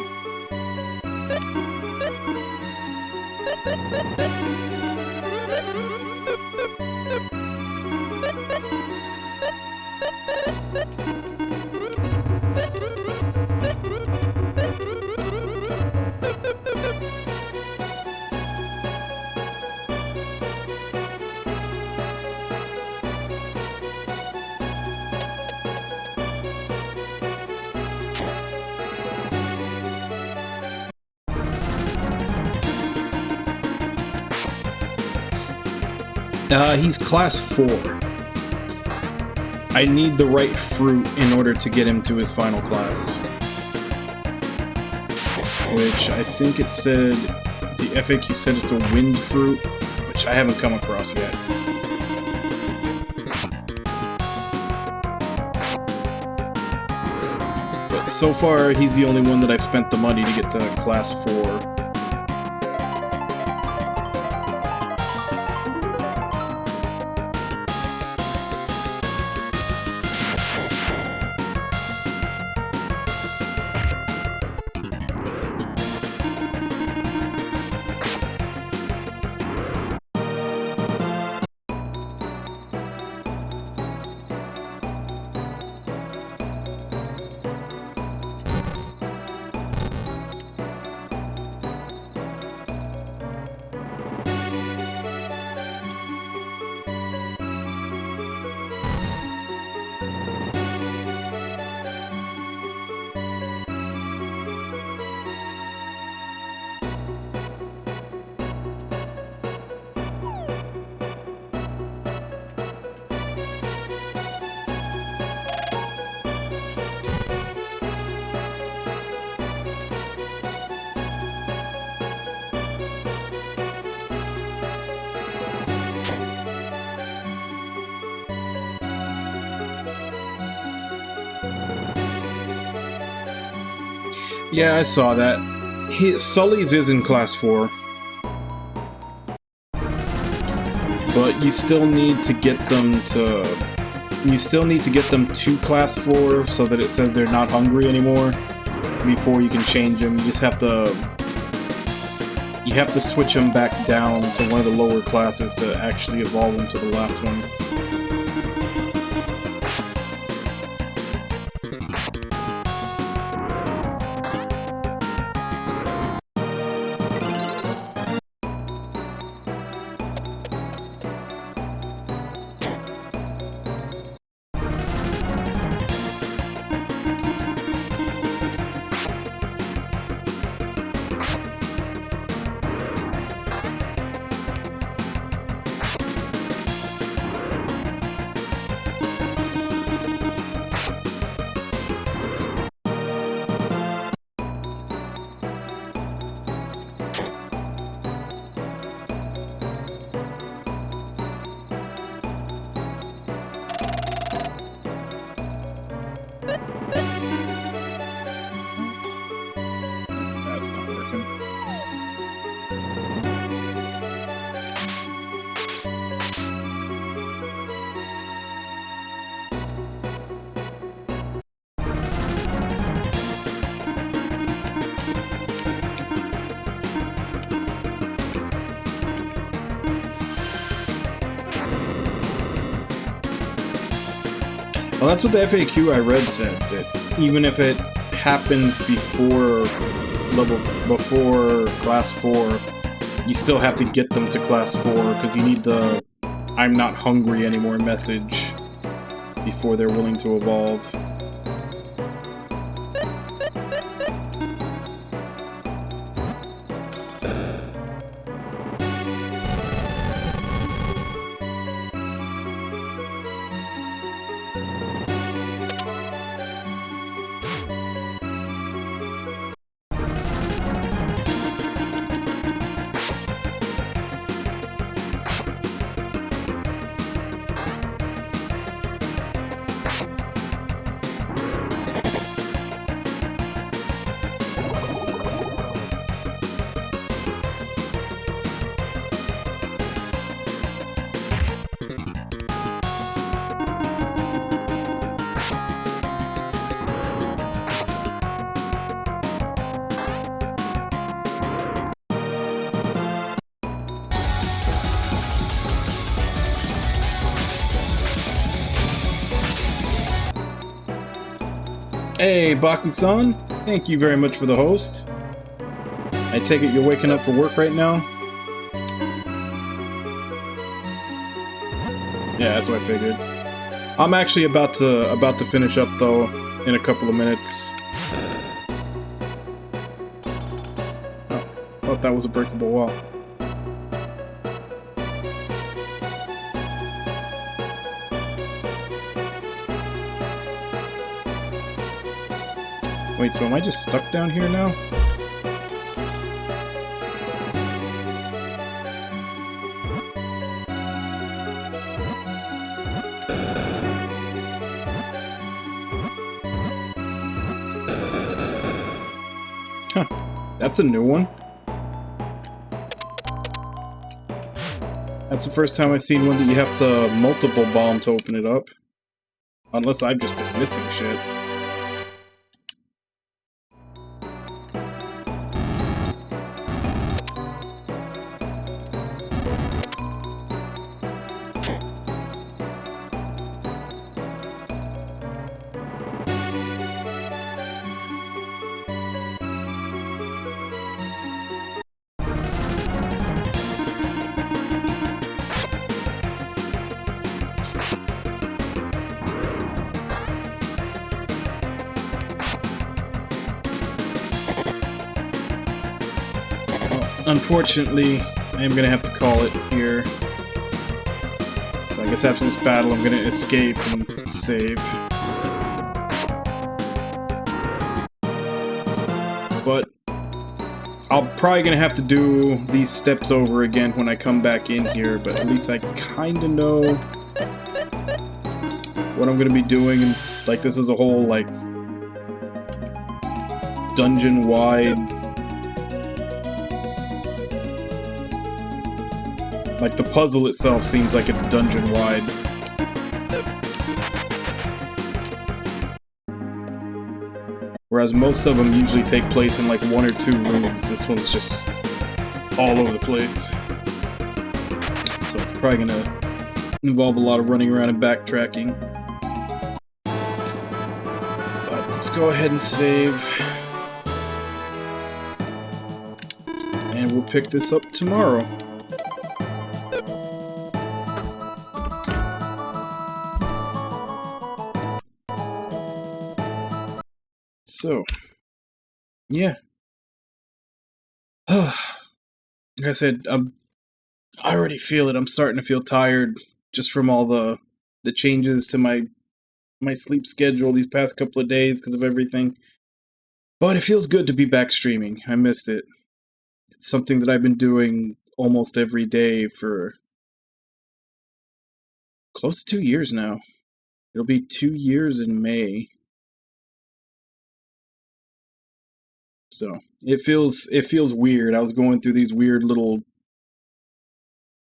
He's class 4. I need the right fruit in order to get him to his final class. Which I think it said, the FAQ said it's a wind fruit, which I haven't come across yet. But so far, he's the only one that I've spent the money to get to class 4. Yeah, I saw that. Sully's is in class 4. But you still need to get them to... You still need to get them to class 4 so that it says they're not hungry anymore before you can change them. You just have to... You have to switch them back down to one of the lower classes to actually evolve them to the last one. Well, that's what the FAQ I read said, that even if it happens before class 4, you still have to get them to class 4, because you need the I'm not hungry anymore message before they're willing to evolve. Hey, Baku-san. Thank you very much for the host. I take it you're waking up for work right now? Yeah, that's what I figured. I'm actually about to finish up though in a couple of minutes. Oh, thought that was a breakable wall. Wait, so am I just stuck down here now? Huh, that's a new one. That's the first time I've seen one that you have to multiple bomb to open it up. Unless I've just been missing shit. Unfortunately, I am gonna have to call it here. So I guess after this battle, I'm gonna escape and save. But I'm probably gonna have to do these steps over again when I come back in here, but at least I kinda know what I'm gonna be doing. And, like, this is a whole, like, dungeon-wide... Like, the puzzle itself seems like it's dungeon-wide. Whereas most of them usually take place in, like, 1 or 2 rooms. This one's just all over the place. So it's probably gonna involve a lot of running around and backtracking. But let's go ahead and save. And we'll pick this up tomorrow. So, yeah. Like I said, I already feel it. I'm starting to feel tired just from all the changes to my sleep schedule these past couple of days because of everything. But it feels good to be back streaming. I missed it. It's something that I've been doing almost every day for close to 2 years now. It'll be 2 years in May. So it feels weird. I was going through these weird little,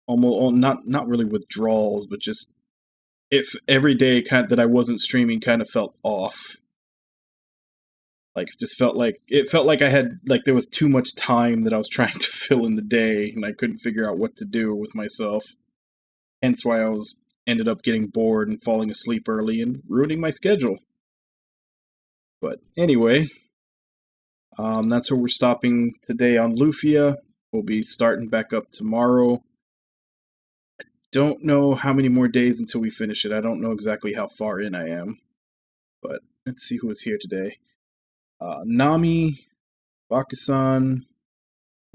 almost not really withdrawals, but just if every day that I wasn't streaming kind of felt off. Like it felt like I had there was too much time that I was trying to fill in the day, and I couldn't figure out what to do with myself. Hence why I ended up getting bored and falling asleep early and ruining my schedule. But anyway. That's where we're stopping today on Lufia. We'll be starting back up tomorrow. I don't know how many more days until we finish it. I don't know exactly how far in I am. But let's see who is here today. Nami, Bakusan,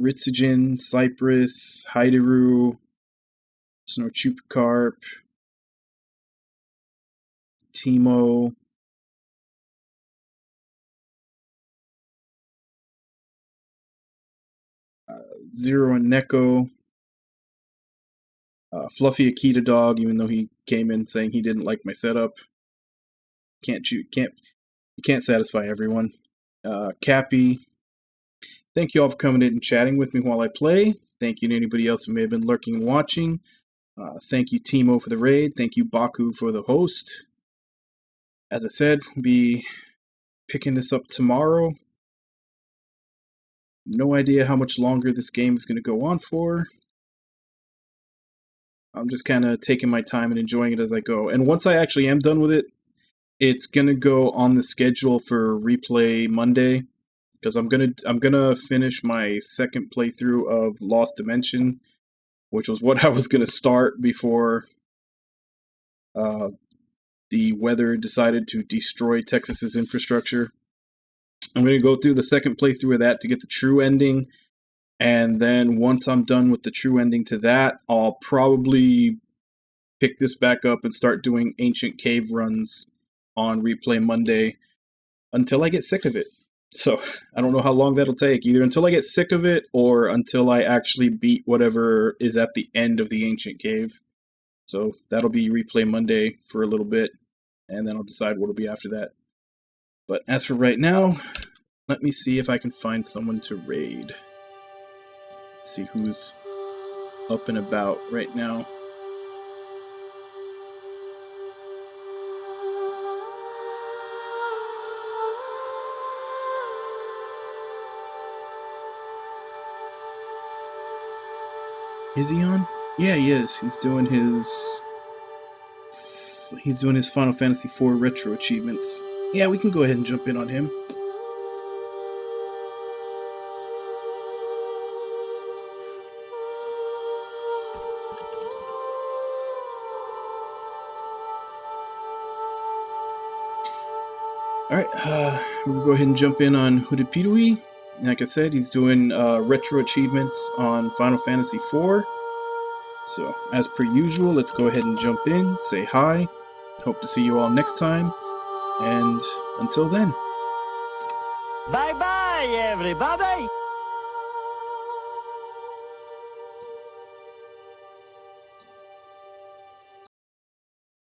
Ritsujin, Cypress, Haideru, Snorchupacarp, Timo, Zero and Neko, Fluffy Akita Dog, even though he came in saying he didn't like my setup. You can't satisfy everyone. Cappy. Thank you all for coming in and chatting with me while I play. Thank you to anybody else who may have been lurking and watching. Thank you, Timo, for the raid. Thank you, Baku, for the host. As I said, we'll be picking this up tomorrow. No idea how much longer this game is going to go on for. I'm just kind of taking my time and enjoying it as I go. And once I actually am done with it, it's gonna go on the schedule for replay Monday because I'm gonna finish my second playthrough of Lost Dimension, which was what I was gonna start before the weather decided to destroy Texas's infrastructure. I'm gonna go through the second playthrough of that to get the true ending, and then once I'm done with the true ending to that, I'll probably pick this back up and start doing ancient cave runs on replay Monday until I get sick of it. So I don't know how long that'll take, either until I get sick of it or until I actually beat whatever is at the end of the ancient cave. So that'll be replay Monday for a little bit, and then I'll decide what'll be after that. But as for right now, let me see if I can find someone to raid. Let's see who's up and about right now. Is he on? Yeah, he is. He's doing his Final Fantasy IV retro achievements. Yeah, we can go ahead and jump in on him. Alright, we'll go ahead and jump in on Hooded Pidooey. Like I said, he's doing retro achievements on Final Fantasy IV. So, as per usual, let's go ahead and jump in, say hi. Hope to see you all next time. And until then. Bye-bye, everybody!